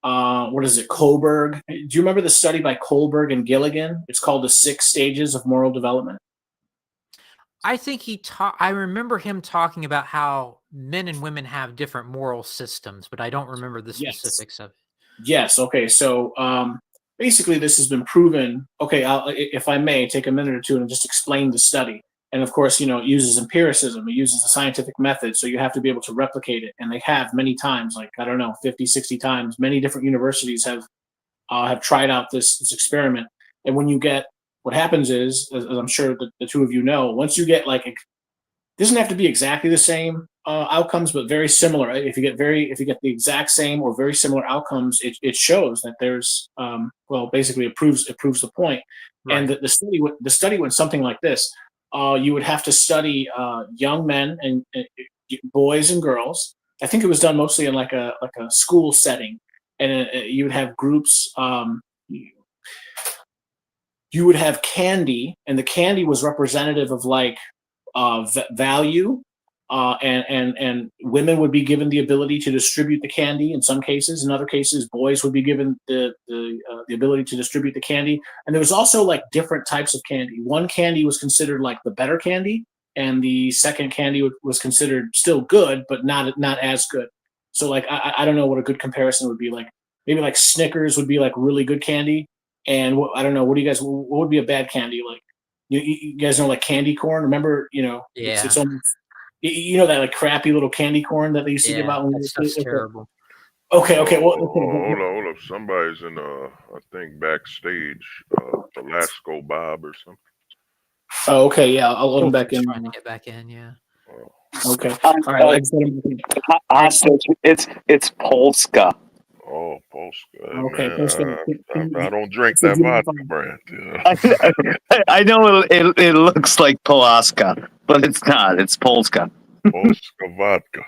what is it, Kohlberg. Do you remember the study by Kohlberg and Gilligan? It's called The 6 Stages of Moral Development. I think I remember him talking about how men and women have different moral systems, but I don't remember the specifics of it. Yes. Okay. So basically, this has been proven. Okay, if I may take a minute or two and just explain the study. And of course, it uses empiricism. It uses the scientific method. So you have to be able to replicate it. And they have many times, like, I don't know, 50, 60 times. Many different universities have tried out this experiment. And when you get, what happens is, as I'm sure the two of you know, once you get it doesn't have to be exactly the same outcomes, but very similar. Right? If you get the exact same or very similar outcomes, it shows that there's basically it proves the point. Right. And the study went something like this. You would have to study young men and boys and girls. I think it was done mostly in like a school setting, and you would have groups. You would have candy, and the candy was representative of value, and women would be given the ability to distribute the candy in some cases. In other cases, boys would be given the ability to distribute the candy. And there was also different types of candy. One candy was considered the better candy, and the second candy was considered still good, but not as good. So I don't know what a good comparison would be. Maybe Snickers would be really good candy. And I don't know, what would be a bad candy? You guys know candy corn? Remember, it's almost, that crappy little candy corn that they used to give out. That's terrible. Okay. Well, hold up. Somebody's in, I think backstage, Velasco Bob or something. Oh, okay. Yeah, I'll load him back in. Trying to get back in. Yeah. Okay. All right. It's Polska. Oh, Polska. Okay, Man, Polska. I don't drink that vodka brand. I know it looks like Polaska, but it's not. It's Polska. Polska vodka.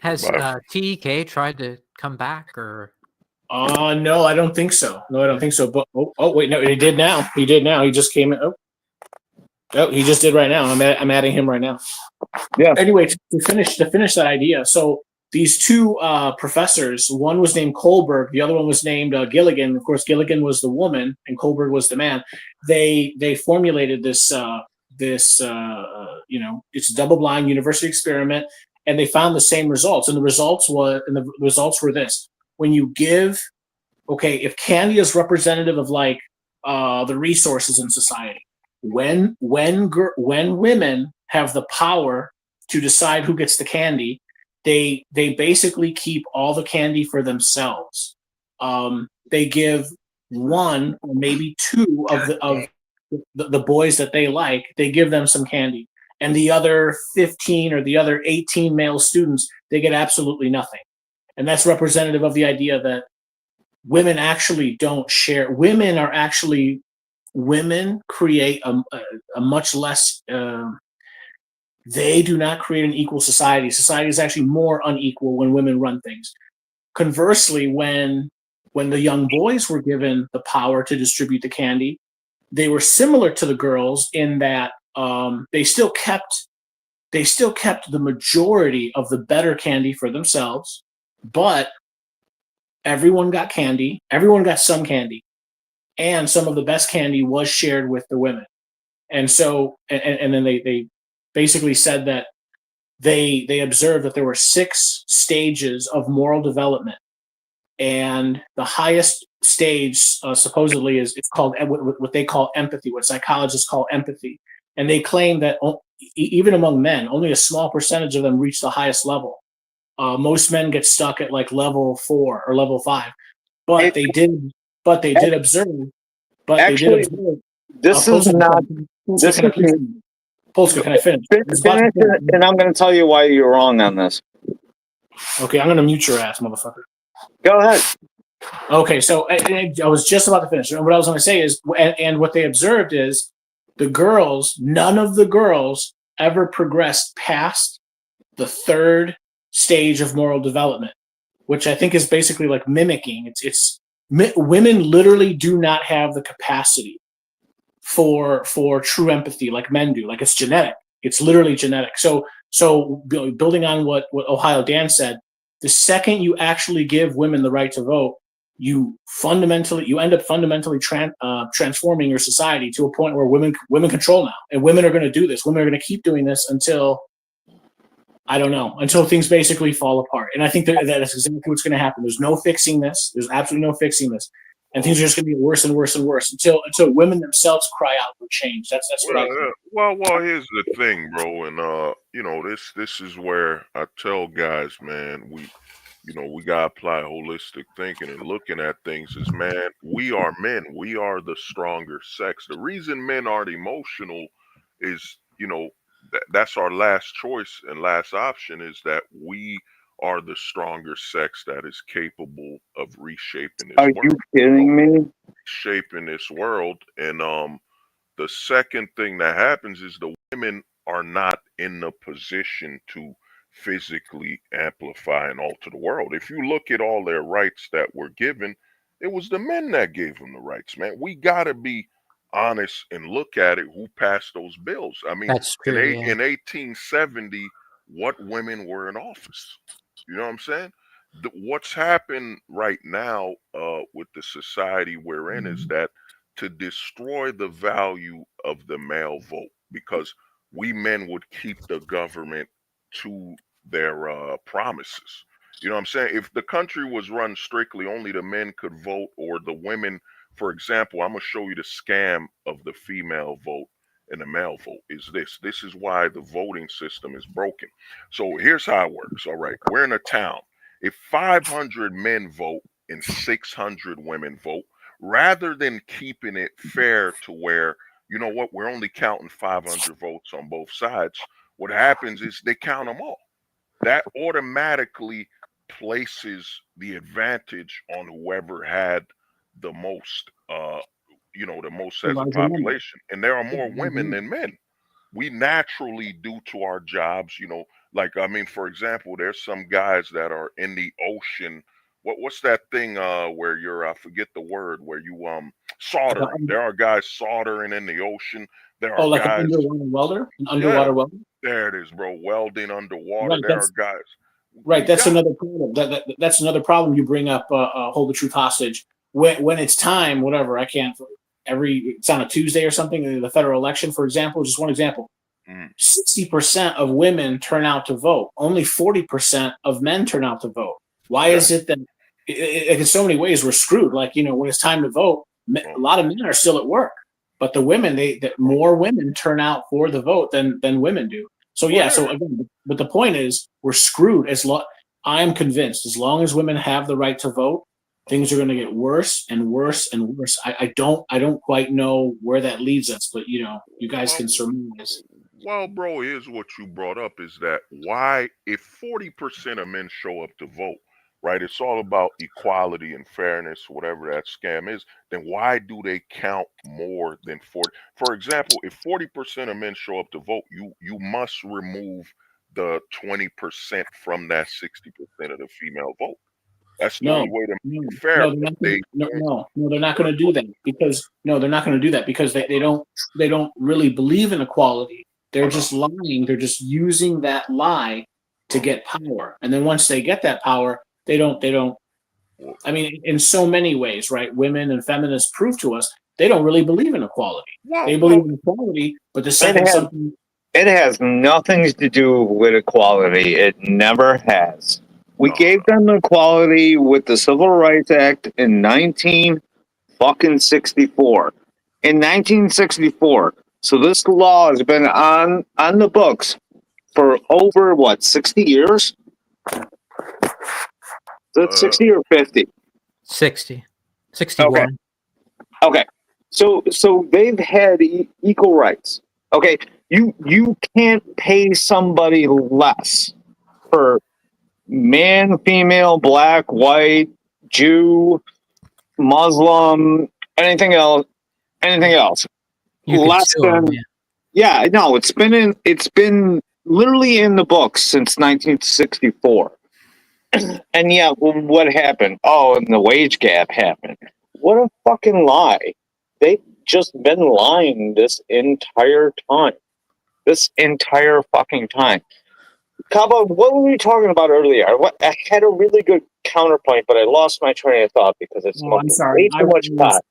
Has TEK tried to come back or? No, I don't think so. But wait, no, he did now. He just came in. Oh, he just did right now. I'm adding him right now. Yeah. Anyway, to finish that idea, so these two professors, one was named Kohlberg, the other one was named Gilligan. Of course, Gilligan was the woman and Kohlberg was the man. They formulated this it's a double-blind university experiment, and they found the same results. And the results were this: when you give, if candy is representative of the resources in society, when women have the power to decide who gets the candy, they basically keep all the candy for themselves. They give one or maybe two of the boys that they like. They give them some candy, and the other 15 or the other 18 male students, they get absolutely nothing. And that's representative of the idea that women actually don't share. Women create a much less. They do not create an equal society. Society is actually more unequal when women run things. Conversely, when the young boys were given the power to distribute the candy, they were similar to the girls in that they still kept the majority of the better candy for themselves, but everyone got candy. Everyone got some candy, and some of the best candy was shared with the women. And so, and then they basically said that they observed that there were 6 stages of moral development. and the highest stage supposedly is it's called what they call empathy, what psychologists call empathy, and they claim that even among men, only a small percentage of them reach the highest level. Most men get stuck at like level 4 or level 5, but they did observe. But they did Actually, observe. this is not. Polska, This can I is please? Polska, can I finish? finish, and I'm going to tell you why you're wrong on this. Okay, I'm gonna mute your ass, motherfucker. Go ahead. Okay, so I was just about to finish. And what I was going to say is, and what they observed is, none of the girls ever progressed past the 3rd stage of moral development, which I think is basically like mimicking. Women literally do not have the capacity for true empathy like men do. Like, it's genetic. It's literally genetic. So building on what Ohio Dan said, the second you actually give women the right to vote, you end up fundamentally transforming your society to a point where women control now, and women are going to do this. Women are going to keep doing this until, I don't know, until things basically fall apart. And I think that is exactly what's going to happen. There's no fixing this. There's absolutely no fixing this, and things are just going to get worse and worse and worse until women themselves cry out for change. That's what I think. Well, here's the thing, bro, and you know, this is where I tell guys, man, we gotta apply holistic thinking and looking at things is, man, we are men. We are the stronger sex. The reason men aren't emotional is, that's our last choice and last option, is that we are the stronger sex that is capable of reshaping this Are world. you kidding me? Shaping this world. And the second thing that happens is the women are not in the position to physically amplify and alter the world. If you look at all their rights that were given, it was the men that gave them the rights, man. We got to be honest and look at it, who passed those bills. I mean, That's true. in 1870, what women were in office? You know what I'm saying? What's happened right now with the society we're in is that to destroy the value of the male vote, because we men would keep the government to their promises. You know what I'm saying? If the country was run strictly only the men could vote, or the women, for example, I'm gonna show you the scam of the female vote and the male vote is this. This is why the voting system is broken. So here's how it works. All right, we're in a town. If 500 men vote and 600 women vote, rather than keeping it fair to where, you know what, we're only counting 500 votes on both sides, what happens is they count them all. That automatically places the advantage on whoever had the most, the most as a population. And there are more women than men. We naturally, due to our jobs, like, I mean, for example, there's some guys that are in the ocean. What's that thing where I forget the word, where you soldering. There are guys soldering in the ocean. There are like guys, an underwater welder? An underwater welder? there it is, bro. Welding underwater. Right, there are guys. Right, that's another problem. That's another problem you bring up. Hold the truth hostage. When it's time, whatever. I can't. It's on a Tuesday or something. The federal election, for example, just one example. 60% of women turn out to vote. Only 40% of men turn out to vote. Why is it that in so many ways we're screwed? Like, when it's time to vote, a lot of men are still at work, but the women, more women turn out for the vote than women do. So yeah. So again, but the point is, we're screwed. I'm convinced, as long as women have the right to vote, things are going to get worse and worse and worse. I don't quite know where that leads us, but you guys can surmise. Well, bro, here's what you brought up, is that why, if 40% of men show up to vote, right? It's all about equality and fairness, whatever that scam is. Then why do they count more than 40? For example, if 40% of men show up to vote, you must remove the 20% from that 60% of the female vote. That's the only way to make it fair. They're not going to do that because they're not going to do that because they don't really believe in equality. They're just lying. They're just using that lie to get power. And then once they get that power, they don't. I mean, in so many ways, right? Women and feminists prove to us they don't really believe in equality. They believe in equality, but the second something. It has nothing to do with equality. It never has. We gave them equality with the Civil Rights Act in 1964. In 1964. So this law has been on the books for over, what, 60 years? Is it 60 or 50? 60. 61. Okay. So they've had equal rights. Okay. You can't pay somebody less for man, female, black, white, Jew, Muslim, anything else. You could Less sue than 'em, yeah. yeah, no, it's been literally in the books since 1964. And yeah, what happened? Oh, and the wage gap happened. What a fucking lie. They've just been lying this entire time. This entire fucking time. Cowboy, what were we talking about earlier? I had a really good counterpoint, but I lost my train of thought because it's Oh, I'm sorry. way too much pot.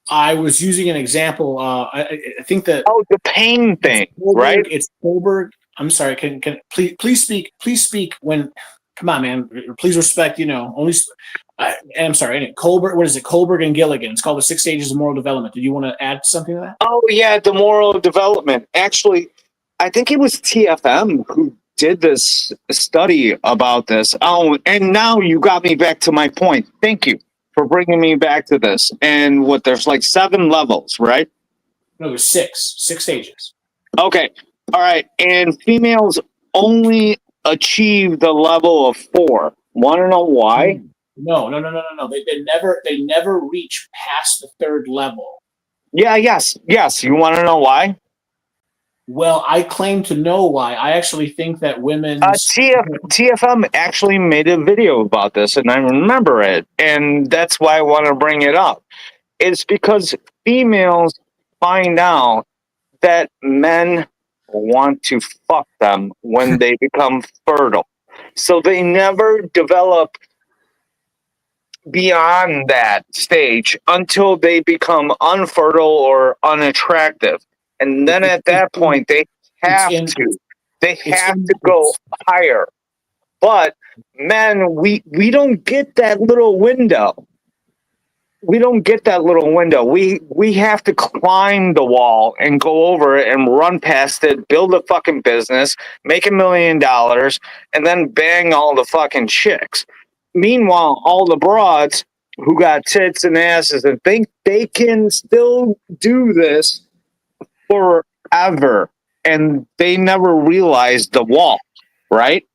I was using an example. I think that Oh, the pain thing, Kohlberg, right? It's Kohlberg. I'm sorry. Can please speak? Please speak when. Come on, man. Please respect. Only. I'm sorry. Anyway, Kohlberg. What is it? Kohlberg and Gilligan. It's called the 6 Stages of Moral Development. Did you want to add something to that? Oh yeah, the moral development. Actually, I think it was TFM who did this study about this. Oh, and now you got me back to my point. Thank you for bringing me back to this. And there's like 7 levels, right? No, there's 6 stages. Okay. All right. And females only achieve the level of 4. Want to know why? No. They never reach past the 3rd level. Yeah. Yes. You want to know why? Well, I claim to know why. I actually think that women's TFM actually made a video about this, and I remember it, and that's why I want to bring it up. It's because females find out that men want to fuck them when they become fertile. So they never develop beyond that stage until they become unfertile or unattractive. And then at that point, they have to go higher. But men, we don't get that little window. We don't get that little window. We have to climb the wall and go over it and run past it, build a fucking business, make $1 million, and then bang all the fucking chicks. Meanwhile, all the broads who got tits and asses and think they can still do this forever, and they never realized the wall, right?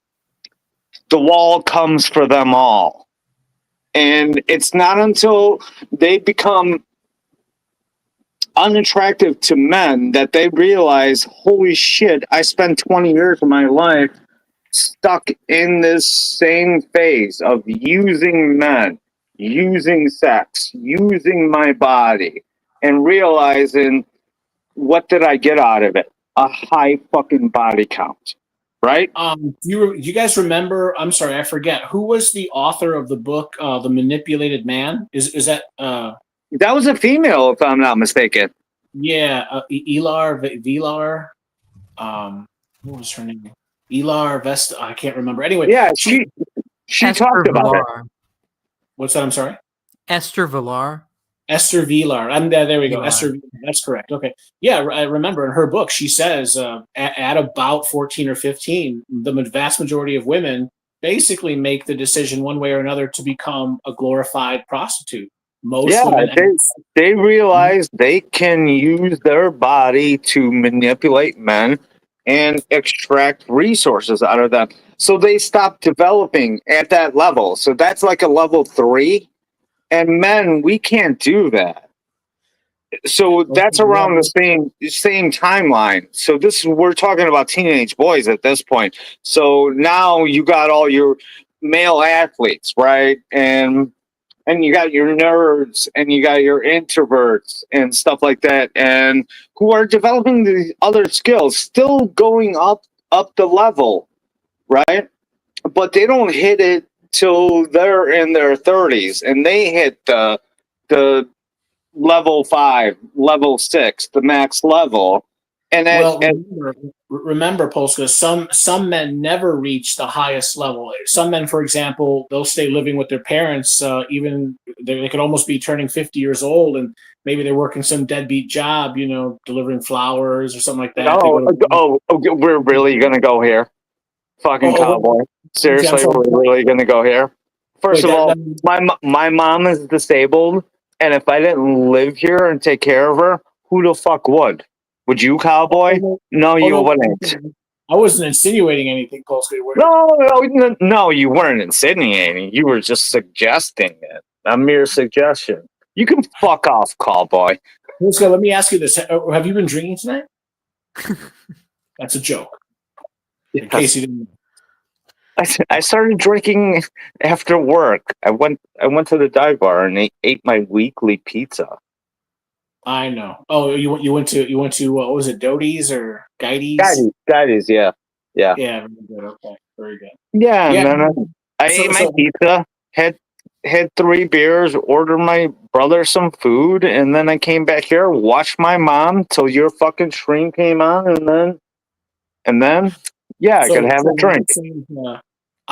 The wall comes for them all. And it's not until they become unattractive to men that they realize, holy shit, I spent 20 years of my life stuck in this same phase of using men, using sex, using my body, and realizing, what did I get out of it? A high fucking body count, right? Do you guys remember? I'm sorry, I forget who was the author of the book, "The Manipulated Man." Is that? That was a female, if I'm not mistaken. Yeah, Elar Vilar. What was her name? Elar Vest. I can't remember. Anyway, yeah, she talked about it. What's that? I'm sorry. Esther Villar. Esther Vilar. There we go. Vilar. Esther. That's correct. Okay. Yeah, I remember in her book she says at about 14 or 15, the vast majority of women basically make the decision one way or another to become a glorified prostitute. Most women. They realize they can use their body to manipulate men and extract resources out of them. So they stop developing at that level. So that's like a level 3. And men, we can't do that. So that's around the same timeline. So we're talking about teenage boys at this point. So now you got all your male athletes, right? And you got your nerds and you got your introverts and stuff like that, and who are developing these other skills, still going up the level, right? But they don't hit it till they're in their 30s, and they hit the level 5, level 6, the max level, And Well, and remember, Polska, some men never reach the highest level. Some men, for example, they'll stay living with their parents, even they could almost be turning 50 years old, and maybe they're working some deadbeat job, delivering flowers or something like that. They no, go to we're really gonna go here, fucking Cowboy. okay, I'm Seriously, sorry. we're really gonna go here. First Wait, of all, my mom is disabled, and if I didn't live here and take care of her, who the fuck would? Would you, Cowboy? No, you wouldn't. I wasn't insinuating anything, Polska. No, you weren't insinuating. You were just suggesting it. A mere suggestion. You can fuck off, Cowboy. Polska, let me ask you this: have you been drinking tonight? That's a joke. In case you didn't. I started drinking after work. I went to the dive bar and ate my weekly pizza. I know. Oh, you went to what was it, Doty's or Geidy's? Geidy's, yeah. Yeah, very good. Okay, very good. Yeah, Yeah. no. I ate my pizza, had 3 beers, ordered my brother some food, and then I came back here, watched my mom till your fucking stream came on, and then I could have a drink.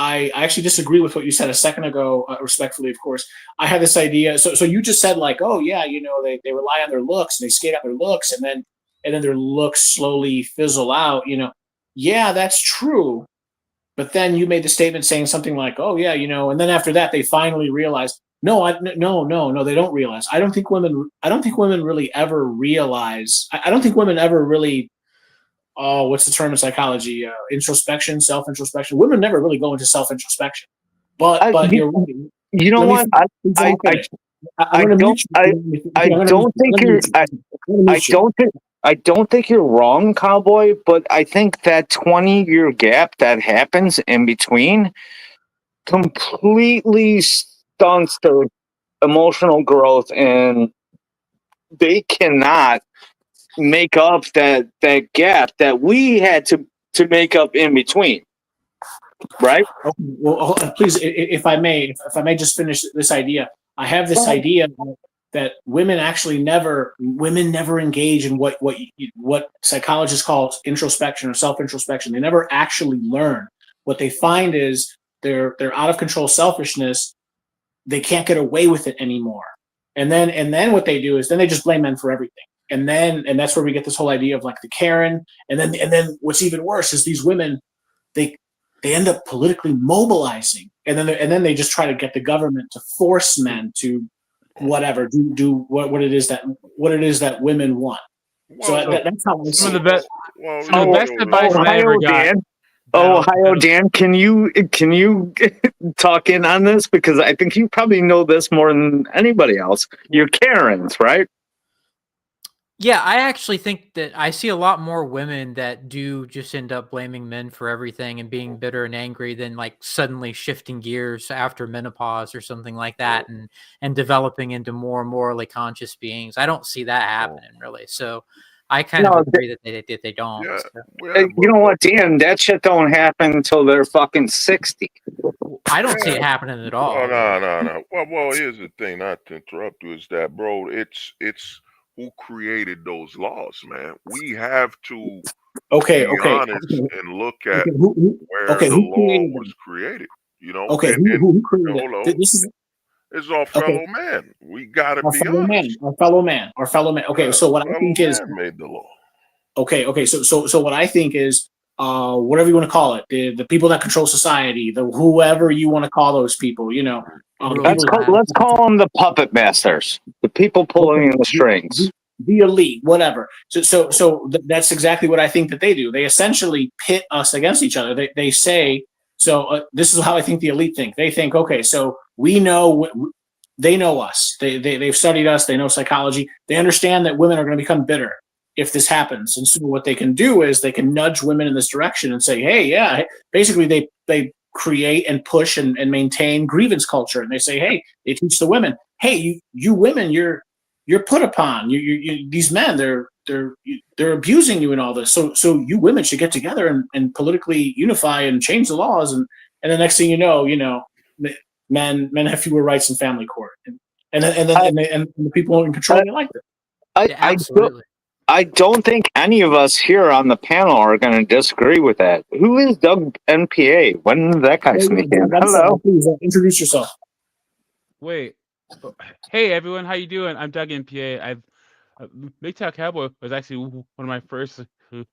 I actually disagree with what you said a second ago, respectfully, of course. I had this idea. So you just said like, oh yeah, they rely on their looks and they skate out their looks, and then their looks slowly fizzle out. Yeah, that's true. But then you made the statement saying something like, oh yeah, and then after that they finally realized. No, they don't realize. I don't think women really ever realize. I don't think women ever really. Oh, what's the term in psychology? Introspection, self-introspection. Women never really go into self-introspection, but you're right. You know what? I don't think you're wrong, Cowboy. But I think that 20-year gap that happens in between completely stunts their emotional growth, and they cannot make up that gap that we had to make up in between, right? Okay, well, please, if I may just finish this idea. I have this idea that women never engage in what psychologists call introspection or self-introspection. They never actually learn. What they find is their out of control selfishness. They can't get away with it anymore, and then what they do is then they just blame men for everything. And that's where we get this whole idea of like the Karen. And then what's even worse is these women, they end up politically mobilizing, and then they just try to get the government to force men to whatever do what it is that women want. So that's how I see Some of the best. Well, the best advice I ever got. Dan. Ohio, Dan, can you talk in on this, because I think you probably know this more than anybody else. You're Karens, right? Yeah, I actually think that I see a lot more women that do just end up blaming men for everything and being bitter and angry than like suddenly shifting gears after menopause or something like that and developing into more morally conscious beings. I don't see that happening really. So I kind of agree that they don't. Yeah, So. You know what, Dan? That shit don't happen until they're fucking 60. I don't see it happening at all. No. Well, here's the thing. Not to interrupt you, is that, bro? It's who created those laws, man. We have to be honest and look at where the law was created. Okay, who created it? It's our fellow man. We gotta be honest. Our fellow man. Okay, so what I think is made the law. Okay. So what I think is, whatever you want to call it, the people that control society, the whoever you want to call those people, let's call them the puppet masters, the people pulling the strings, the elite, whatever. So that's exactly what I think that they do. They essentially pit us against each other. They say, so this is how I think the elite think. They think, okay, so we know. They know us. They've studied us. They know psychology. They understand that women are going to become bitter if this happens. And so what they can do is they can nudge women in this direction and say, hey, yeah, basically they create and push and maintain grievance culture. And they say, hey, they teach the women, hey, you women, you're put upon. You these men, they're abusing you and all this. So you women should get together and politically unify and change the laws. And the next thing you know, men have fewer rights in family court. And the people in control like that. Absolutely. I don't think any of us here on the panel are going to disagree with that. Who is Doug NPA? When did that guy sneak in? I'm sorry, Hello. please introduce yourself. Wait. Oh, hey everyone, how you doing? I'm Doug NPA. MGTOW Cowboy was actually one of my first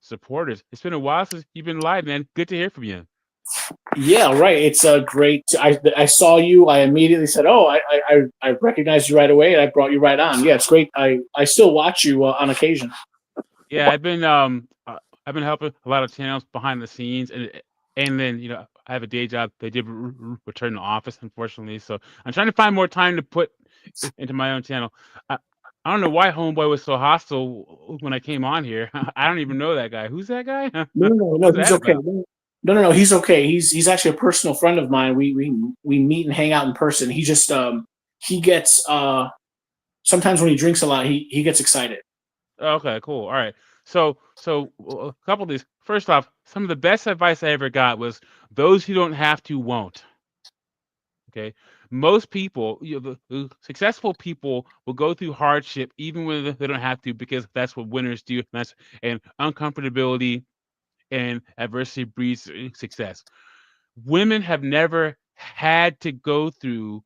supporters. It's been a while since you've been live, man. Good to hear from you. Yeah, right. It's great. I saw you. I immediately said, "Oh, I recognized you right away," and I brought you right on. Yeah, it's great. I still watch you on occasion. Yeah, I've been helping a lot of channels behind the scenes, and then I have a day job. They did return to office, unfortunately, so I'm trying to find more time to put into my own channel. I don't know why Homeboy was so hostile when I came on here. I don't even know that guy. Who's that guy? No, What's he's that okay. about? No, he's okay. He's actually a personal friend of mine. We meet and hang out in person. He just he gets sometimes when he drinks a lot, he gets excited. Okay, cool. All right. So a couple of these. First off, some of the best advice I ever got was those who don't have to won't. Okay. Most people, the successful people will go through hardship even when they don't have to, because that's what winners do. And uncomfortability and adversity breeds success. Women have never had to go through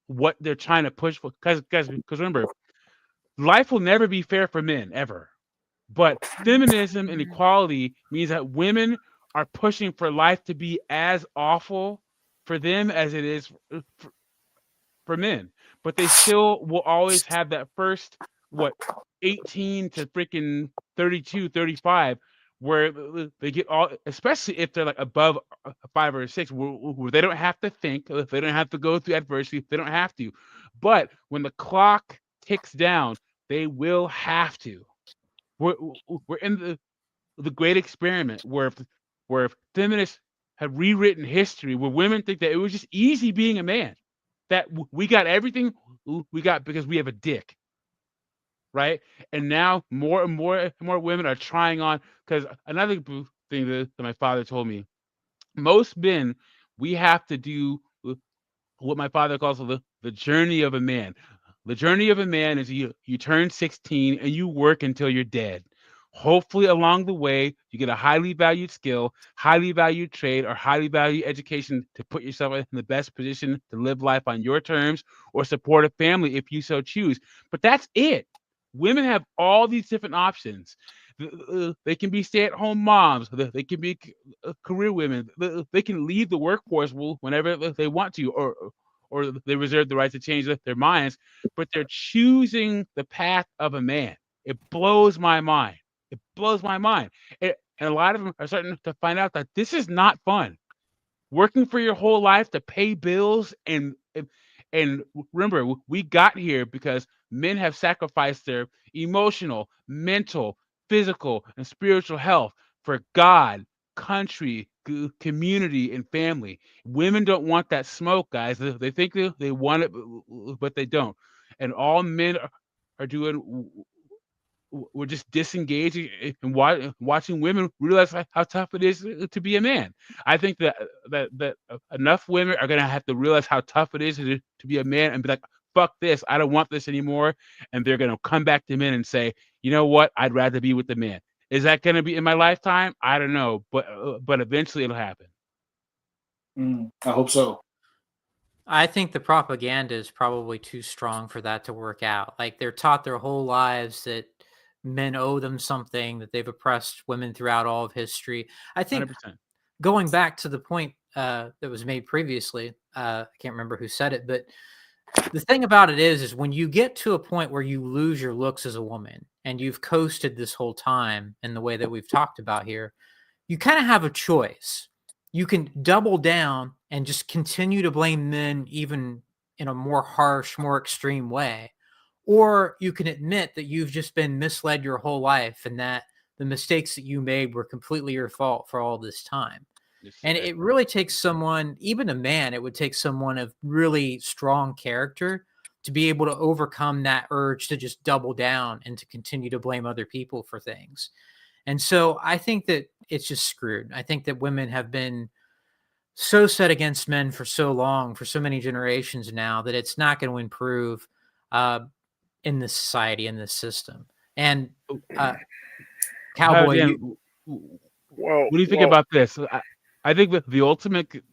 what they're trying to push for. Because remember, life will never be fair for men, ever. But feminism and equality means that women are pushing for life to be as awful for them as it is for men. But they still will always have that first, 18 to freaking 32, 35, where they get all, especially if they're like above 5 or 6, where they don't have to think, they don't have to go through adversity, they don't have to. But when the clock ticks down, they will have to. We're in the great experiment where feminists have rewritten history, where women think that it was just easy being a man, that we got everything we got because we have a dick, right? And now more and more women are trying on, because another thing that my father told me, most men, we have to do what my father calls the journey of a man. The journey of a man is you turn 16 and you work until you're dead. Hopefully along the way, you get a highly valued skill, highly valued trade, or highly valued education to put yourself in the best position to live life on your terms or support a family if you so choose. But that's it. Women have all these different options. They can be stay-at-home moms. They can be career women. They can leave the workforce whenever they want to, or they reserve the right to change their minds. But they're choosing the path of a man. It blows my mind. It blows my mind. And a lot of them are starting to find out that this is not fun. Working for your whole life to pay bills, and remember, we got here because men have sacrificed their emotional, mental, physical, and spiritual health for God, country, community, and family. Women don't want that smoke, guys. They think they want it, but they don't. And all men are doing, we're just disengaging and watching women realize how tough it is to be a man. I think that enough women are gonna have to realize how tough it is to be a man and be like, "Fuck this! I don't want this anymore." And they're gonna come back to men and say, "You know what? I'd rather be with the man." Is that gonna be in my lifetime? I don't know, but eventually it'll happen. I hope so. I think the propaganda is probably too strong for that to work out. Like, they're taught their whole lives that men owe them something, that they've oppressed women throughout all of history. I think 100%. going back to the point that was made previously, I can't remember who said it, but the thing about it is when you get to a point where you lose your looks as a woman and you've coasted this whole time in the way that we've talked about here, you kind of have a choice. You can double down and just continue to blame men even in a more harsh, more extreme way. Or you can admit that you've just been misled your whole life and that the mistakes that you made were completely your fault for all this time. And it really takes someone, even a man, it would take someone of really strong character to be able to overcome that urge to just double down and to continue to blame other people for things. And so I think that it's just screwed. I think that women have been so set against men for so long, for so many generations now, that it's not going to improve in this society, in this system. And Cowboy, Dan, Well, what do you think about this? I think that the ultimate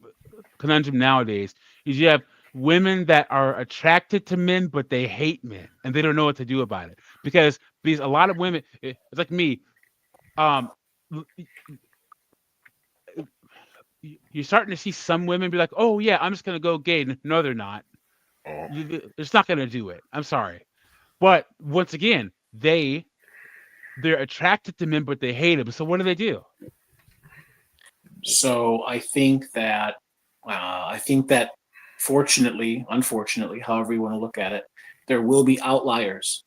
conundrum nowadays is you have women that are attracted to men, but they hate men, and they don't know what to do about it because a lot of women, it's like me. L- you're starting to see some women be like, "Oh yeah, I'm just gonna go gay." No, they're not. uh, It's not gonna do it. I'm sorry, but once again, they're attracted to men, but they hate them. So what do they do? So I think that fortunately, unfortunately, however you want to look at it, there will be outliers.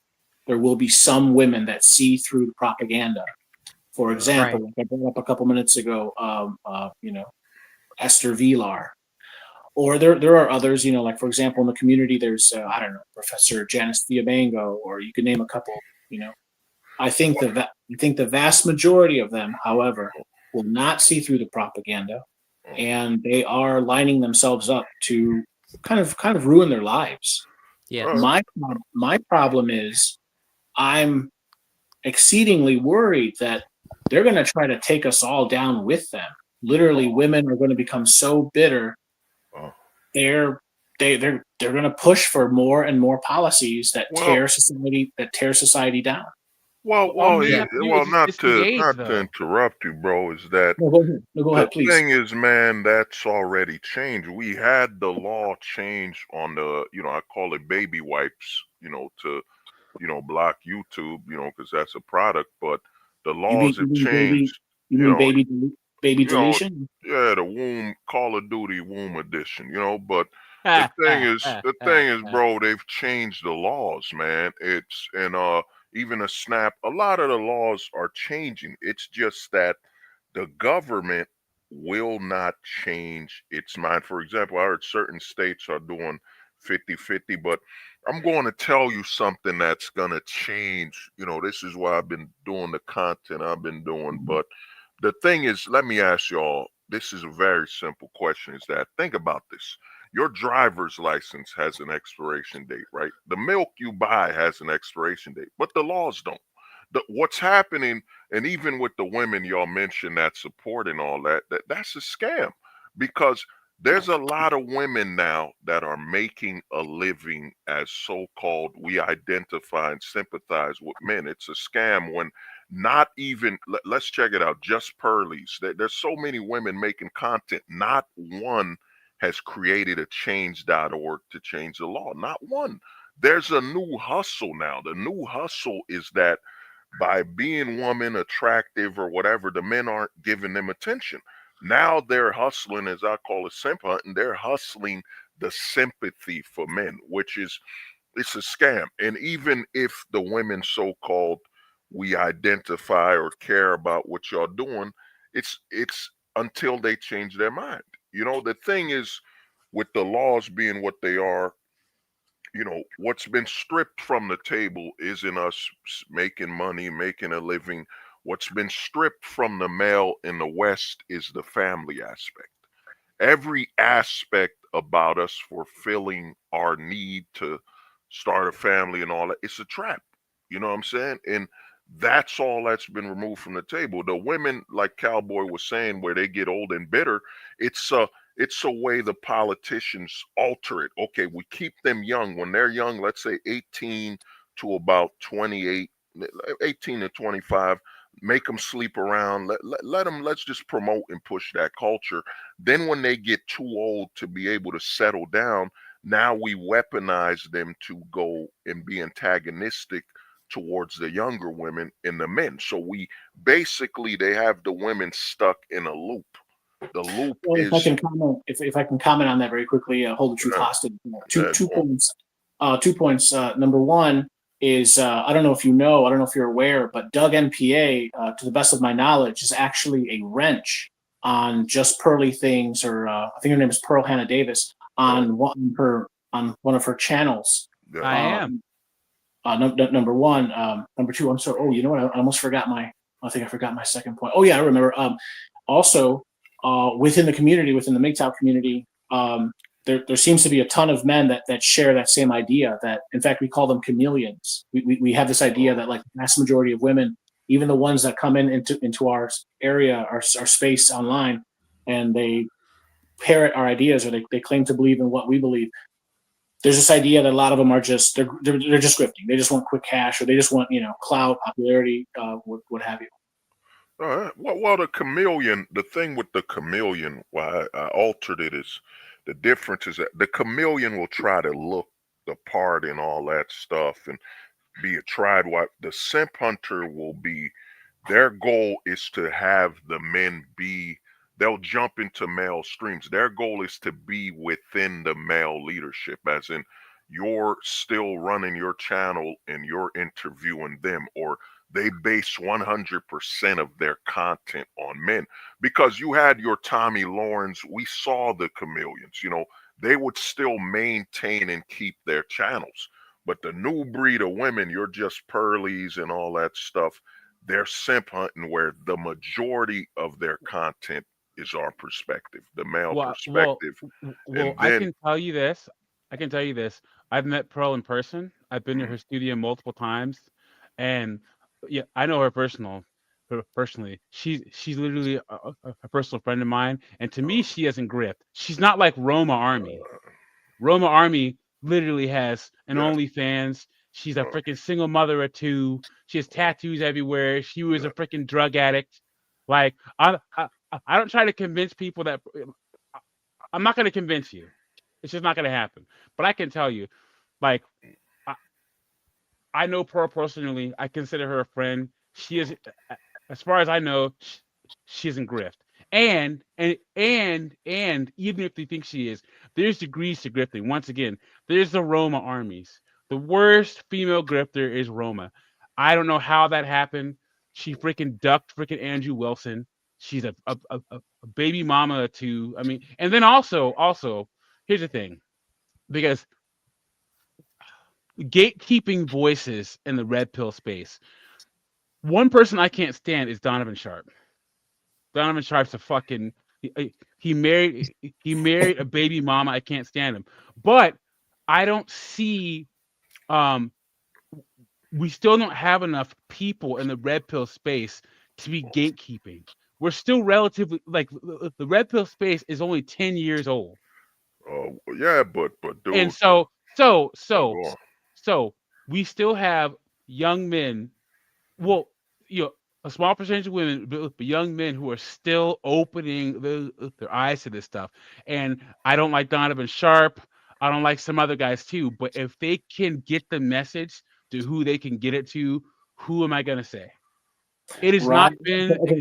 There will be some women that see through the propaganda. For example, Right. like I brought up a couple minutes ago, Esther Vilar. Or there are others, like for example, in the community, there's I don't know, Professor Janice Diabango, or you could name a couple. I think the vast majority of them, however, will not see through the propaganda, and they are lining themselves up to kind of ruin their lives. Yeah. uh, My problem is I'm exceedingly worried that they're going to try to take us all down with them. Literally, women are going to become so bitter. uh, They're they're going to push for more and more policies that well, tear society down. All men Yeah. have to do well, is not to disengage, not to though. interrupt you, bro, is that No, go ahead. No, go the ahead, please. thing is, man, that's already changed. We had the law change on the, I call it baby wipes, to, block YouTube, because that's a product, but the You mean laws you have mean baby changed, you you mean know, baby you know, deletion? yeah, the womb Call of Duty womb edition, but the thing is, bro, they've changed the laws, man. It's and even a snap, a lot of the laws are changing. It's just that the government will not change its mind. For example, I heard certain states are doing 50-50, but I'm going to tell you something that's going to change. This is why I've been doing the content I've been doing, but the thing is, let me ask y'all, this is a very simple question, is that think about this. Your driver's license has an expiration date, right? The milk you buy has an expiration date, but the laws don't. What's happening, and even with the women y'all mentioned that support and all that's a scam, because there's a lot of women now that are making a living as so-called, we identify and sympathize with men. It's a scam when not even, let's check it out, just Pearlies. There's so many women making content. Not one has created a change.org to change the law. Not one. There's a new hustle now. The new hustle is that by being woman attractive or whatever, the men aren't giving them attention. Now they're hustling, as I call it, simp hunting. They're hustling the sympathy for men, which is, it's a scam. And even if the women so-called, we identify or care about what y'all doing, it's until they change their mind. The thing is, with the laws being what they are, what's been stripped from the table isn't us making money, making a living. What's been stripped from the male in the West is the family aspect. Every aspect about us fulfilling our need to start a family and all that, it's a trap. You know what I'm saying? And that's all that's been removed from the table. The women, like Cowboy was saying, where they get old and bitter, it's a way the politicians alter it. Okay, we keep them young when they're young, let's say 18 to about 28, 18 to 25, make them sleep around, let them, let's just promote and push that culture. Then when they get too old to be able to settle down, now we weaponize them to go and be antagonistic towards the younger women and the men. So we basically, they have the women stuck in a loop. The loop Well, if I is can comment, if I can comment on that very quickly, hold the truth uh, hostage. Two uh, two points. 2 points. Number one is I don't know if you know, I don't know if you're aware, but Doug NPA, to the best of my knowledge, is actually a wrench on Just Pearly Things, or I think her name is Pearl Hannah Davis, on one of her channels. yeah. I am. Number one. Number two, I'm sorry. Oh, you know what? I almost forgot I think I forgot my second point. Oh yeah, I remember. Also, within the community, within the MGTOW community, there seems to be a ton of men that share that same idea. That in fact we call them chameleons. We have this idea that like the vast majority of women, even the ones that come into our area, our space online, and they parrot our ideas or they claim to believe in what we believe. There's this idea that a lot of them are just they're just grifting. They just want quick cash, or they just want clout, popularity, what have you. Well, the chameleon. The thing with the chameleon, why I altered it is the difference is that the chameleon will try to look the part and all that stuff and be a tried wife. The simp hunter will be. Their goal is to have the men be. They'll jump into male streams. Their goal is to be within the male leadership, as in you're still running your channel and you're interviewing them, or they base 100% of their content on men. Because you had your Tommy Lawrence, we saw the chameleons, they would still maintain and keep their channels. But the new breed of women, you're just pearlies and all that stuff, they're simp hunting where the majority of their content is our perspective, the male perspective. And I then can tell you this. I've met Pearl in person. I've been to her studio multiple times, and yeah, I know her personally. She's literally a personal friend of mine, and to me, she hasn't gripped. She's not like Roma Army. Roma Army literally has an OnlyFans. She's a freaking single mother of two. She has tattoos everywhere. She was a freaking drug addict. Like I don't try to convince people that I'm not going to convince you. It's just not going to happen. But I can tell you, like, I know Pearl personally. I consider her a friend. She is, as far as I know, she isn't grift. And even if you think she is, there's degrees to grifting. Once again, there's the Roma armies. The worst female grifter is Roma. I don't know how that happened. She freaking ducked freaking Andrew Wilson. She's a baby mama to. I mean, and then also, here's the thing, because gatekeeping voices in the red pill space. One person I can't stand is Donovan Sharp. Donovan Sharp's a fucking he married a baby mama. I can't stand him. But I don't see we still don't have enough people in the red pill space to be gatekeeping. We're still relatively like the red pill space is only 10 years old. Yeah, but dude. And so we still have young men. Well, a small percentage of women, but young men who are still opening their eyes to this stuff. And I don't like Donovan Sharp. I don't like some other guys too. But if they can get the message to who they can get it to, who am I going to say? It has not been. Okay.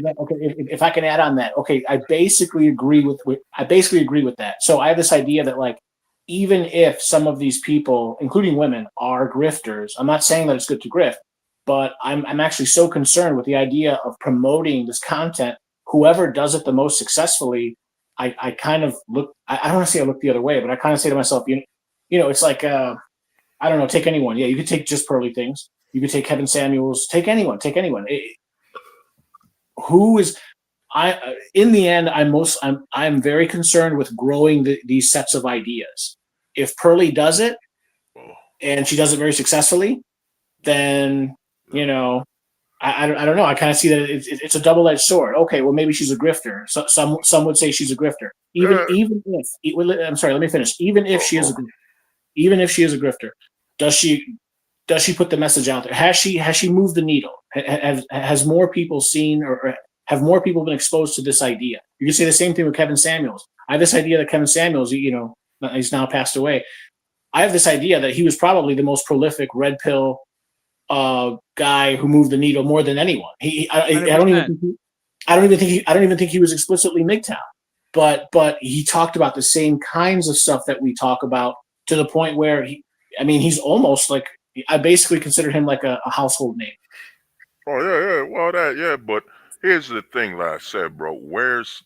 If I can add on that, okay, I basically agree with that. So I have this idea that like, even if some of these people, including women, are grifters, I'm not saying that it's good to grift, but I'm actually so concerned with the idea of promoting this content. Whoever does it the most successfully, I kind of look. I don't want to say I look the other way, but I kind of say to myself, it's like I don't know. Take anyone. Yeah, you could take just Pearly Things. You could take Kevin Samuels. Take anyone. Who is in the end, I'm very concerned with growing these sets of ideas. If Pearly does it and she does it very successfully, then I don't know. I kind of see that it's a double-edged sword. Okay, well maybe she's a grifter. So some would say she's a grifter. Even if I'm sorry, let me finish. Even if she is a grifter, does she put the message out there? Has she moved the needle? Has more people seen or have more people been exposed to this idea? You can say the same thing with Kevin Samuels. I have this idea that Kevin Samuels, he's now passed away. I have this idea that he was probably the most prolific red pill guy who moved the needle more than anyone. I don't even think he was explicitly MGTOW, but he talked about the same kinds of stuff that we talk about, to the point where he's almost like, I basically consider him like a household name. Oh yeah. Well, but here's the thing, like I said, bro. Where's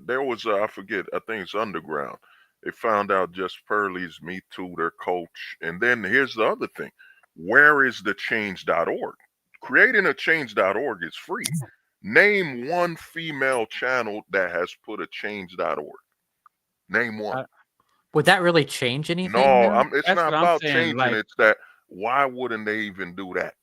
there was I forget. I think it's Underground. They found out just Pearly's Me Too, their coach, and then here's the other thing. Where is the change.org? Creating a change.org is free. Name one female channel that has put a change.org. Name one. Would that really change anything? No, though? it's That's not what I'm about saying. changing. Like, It's that why wouldn't they even do that?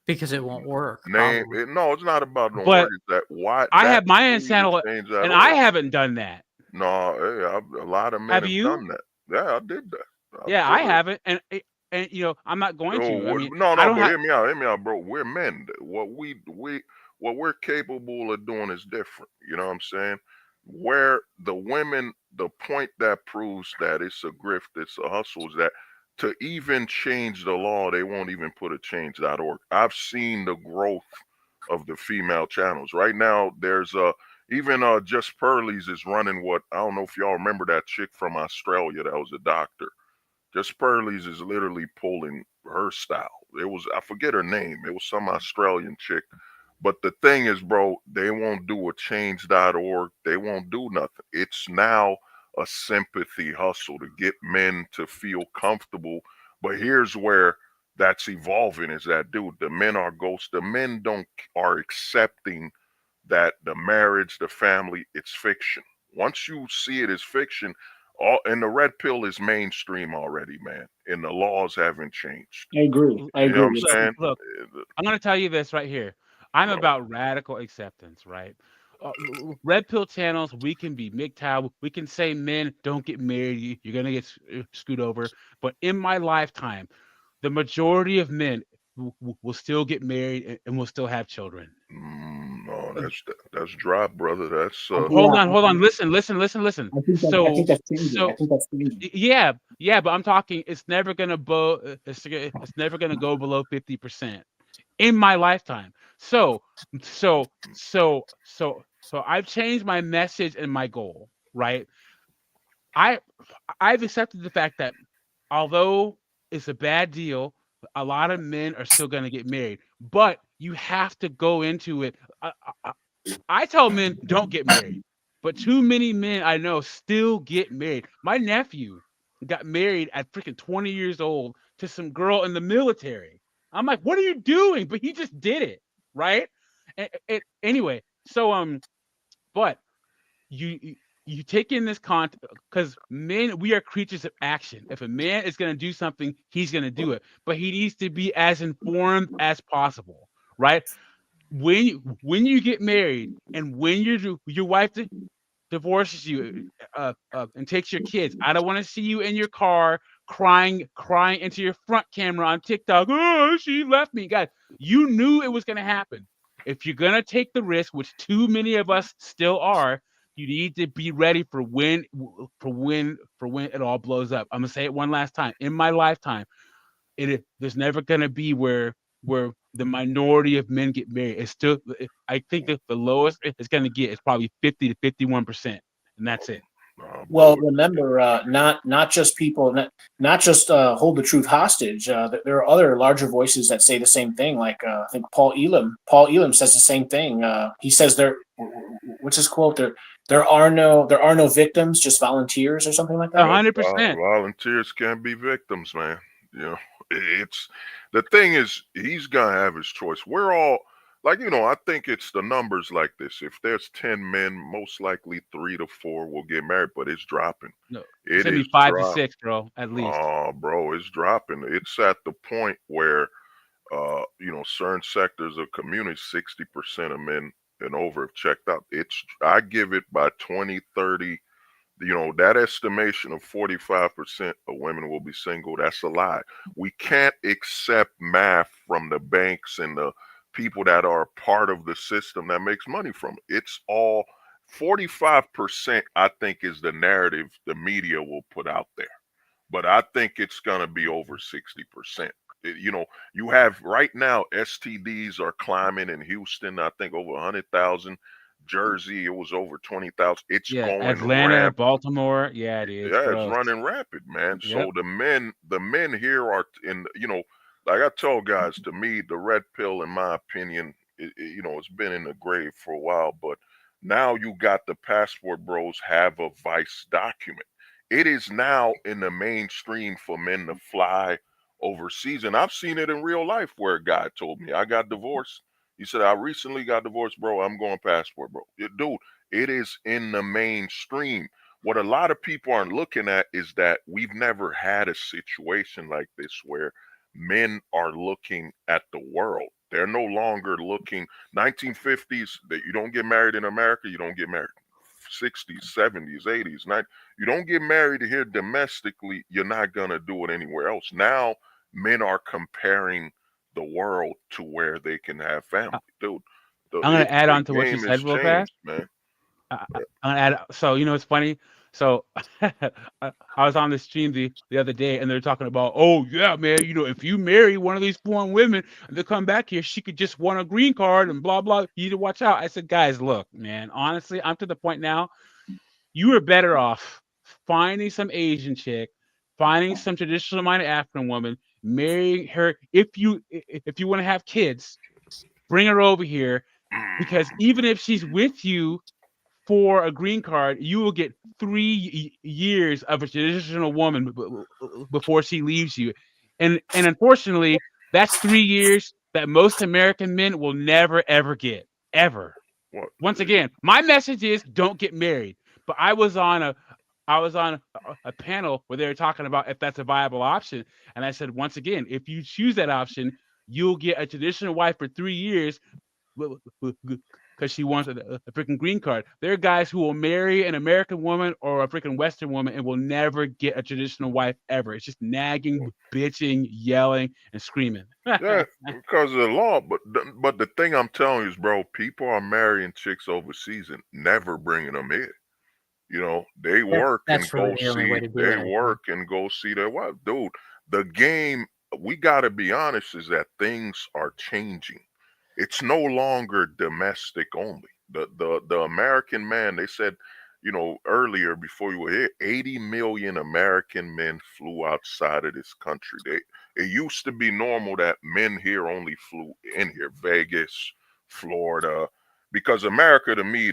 Because it won't work. Name Probably. it. No, it's not about no but work. It's that why I that have my need to antenna, change that and I org. haven't done that. No, a lot of men Have have you? done that. Yeah, I did that. Yeah, I For real. haven't, and I'm not going Oh, to. I mean, no, I no, don't but have. hear me out, bro. We're men. What we're capable of doing is different. You know what I'm saying? Where the women, the point that proves that it's a grift, it's a hustle, is that to even change the law, they won't even put a change.org. I've seen the growth of the female channels. Right now, there's even Just Pearlies is running what I don't know if y'all remember that chick from Australia that was a doctor. Just Pearlies is literally pulling her style. I forget her name. It was some Australian chick. But the thing is, bro, they won't do a change.org. They won't do nothing. It's now a sympathy hustle to get men to feel comfortable. But here's where that's evolving is that, dude, the men are ghosts. The men are accepting that the marriage, the family, it's fiction. Once you see it as fiction, and the red pill is mainstream already, man, and the laws haven't changed. I agree. I You know what I'm agree. saying? Look, I'm going to tell you this right here. I'm about radical acceptance, right? Red pill channels, we can be MGTOW. We can say men don't get married. You're going to get screwed over. But in my lifetime, the majority of men will still get married and will still have children. No, that's dry, brother. That's Hold on. Listen. I think that's changing. I think that's changing. Yeah, but I'm talking. It's never gonna It's never gonna go below 50% in my lifetime. So I've changed my message and my goal. Right. I've accepted the fact that although it's a bad deal, a lot of men are still gonna get married. But you have to go into it. I tell men don't get married, but too many men I know still get married. My nephew got married at freaking 20 years old to some girl in the military. I'm like, what are you doing? But he just did it, right? Anyway, so but you take in this content because men, we are creatures of action. If a man is going to do something, he's going to do it, but he needs to be as informed as possible, right? When you get married and when your wife divorces you and takes your kids, I don't want to see you in your car crying into your front camera on TikTok. Oh, she left me. Guys, you knew it was going to happen. If you're going to take the risk, which too many of us still are, you need to be ready for when it all blows up. I'm going to say it one last time. In my lifetime, there's never going to be where the minority of men get married. It's still, I think that the lowest it's going to get is probably 50 to 51%, and that's it. Well, remember, not just people, not just hold the truth hostage. There are other larger voices that say the same thing. Like I think Paul Elam. Paul Elam says the same thing. He says what's his quote? There are no victims, just volunteers, or something like that. 100%. Volunteers can't be victims, man. You know, it's the thing is he's gonna have his choice. We're all like, I think it's the numbers like this. If there's 10 men, most likely 3 to 4 will get married, but it's dropping. No, it's gonna be 5 to 6, bro, at least. Oh, bro, it's dropping. It's at the point where certain sectors of community, 60% of men and over have checked out. I give it by 2030. That estimation of 45% of women will be single, that's a lie. We can't accept math from the banks and the people that are part of the system that makes money from it. It's all 45%, I think, is the narrative the media will put out there. But I think it's going to be over 60%. You have right now STDs are climbing in Houston, I think over 100,000. Jersey, it was over 20,000. It's going Atlanta, rampant. Baltimore, yeah, it is. Yeah, it's running rapid, man. Yep. So the men here are like I told guys, to me, the red pill, in my opinion, it's been in the grave for a while, but now you got the passport bros have a vice document. It is now in the mainstream for men to fly overseas, and I've seen it in real life where a guy told me, I got divorced. He said, I recently got divorced, bro. I'm going passport, bro. Dude, it is in the mainstream. what a lot of people aren't looking at is that we've never had a situation like this where men are looking at the world. They're no longer looking 1950s that you don't get married in America, you don't get married. 60s, 70s, 80s, 90s. You don't get married here domestically, you're not going to do it anywhere else. Now men are comparing the world to where they can have family. Dude, I'm gonna add the on to what you game has said real fast. changed, man. I'm gonna add. So you know it's funny. So I was on this stream the other day, and they're talking about, oh yeah, man, you know, if you marry one of these foreign women and they come back here, she could just want a green card and blah blah. You need to watch out. I said, guys, look, man, honestly, I'm to the point now. You are better off finding some Asian chick, finding some traditional minded African woman, marrying her. If you want to have kids, bring her over here, because even if she's with you for a green card, you will get 3 years of a traditional woman before she leaves you, and unfortunately, that's 3 years that most American men will never ever get, ever. What? Once again, my message is don't get married. But I was on a panel where they were talking about if that's a viable option, and I said, once again, if you choose that option, you'll get a traditional wife for 3 years because she wants a freaking green card. There are guys who will marry an American woman or a freaking Western woman and will never get a traditional wife ever. It's just nagging, bitching, yelling, and screaming. Yeah, because of the law. But the thing I'm telling you is, bro, people are marrying chicks overseas and never bringing them here. You know, they work and That's really go the only way see. to do They it. I think. work and go see their wife, dude. The game, we got to be honest, is that things are changing. It's no longer domestic only. The American man, they said, you know, earlier before you were here, 80 million American men flew outside of this country. It used to be normal that men here only flew in here, Vegas, Florida, because America to me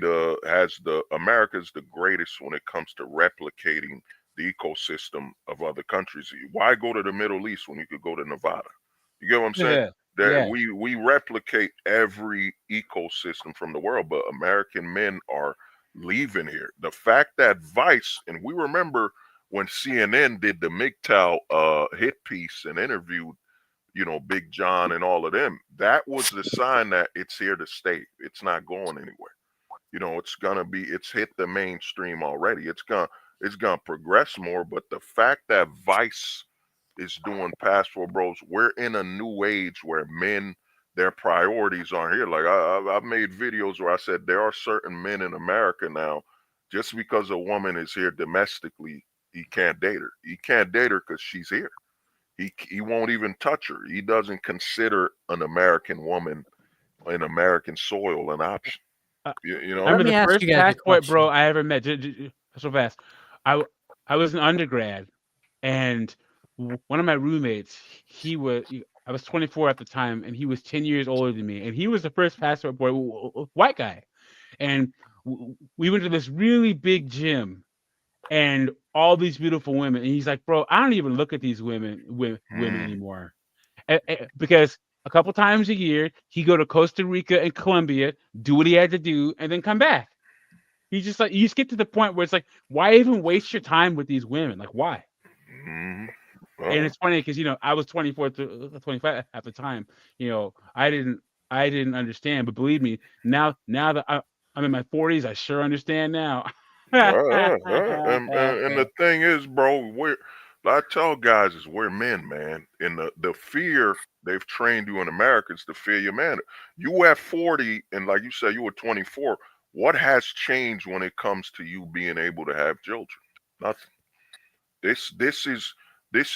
America's the greatest when it comes to replicating the ecosystem of other countries. Why go to the Middle East when you could go to Nevada? You get what I'm saying? Yeah, That yeah. we replicate every ecosystem from the world, but American men are leaving here. The fact that Vice, and we remember when CNN did the MGTOW hit piece and interviewed, you know, Big John and all of them, that was the sign that it's here to stay. It's not going anywhere. You know, it's hit the mainstream already. It's gonna progress more. But the fact that Vice is doing Passport Bros, we're in a new age where men, their priorities aren't here. Like I've made videos where I said there are certain men in America now, just because a woman is here domestically, he can't date her. He can't date her because she's here. He won't even touch her. He doesn't consider an American woman in American soil an option. Uh, You I know? Let remember me the ask first you guys a passport bro question. I ever met. So fast. I was an undergrad, and one of my roommates, I was 24 at the time, and he was 10 years older than me, and he was the first passport boy, white guy, and we went to this really big gym, and all these beautiful women, and he's like, bro, I don't even look at these women anymore, because a couple times a year he go to Costa Rica and Colombia, do what he had to do, and then come back. He's just like, you just get to the point where it's like, why even waste your time with these women? Like, why? Mm-hmm. And it's funny because, you know, I was 24 to 25 at the time. You know, I didn't understand, but believe me, now that I'm in my 40s, I sure understand now. And the thing is, bro, I tell guys is we're men, man. And the fear they've trained you in America is to fear your man. You at 40, and like you said, you were 24. What has changed when it comes to you being able to have children? Nothing. This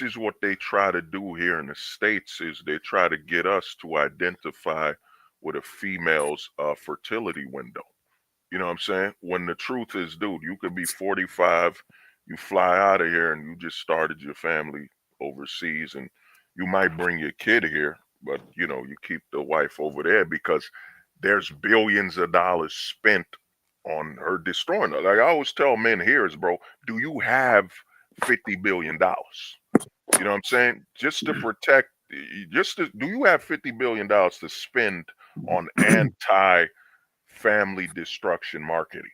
is what they try to do here in the States is they try to get us to identify with a female's fertility window. You know what I'm saying? When the truth is, dude, you could be 45, you fly out of here and you just started your family overseas and you might bring your kid here, but you know, you keep the wife over there because there's billions of dollars spent on her destroying her. Like I always tell men here is, bro, do you have $50 billion? You know what I'm saying? Just to protect, do you have $50 billion to spend on anti family destruction marketing?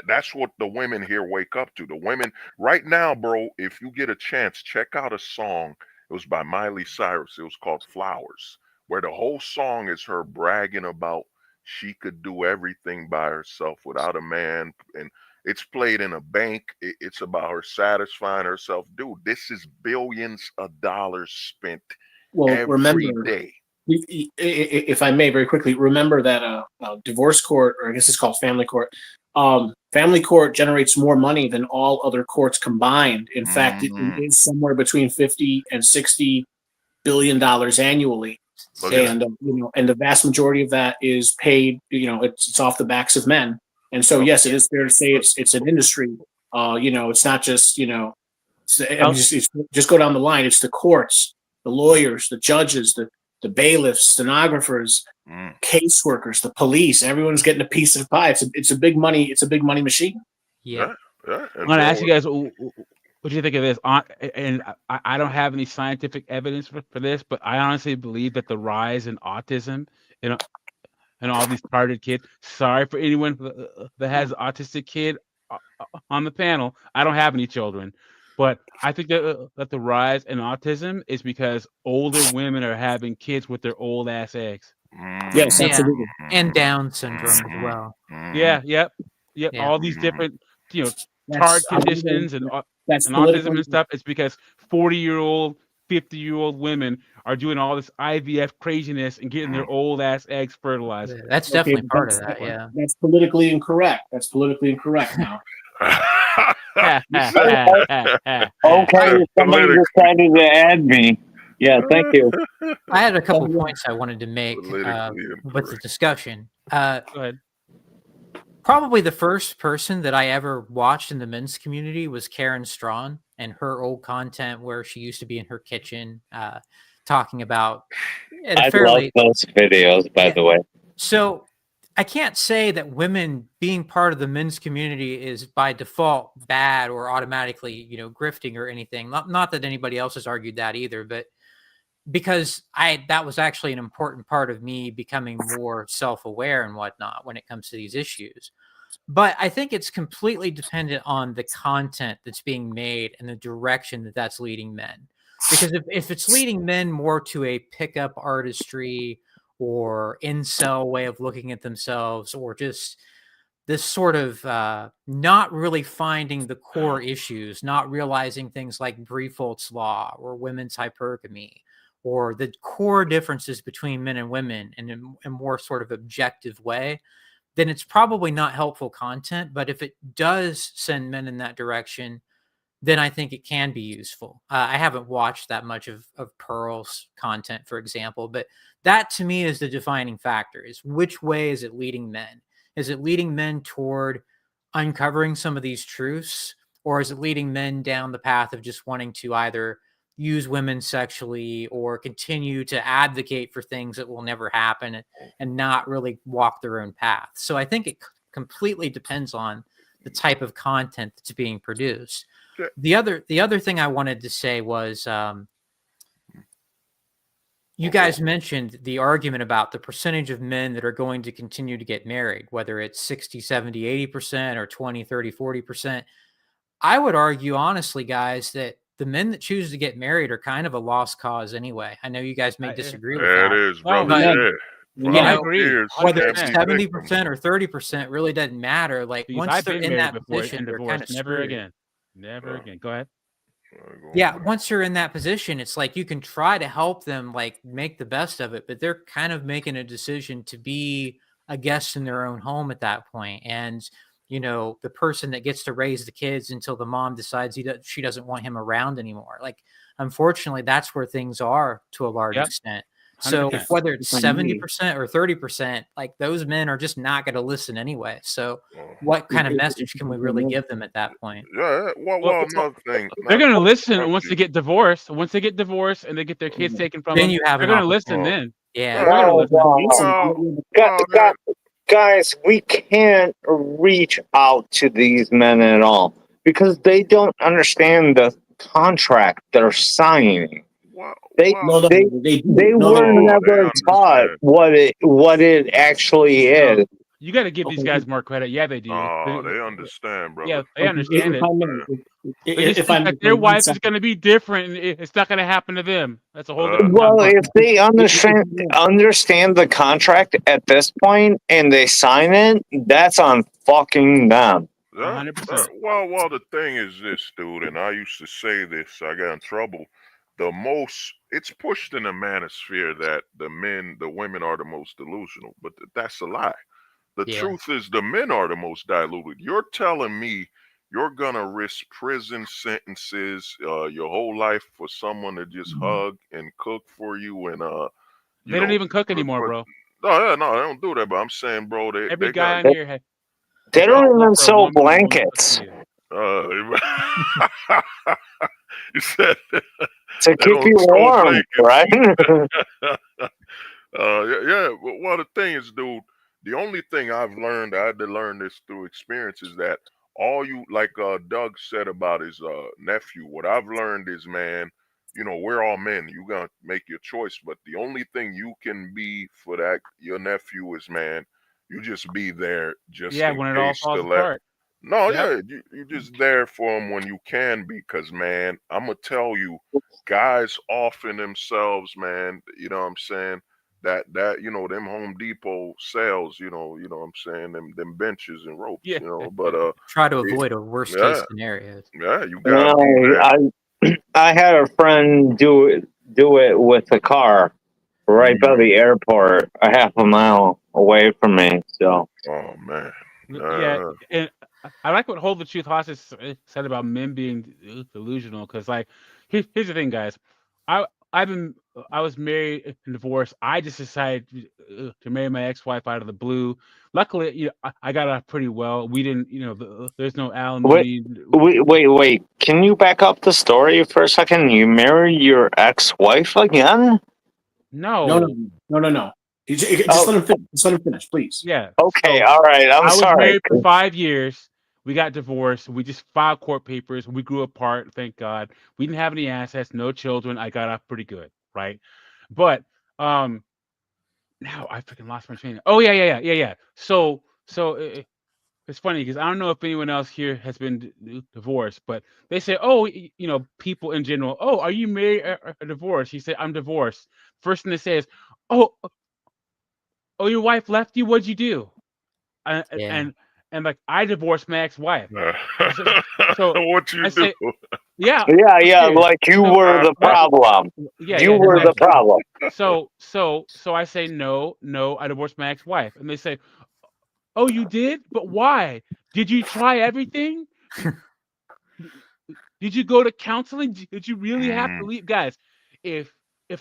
That's what the women here wake up to. The women right now, bro, if you get a chance, check out a song. It was by Miley Cyrus. It was called Flowers, where the whole song is her bragging about she could do everything by herself without a man. And it's played in a bank. It's about her satisfying herself. Dude, this is billions of dollars spent Well, every remember, day. if I may, very quickly, remember that divorce court, or I guess it's called family court. Family court generates more money than all other courts combined. In fact, it's somewhere between 50 and 60 billion dollars annually, Look at and and the vast majority of that is paid. It's off the backs of men. And so, yes, it is fair to say it's an industry. It's not just just go down the line. It's the courts, the lawyers, the judges, the bailiffs, stenographers, caseworkers, the police. Everyone's getting a piece of the pie. It's a big money. It's a big money machine. Yeah. I'm gonna ask you guys, what do you think of this? And I don't have any scientific evidence for this, but I honestly believe that the rise in autism and all these targeted kids. Sorry for anyone that has an autistic kid on the panel. I don't have any children, but I think that the rise in autism is because older women are having kids with their old ass eggs. Yes, absolutely. And Down syndrome as well. Yeah, yep. All these different, TARD conditions and autism and stuff. It's because 40-year-old, 50-year-old women are doing all this IVF craziness and getting their old ass eggs fertilized. That's definitely part of that. Yeah, that's politically incorrect. That's politically incorrect now. Okay, somebody decided to add me. Yeah, thank you. I had a couple points I wanted to make with the discussion. Go ahead. Probably the first person that I ever watched in the men's community was Karen Strawn and her old content where she used to be in her kitchen talking about. I love those videos, by the way. So I can't say that women being part of the men's community is by default bad or automatically, grifting or anything. Not that anybody else has argued that either, but because that was actually an important part of me becoming more self-aware and whatnot when it comes to these issues. But I think it's completely dependent on the content that's being made and the direction that that's leading men. Because if it's leading men more to a pickup artistry or incel way of looking at themselves, or just this sort of not really finding the core issues, not realizing things like Briefolt's law or women's hypergamy, or the core differences between men and women in a more sort of objective way, then it's probably not helpful content. But if it does send men in that direction, then I think it can be useful. I haven't watched that much of Pearl's content, for example, but that to me is the defining factor, is which way is it leading men? Is it leading men toward uncovering some of these truths, or is it leading men down the path of just wanting to either use women sexually or continue to advocate for things that will never happen and not really walk their own path? So I think it completely depends on the type of content that's being produced. The other thing I wanted to say was you guys mentioned the argument about the percentage of men that are going to continue to get married, whether it's 60, 70, 80% or 20, 30, 40%. I would argue, honestly, guys, that the men that choose to get married are kind of a lost cause anyway. I know you guys may disagree with that. It is, brother. But, I agree. Whether it's 70% or 30% really doesn't matter. Like, once they're in that position, they're kind of never screwed. again. Never again. Go ahead. Yeah, once you're in that position, it's like you can try to help them like make the best of it, but they're kind of making a decision to be a guest in their own home at that point. And the person that gets to raise the kids until the mom decides she doesn't want him around anymore. Like, unfortunately, that's where things are to a large extent. So 100%. whether it's 70% or 30%, like, those men are just not going to listen anyway. So what kind of message can we really give them at that point? Yeah. Well, another thing. They're going to listen once they get divorced. Once they get divorced and they get their kids taken from them, they're going to listen then. Yeah. Guys, we can't reach out to these men at all because they don't understand the contract they're signing. They were never taught what it actually is. You got to give these Okay. guys more credit. Yeah, they do. Oh, they understand, brother. Yeah, they understand if it. I may, They just if think I may, that their for 1 wife is second. going to be different, and it's not going to happen to them. That's a whole different Well, conversation. if they understand the contract at this point and they sign it, that's on fucking them. Yeah. 100%. Well, the thing is this, dude, and I used to say this, I got in trouble. It's pushed in the manosphere that the women are the most delusional, but that's a lie. The Yeah. truth is the men are the most diluted. You're telling me you're gonna risk prison sentences your whole life for someone to just hug and cook for you and They don't even cook anymore, but, bro. no, they don't do that. But I'm saying, bro, Every they guy got on here has They got don't love even for a sew woman and a woman cooks blankets for you. you said to they keep don't you sew warm, right? yeah. Well, the thing is, dude, the only thing I've learned, I had to learn this through experience, is that all you, like Doug said about his nephew, what I've learned is, man, we're all men. You gotta make your choice, but the only thing you can be for that your nephew is, man, you just be there just Yeah, in when it all case to falls let. apart. No, Yep. yeah, you just there for them when you can be, because, man, I'm gonna tell you, guys offering themselves, man. You know what I'm saying? That them Home Depot sales, what I'm saying, them benches and ropes, Yeah. But Try to it- avoid a worst yeah, case scenario. yeah, you gotta be there. I had a friend do it with a car right by the airport, a half a mile away from me. So Oh man, Yeah, and I like what Hold the Truth hostage said about men being delusional. Because, like, here's the thing, guys. I was married and divorced. I just decided to marry my ex-wife out of the blue. Luckily, I got off pretty well. We didn't, there's no alimony. wait. Can you back up the story for a second? You married your ex-wife again? No. No. Just Oh. let him finish. Just let him finish, please. Yeah. Okay, So all right. I'm I was sorry. married for 5 years. We got divorced. We just filed court papers. We grew apart, thank God. We didn't have any assets, no children. I got off pretty good, right? But now I freaking lost my train. Oh yeah. So it's funny because I don't know if anyone else here has been divorced, but they say, oh, people in general, oh, are you married or divorced? He said, I'm divorced. First thing they say is, oh, your wife left you. What'd you do? Yeah. And like, I divorced my ex-wife. So what you I do? say, yeah, Yeah. serious. Like you So, were the right, problem. yeah, You were the exactly. problem. So I say, no, I divorced my ex-wife, and they say, oh, you did? But why? Did you try everything? Did you go to counseling? Did you really have to leave? Guys, if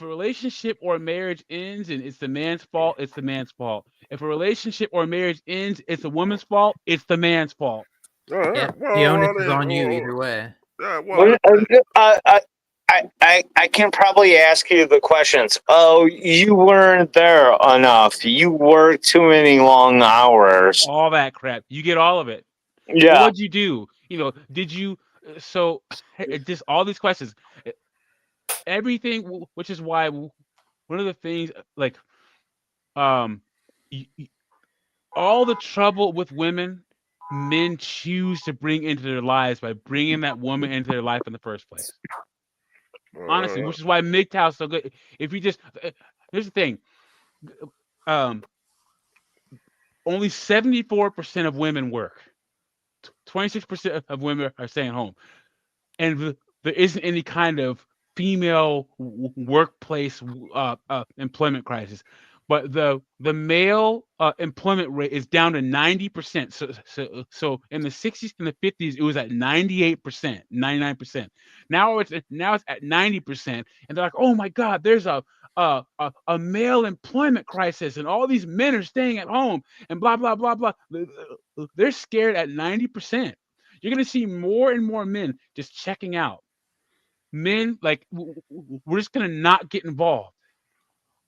a relationship or a marriage ends and it's the man's fault, it's the man's fault. If a relationship or a marriage ends, it's the woman's fault, it's the man's fault. Yeah. The onus is on you either way. Well, I can probably ask you the questions. Oh, you weren't there enough. You worked too many long hours. All that crap. You get all of it. Well, Yeah. what'd you do? Did you so just all these questions. Everything, which is why one of the things, like, y- y- all the trouble with women, men choose to bring into their lives by bringing that woman into their life in the first place. Honestly, which is why MGTOW is so good. If you just here's the thing, only 74% of women work. 26% of women are staying home, and there isn't any kind of female workplace employment crisis. But the male employment rate is down to 90%. So in the 60s and the 50s, it was at 98%, 99%. Now it's at 90%, and they're like, oh my God, there's a male employment crisis, and all these men are staying at home, and blah blah blah blah. They're scared at 90%. You're gonna see more and more men just checking out. Men, like, we're just gonna not get involved.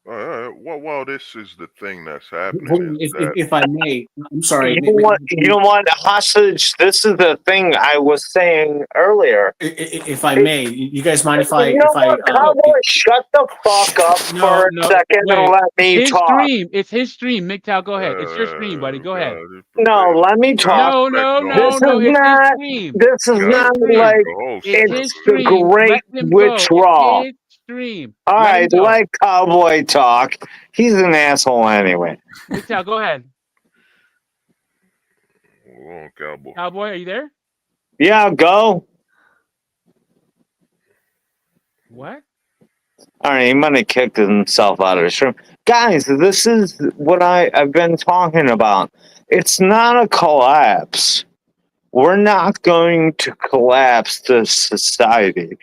Well, this is the thing that's happening is that If I may, I'm sorry. You know what, hostage? This is the thing I was saying earlier. If I may, you guys mind if I You know what, Cowboy? Shut the fuck up No, for a no, second and wait. let It's me his talk. stream. It's his stream. MGTOW, go ahead. It's your stream, buddy. Go ahead. No, let me talk. No, no, This no, no. is It's his not. stream. This is It's his not stream. like It's it's his the stream. Great Let him Witch go. Raw. It's his stream. All Let him right, go. let Cowboy talk. He's an asshole anyway. MGTOW, go ahead. Hold on, Cowboy. Cowboy, are you there? Yeah, go. What? All right, he might have kicked himself out of the stream. Guys, this is what I've been talking about. It's not a collapse. We're not going to collapse the society.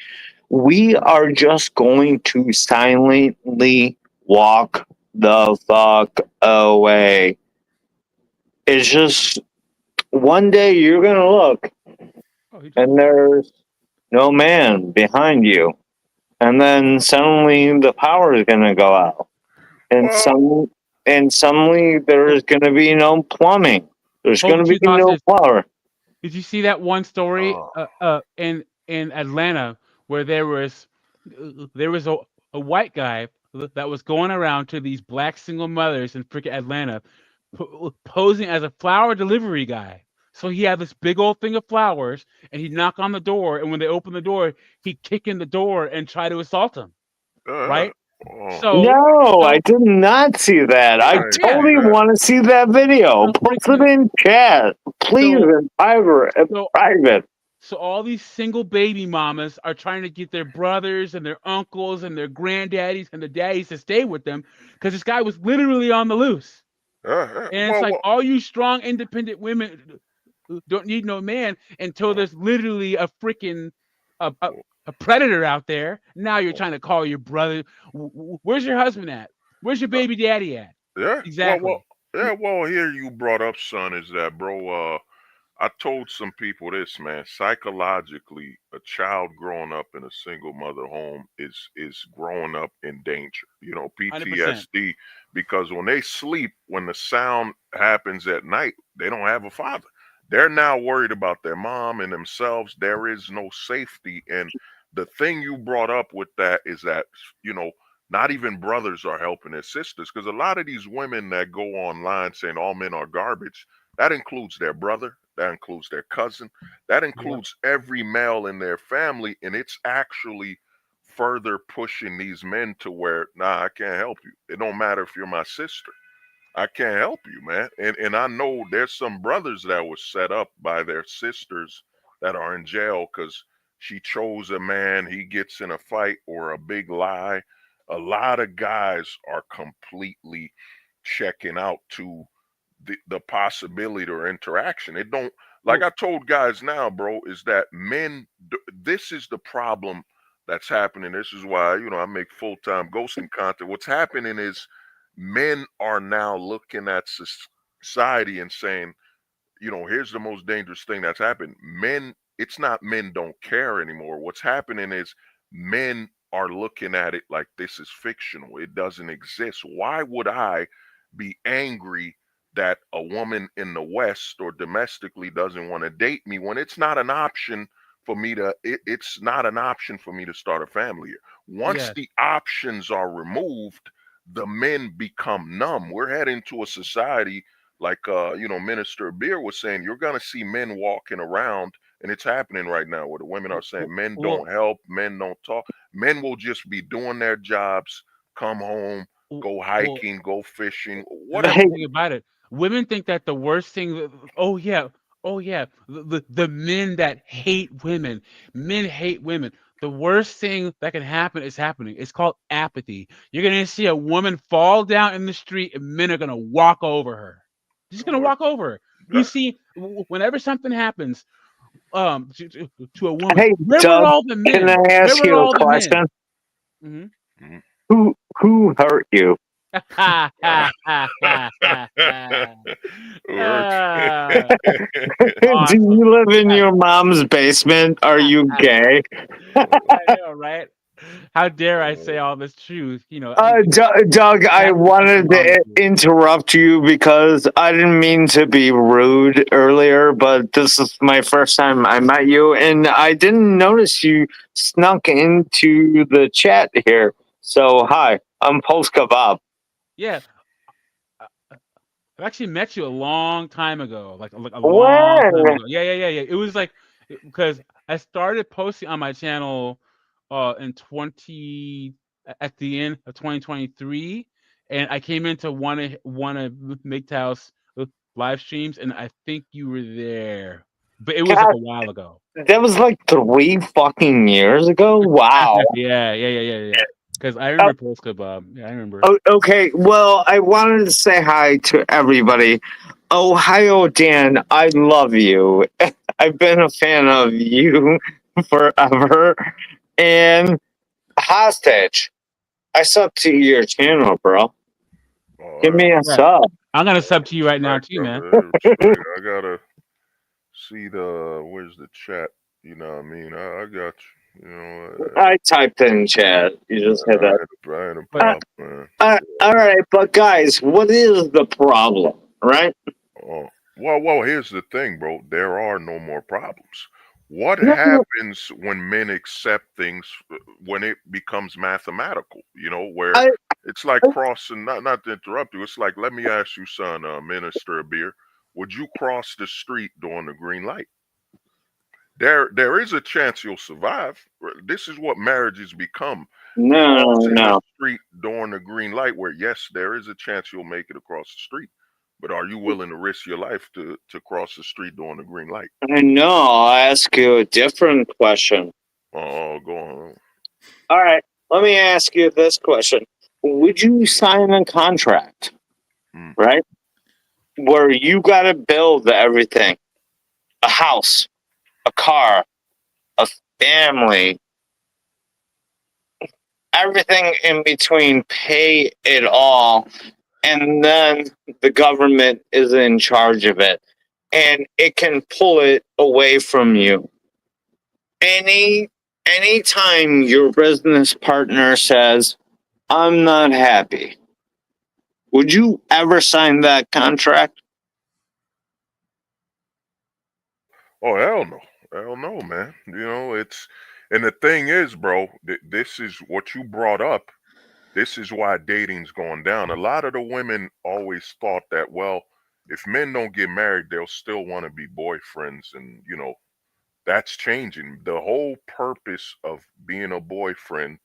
We are just going to silently walk the fuck away. It's just one day you're going to look and there's no man behind you. And then suddenly the power is going to go out. And suddenly there's going to be no plumbing. There's going to be no power. Did you see that one story in Atlanta where there was a white guy that was going around to these black single mothers in freaking Atlanta posing as a flower delivery guy. So he had this big old thing of flowers and he'd knock on the door, and when they open the door, he'd kick in the door and try to assault them. Right? No, I did not see that. I totally want to see that video. Post it in chat, please, in private. So all these single baby mamas are trying to get their brothers and their uncles and their granddaddies and the daddies to stay with them because this guy was literally on the loose. And it's like all you strong, independent women don't need no man until there's literally a freaking a predator out there. Now you're trying to call your brother. Where's your husband at? Where's your baby daddy at? Yeah, Exactly. Well, here you brought up, son, is that, bro? I told some people this, man. Psychologically, a child growing up in a single mother home is growing up in danger. You know, PTSD, 100%. because when they sleep, when the sound happens at night, they don't have a father. They're now worried about their mom and themselves. There is no safety. And the thing you brought up with that is that, you know, not even brothers are helping their sisters, because a lot of these women that go online saying all men are garbage, that includes their brother, that includes their cousin, that includes every male in their family. And it's actually further pushing these men to where, nah, I can't help you. It don't matter if you're my sister. I can't help you, man. And I know there's some brothers that were set up by their sisters that are in jail because she chose a man, he gets in a fight or a big lie. A lot of guys are completely checking out to the possibility or interaction. It don't, like I told guys now, bro, is that men, this is the problem that's happening. This is why, you know, I make full-time ghosting content. What's happening is men are now looking at society and saying, you know, here's the most dangerous thing that's happened. Men, it's not men don't care anymore. What's happening is men are looking at it like this is fictional. It doesn't exist. Why would I be angry that a woman in the West or domestically doesn't want to date me when it's not an option for me to, it's not an option for me to start a family here. Once the options are removed, the men become numb. We're heading to a society like, you know, Minister Beer was saying, you're going to see men walking around, and it's happening right now where the women are saying men don't help, men don't talk. Men will just be doing their jobs, come home, go hiking, go fishing, whatever. That's the thing about it. Women think that the worst thing, the men that hate women, men hate women. The worst thing that can happen is happening. It's called apathy. You're going to see a woman fall down in the street and men are going to walk over her. They're just going to walk over her. You see, whenever something happens to a woman, hey, where Doug, were all the men? can I ask you a question? Mm-hmm. Who hurt you? Do you live in your mom's basement? Are you gay? I know, right? How dare I say all this truth? You know, Doug, I wanted to interrupt you because I didn't mean to be rude earlier, but this is my first time I met you, and I didn't notice you snuck into the chat here. So, hi, I'm Post Kebab. Yeah, I've actually met you a long time ago, like a long time When? ago. Yeah. It was like because I started posting on my channel in 20 at the end of 2023, and I came into one of MGTOW's live streams, and I think you were there, but it was like God, a while ago. that was like 3 fucking years ago? Wow. Yeah. Because I remember Post Kebab. Yeah, I remember. Okay, well, I wanted to say hi to everybody. Ohio Dan, I love you. I've been a fan of you forever. And Hostage, I sub to your channel, bro. Give me a Yeah. sub. I'm gonna sub to you right now too, man. I gotta see where's the chat. You know what I mean? I got you. You know, I typed in chat. You just hit that. I had a problem, man. All right, but guys, what is the problem, right? Well, here's the thing, bro. There are no more problems. What No, happens when men accept things when it becomes mathematical? You know, where I, it's like crossing. Not to interrupt you. It's like, let me ask you, son, Minister Beer, would you cross the street during the green light? There is a chance you'll survive. This is what marriages become. Crossing the no. street during the green light, where yes, there is a chance you'll make it across the street. But are you willing to risk your life to cross the street during the green light? I know. I'll ask you a different question. Oh, go on. All right, let me ask you this question. Would you sign a contract, right, where you got to build everything, a house, a car, a family, everything in between, pay it all, and then the government is in charge of it, and it can pull it away from you anytime your business partner says, I'm not happy? Would you ever sign that contract? Oh, hell no, man. You know, and the thing is, bro, this is what you brought up. This is why dating's going down. A lot of the women always thought that, well, if men don't get married, they'll still want to be boyfriends, and you know, that's changing. The whole purpose of being a boyfriend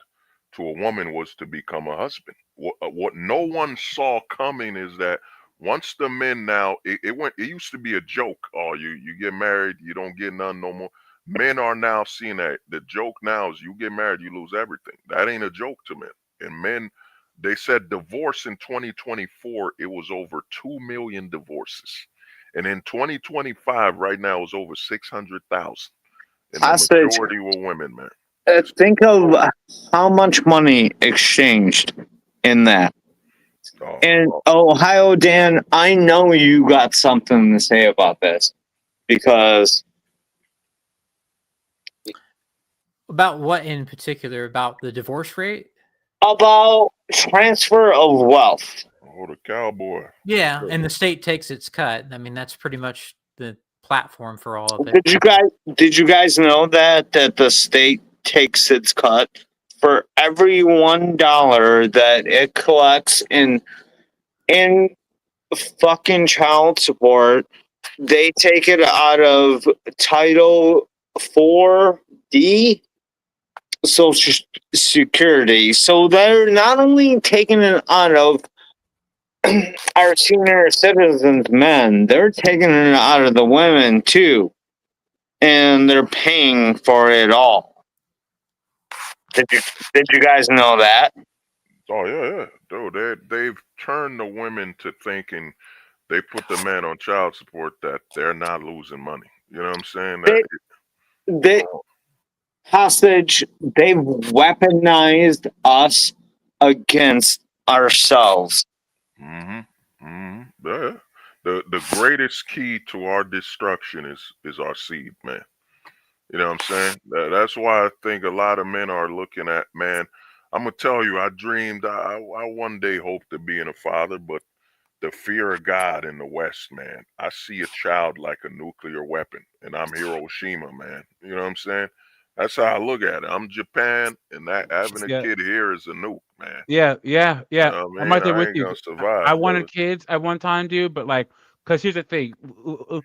to a woman was to become a husband. What no one saw coming is that once the men now, it used to be a joke. Oh, you get married, you don't get none no more. Men are now seeing that the joke now is you get married, you lose everything. That ain't a joke to men. And men, they said divorce in 2024, it was over 2 million divorces. And in 2025, right now, is over 600,000. And the Hostage. majority were women, man. Think of how much money exchanged in that. And Ohio Dan, I know you got something to say about this because About what in particular? About the divorce rate? about transfer of wealth. Oh, the cowboy. Yeah, and the state takes its cut. I mean, that's pretty much the platform for all of it. Did you guys know that the state takes its cut for every $1 that it collects in fucking child support? They take it out of Title 4D Social Security. So they're not only taking it out of our senior citizens men, they're taking it out of the women too. And they're paying for it all. Did you guys know that? Oh yeah. Dude, they've turned the women to thinking they put the man on child support that they're not losing money. You know what I'm saying? They hostage. They've weaponized us against ourselves. Yeah. The greatest key to our destruction is our seed, man. You know what I'm saying? That's why I think a lot of men are looking at, man, I'm gonna tell you, I dreamed I one day hope to being a father, but the fear of God in the West, man. I see a child like a nuclear weapon, and I'm Hiroshima, man. You know what I'm saying? That's how I look at it. I'm Japan, and that having a Yeah, kid here is a nuke, man. yeah, yeah, You yeah. know what I I'm mean? right there I with ain't you. gonna I survive, brother. wanted kids at one time, dude, but like, because here's the thing: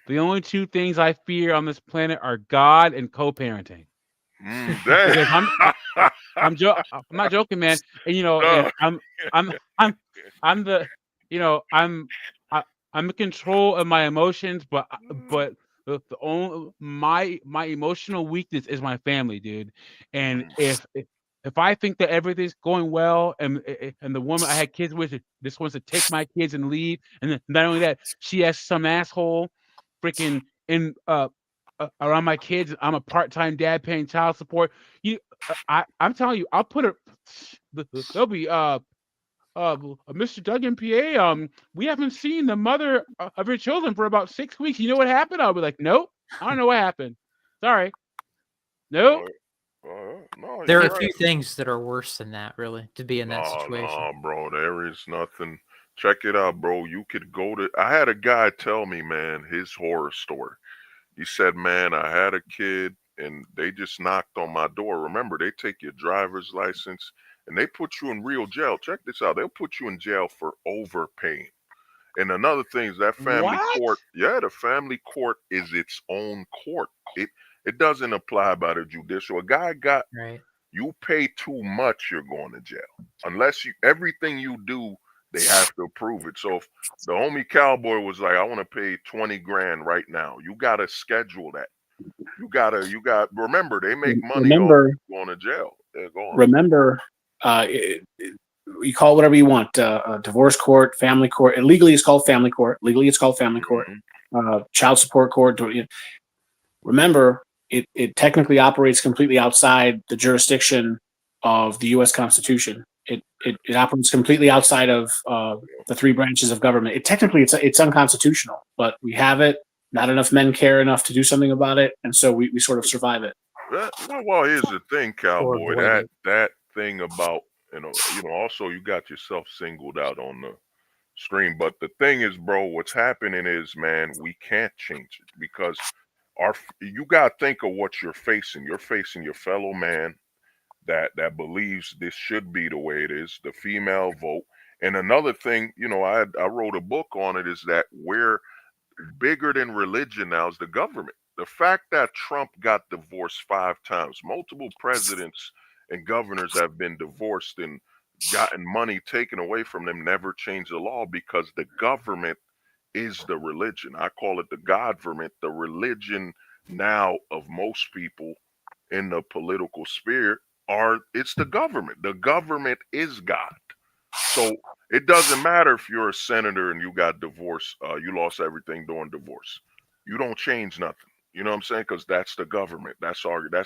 the only two things I fear on this planet are God and co-parenting. Damn. Because I'm not joking, man. And and No. I'm the I, I'm in control of my emotions, but the only my emotional weakness is my family, dude. And if I think that everything's going well, and the woman I had kids with just wants to take my kids and leave, and then not only that, she has some asshole freaking in around my kids. I'm a part-time dad paying child support. You, I'm telling you, I'll put it. There'll be Mr. Duggan, PA. We haven't seen the mother of your children for about 6 weeks. You know what happened? I'll be like, nope, I don't know what happened. Sorry, nope. No, There you're are a right. few things that are worse than that, really, to be in that No, situation. no, bro. There is nothing. Check it out, bro. You could go to. I had a guy tell me, man, his horror story. He said, man, I had a kid and they just knocked on my door. Remember, they take your driver's license and they put you in real jail. Check this out. They'll put you in jail for overpaying. And another thing is that family What? court, yeah, the family court is its own court. It doesn't apply by the judicial. A guy got Right. you pay too much, you're going to jail. Unless you everything you do, they have to approve it. So if the homie Cowboy was like, I want to pay 20 grand right now, you gotta schedule that. You got remember they make money off Remember, you going to jail. Yeah, go on. remember, you call it whatever you want. Divorce court, family court. And legally, it's called family court. Legally, it's called family court. Child support court. Remember, it technically operates completely outside the jurisdiction of the U.S. Constitution. It operates completely outside of the three branches of government. It's unconstitutional, but we have it. Not enough men care enough to do something about it, and so we sort of survive it. Well, here's the thing, Or Cowboy. avoid it. That thing about also you got yourself singled out on the stream. But the thing is, bro, what's happening is, man, we can't change it because you gotta think of what you're facing. You're facing your fellow man that believes this should be the way it is, the female vote. And another thing, I wrote a book on it, is that we're bigger than religion now is the government. The fact that Trump got divorced 5 times, multiple presidents and governors have been divorced and gotten money taken away from them, never changed the law because the government is the religion. I call it the Godverment, the religion now of most people in the political sphere it's the government. The government is God. So it doesn't matter if you're a senator and you got divorced, you lost everything during divorce. You don't change nothing. You know what I'm saying? Because that's the government. That's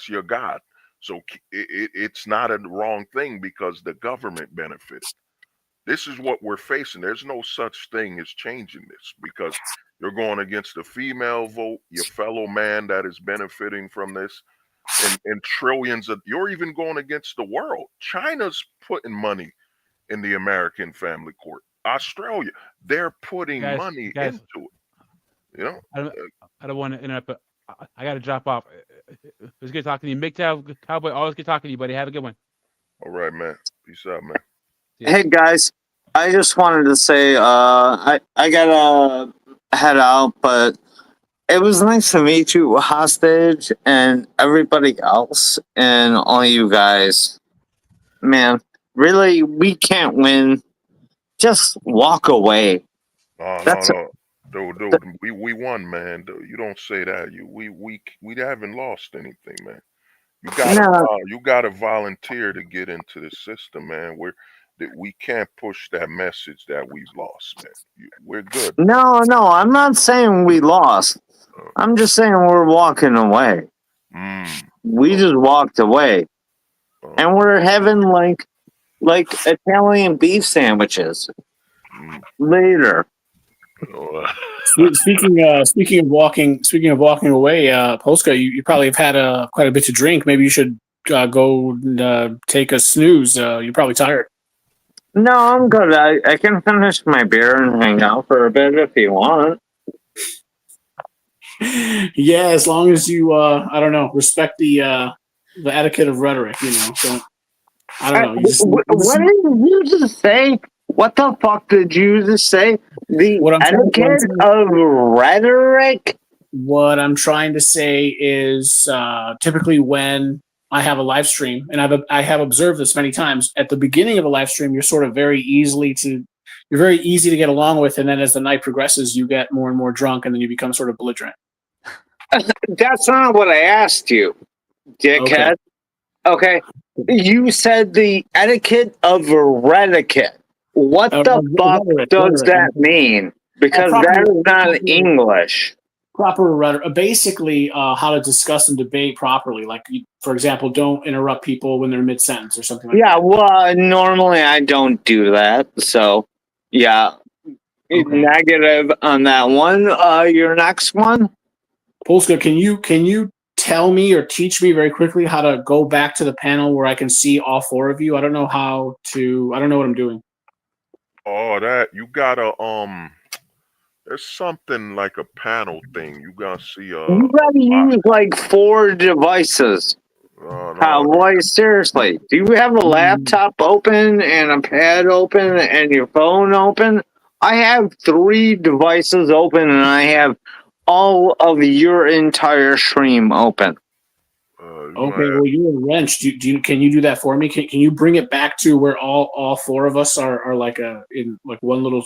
your God. So it's not a wrong thing because the government benefited. This is what we're facing. There's no such thing as changing this because you're going against the female vote, your fellow man that is benefiting from this, and trillions of. You're even going against the world. China's putting money in the American family court. Australia, they're putting Guys, money guys, into it. You know, I don't want to interrupt, but I got to drop off. It was good talking to you. Big Cowboy, always good talking to you, buddy. Have a good one. all right, man. Peace out, man. Yeah. Hey guys, I just wanted to say I gotta head out, but it was nice to meet you, Hostage, and everybody else, and all you guys. Man, really, we can't win. Just walk away. No, That's no, no, dude. We won, man. Dude, you don't say that. We haven't lost anything, man. no, You gotta volunteer to get into the system, man. We can't push that message that we've lost, man. We're good. no. I'm not saying we lost. I'm just saying we're walking away. Mm, We just walked away, and we're having like Italian beef sandwiches mm. later. Oh, Speaking of walking away, Polska, you probably have had quite a bit to drink. Maybe you should go take a snooze. You're probably tired. No, I'm good. I can finish my beer and hang out for a bit if you want. Yeah, as long as you, I don't know, respect the etiquette of rhetoric. I don't know. What did you just say? What the fuck did you just say? The etiquette of rhetoric? What I'm trying to say is typically when I have a live stream, and I have observed this many times, at the beginning of a live stream, you're sort of very easy to get along with, and then as the night progresses, you get more and more drunk, and then you become sort of belligerent. That's not what I asked you, dickhead. Okay. You said the etiquette of reticate. What the fuck does that mean? Because that is not English. Proper rhetoric, basically how to discuss and debate properly. Like, for example, don't interrupt people when they're mid-sentence or something like that. Yeah, well, normally I don't do that. So, yeah. Okay. Negative on that one. Your next one? Polska, can you tell me or teach me very quickly how to go back to the panel where I can see all four of you? I don't know what I'm doing. Oh, that you gotta there's something like a panel thing. You gotta see you gotta use like 4 devices. Cowboy, seriously. Do you have a laptop open and a pad open and your phone open? I have 3 devices open and I have all of your entire stream open. Okay, well, you're a wrench. Can you do that for me? Can you bring it back to where all 4 of us are like in like 4 little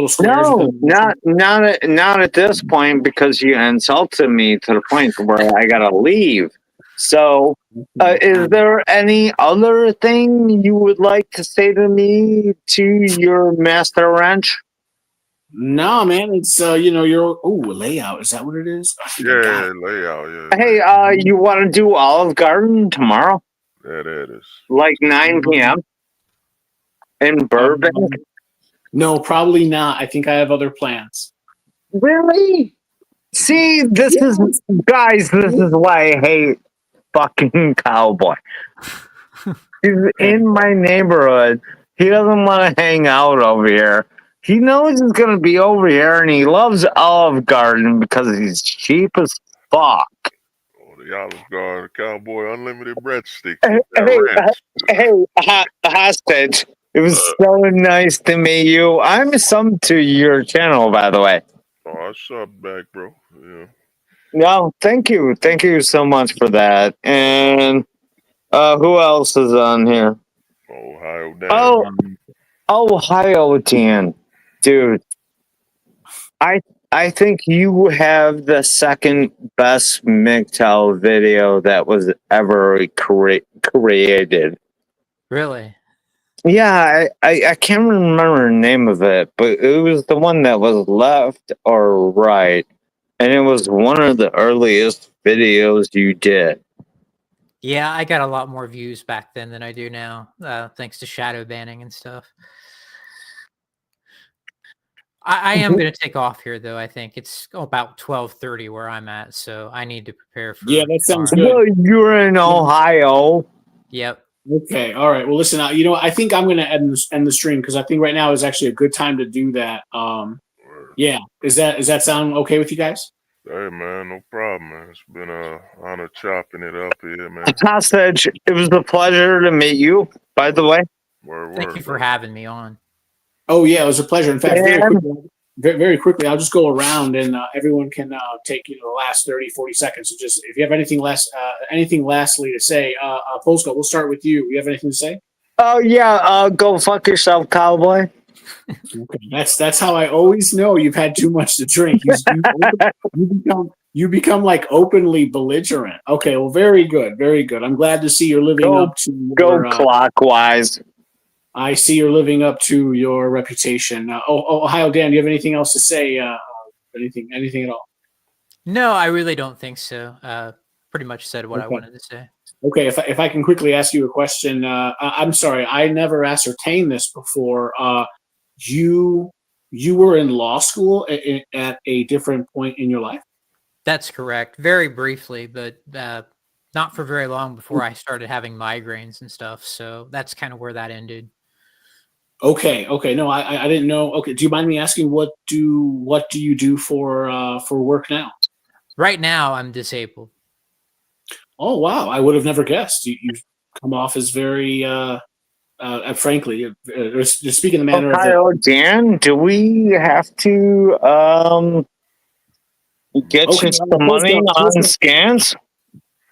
squares? No, not at this point, because you insulted me to the point where I gotta leave. So, is there any other thing you would like to say to me, to your master wrench? No, man, it's your layout. Is that what it is? Yeah, layout. Yeah. Hey, you want to do Olive Garden tomorrow? Yeah, that is. Like 9 p.m. in Burbank? No, probably not. I think I have other plans. Really? See, this is why I hate fucking Cowboy. He's in my neighborhood. He doesn't want to hang out over here. He knows he's going to be over here, and he loves Olive Garden because he's cheap as fuck. Oh, the Olive Garden, Cowboy, unlimited breadsticks. Hey, hostage. It was so nice to meet you. I'm subbed to your channel, by the way. Oh, I subbed back, bro. Yeah. No, thank you. Thank you so much for that. And who else is on here? Ohio Dan. Ohio Dan. Dude, I think you have the second best MGTOW video that was ever created. Really? Yeah, I can't remember the name of it, but it was the one that was left or right. And it was one of the earliest videos you did. Yeah, I got a lot more views back then than I do now, thanks to shadow banning and stuff. I am going to take off here, though. I think it's about 12:30 where I'm at, so I need to prepare for. Yeah, that sounds good. Well, you're in Ohio. Yep. Okay. All right. Well, listen. I think I'm going to end the stream because I think right now is actually a good time to do that. Yeah. Does that sound okay with you guys? Hey, man, no problem, man. It's been an honor chopping it up here, man. Hostage, it was a pleasure to meet you, by the way. Thank you for having me on. Oh, yeah, it was a pleasure. In fact, very quickly, I'll just go around and everyone can take the last 30, 40 seconds. So just if you have anything lastly to say, Polska, we'll start with you. You have anything to say? Oh, yeah, go fuck yourself, Cowboy. Okay, that's how I always know you've had too much to drink. You become like openly belligerent. Okay, well, very good, very good. I'm glad to see you're living up to your, clockwise. I see you're living up to your reputation. Ohio Dan, do you have anything else to say? Anything at all? No, I really don't think so. Pretty much said what I wanted to say. Okay, if I can quickly ask you a question, I'm sorry, I never ascertained this before. You you were in law school at a different point in your life? That's correct. Very briefly, but not for very long before I started having migraines and stuff. So that's kind of where that ended. Okay, okay. No, I didn't know. Okay, do you mind me asking what do you do for work now? Right now, I'm disabled. Oh wow, I would have never guessed. You come off as very frankly, just speaking in the manner of the. Kyle, Dan, do we have to get Okay, you some money on scans?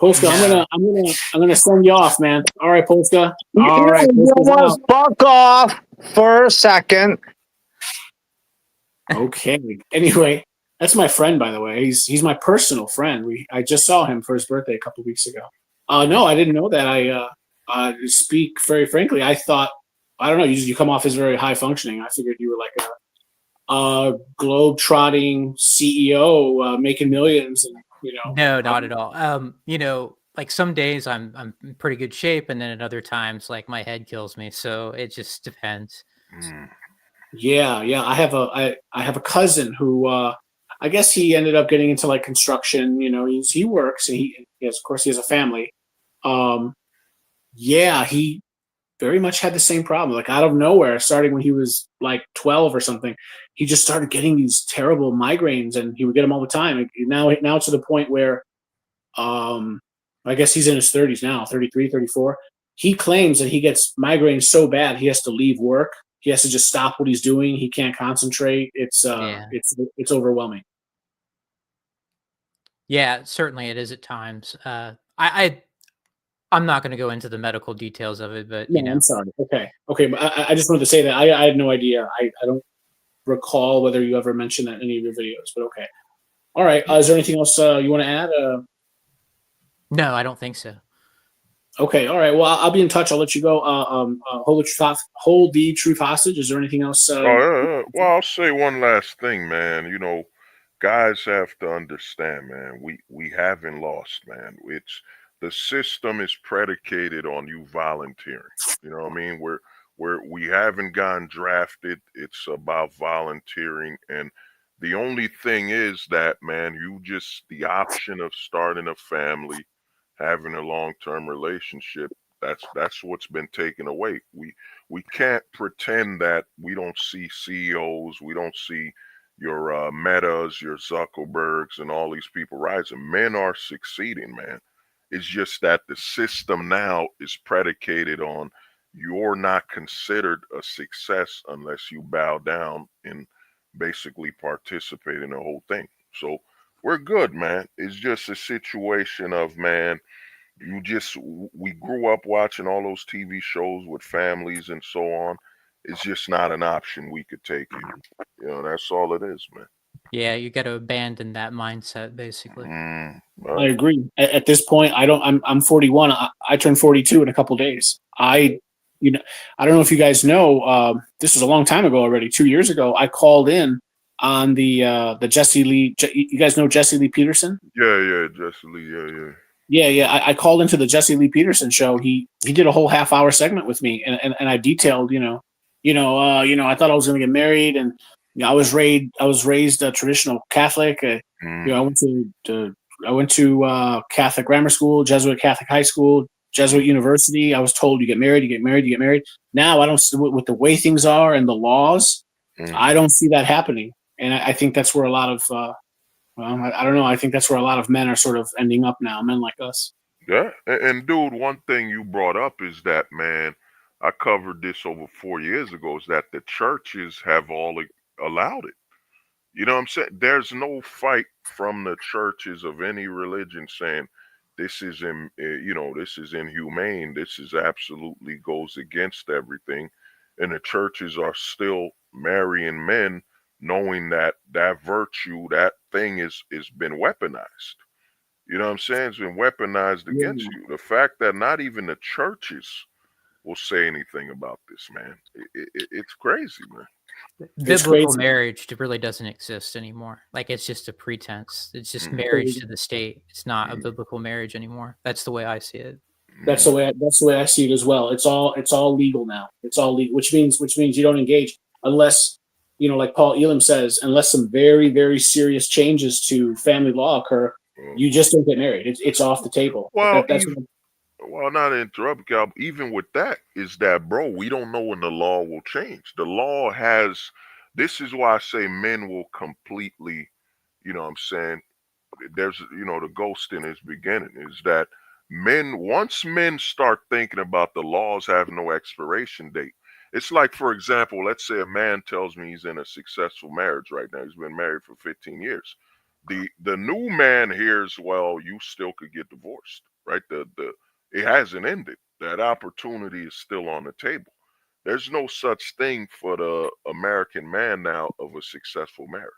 Polska, No. I'm gonna send you off, man. All right, Polska. All You right, Polska's almost out. fuck off for a second. Okay. Anyway, that's my friend, by the way. He's my personal friend. I just saw him for his birthday a couple weeks ago. No, I didn't know that. Speak very frankly. I thought I don't know. You come off as very high functioning. I figured you were like a globe trotting CEO making millions, and No, not at all. Like some days I'm in pretty good shape, and then at other times, like my head kills me. So it just depends. Yeah, yeah. I have a cousin who I guess he ended up getting into like construction. He works and of course he has a family. Um, yeah, he very much had the same problem. Like out of nowhere, starting when he was like 12 or something, he just started getting these terrible migraines, and he would get them all the time. And now to the point where um, I guess he's in his 30s now, 33, 34. He claims that he gets migraines so bad he has to leave work. He has to just stop what he's doing. He can't concentrate. Yeah. It's overwhelming. Yeah, certainly it is at times. I'm not going to go into the medical details of it, but No, I'm sorry. Okay, but I just wanted to say that I had no idea. I don't recall whether you ever mentioned that in any of your videos, but okay. All right. Is there anything else you want to add? no, I don't think so. Okay. All right. Well, I'll be in touch. I'll let you go. Hold the truth hostage. Is there anything else? Well, I'll say one last thing, man. Guys have to understand, man. We haven't lost, man. The system is predicated on you volunteering. You know what I mean? We haven't gotten drafted. It's about volunteering, and the only thing is that, man, the option of starting a family, having a long-term relationship. That's what's been taken away. We can't pretend that we don't see CEOs. We don't see your Metas, your Zuckerbergs, and all these people rising. Men are succeeding, man. It's just that the system now is predicated on you're not considered a success unless you bow down and basically participate in the whole thing. So we're good, man. It's just a situation of, man, we grew up watching all those TV shows with families and so on. It's just not an option we could take it. That's all it is, man. Yeah, you got to abandon that mindset, basically. I agree. At this point, I'm 41. I turn 42 in a couple days. I don't know if you guys know. This was a long time ago already. 2 years ago, I called in on the Jesse Lee. You guys know Jesse Lee Peterson? Yeah, Jesse Lee. Yeah. I called into the Jesse Lee Peterson show. He did a whole half-hour segment with me, and I detailed, I thought I was going to get married, and I was raised a traditional Catholic. I went to Catholic grammar school, Jesuit Catholic high school, Jesuit university. I was told you get married, you get married, you get married. Now I don't, with the way things are and the laws, I don't see that happening, and I think that's where a lot of I don't know. I think that's where a lot of men are sort of ending up now, men like us. Yeah. And dude, one thing you brought up is that, man, I covered this over 4 years ago, is that the churches have all allowed it. You know what I'm saying? There's no fight from the churches of any religion saying this is this is inhumane. This is absolutely goes against everything. And the churches are still marrying men, knowing that virtue, that thing is been weaponized. You know what I'm saying? It's been weaponized against you. The fact that not even the churches will say anything about this, man. It's crazy, man. Biblical marriage really doesn't exist anymore. Like, it's just a pretense. It's just marriage to the state. It's not a biblical marriage anymore. That's the way I see it. That's the way I see it as well. It's all legal now. It's all legal, which means you don't engage unless like Paul Elam says, unless some very, very serious changes to family law occur, you just don't get married. It's off the table. Well, That's even well, not to interrupt, Cal. Even with that, is that, bro? We don't know when the law will change. The law has. This is why I say men will completely. You know, what I'm saying there's the ghost in his beginning is that once men start thinking about the laws have no expiration date. It's like, for example, let's say a man tells me he's in a successful marriage right now. He's been married for 15 years. The new man hears, well, you still could get divorced, right? The it hasn't ended. That opportunity is still on the table. There's no such thing for the American man now of a successful marriage.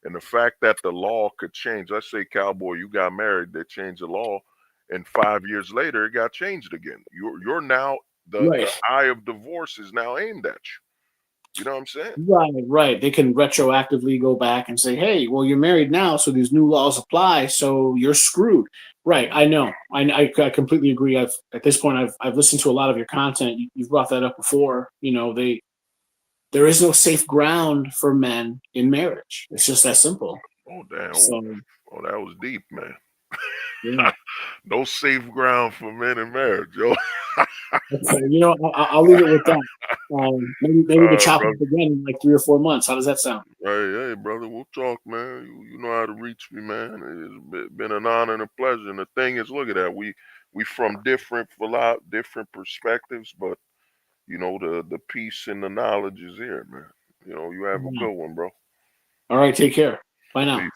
And the fact that the law could change. Let's say, Cowboy, you got married, they changed the law, and 5 years later it got changed again. You're now the right. eye of divorce is now aimed at you. You know what I'm saying? Right. They can retroactively go back and say, hey, well, you're married now, so these new laws apply, so you're screwed. Right. I know. I completely agree. At this point, I've listened to a lot of your content. You've brought that up before. There is no safe ground for men in marriage. It's just that simple. Oh damn! So, Oh, that was deep, man. yeah. No safe ground for men in marriage, yo. Okay, I'll leave it with that. Maybe to chop Brother. up again in like 3 or 4 months. How does that sound? Hey, brother, we'll talk, man. You know how to reach me, man. It's been an honor and a pleasure. And the thing is, look at that. We from different perspectives, but the peace and the knowledge is here, man. You have a good one, bro. All right, take care. Bye now. Peace.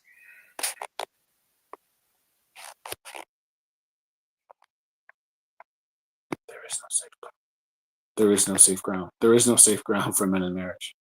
There is no safe ground. There is no safe ground for men in marriage.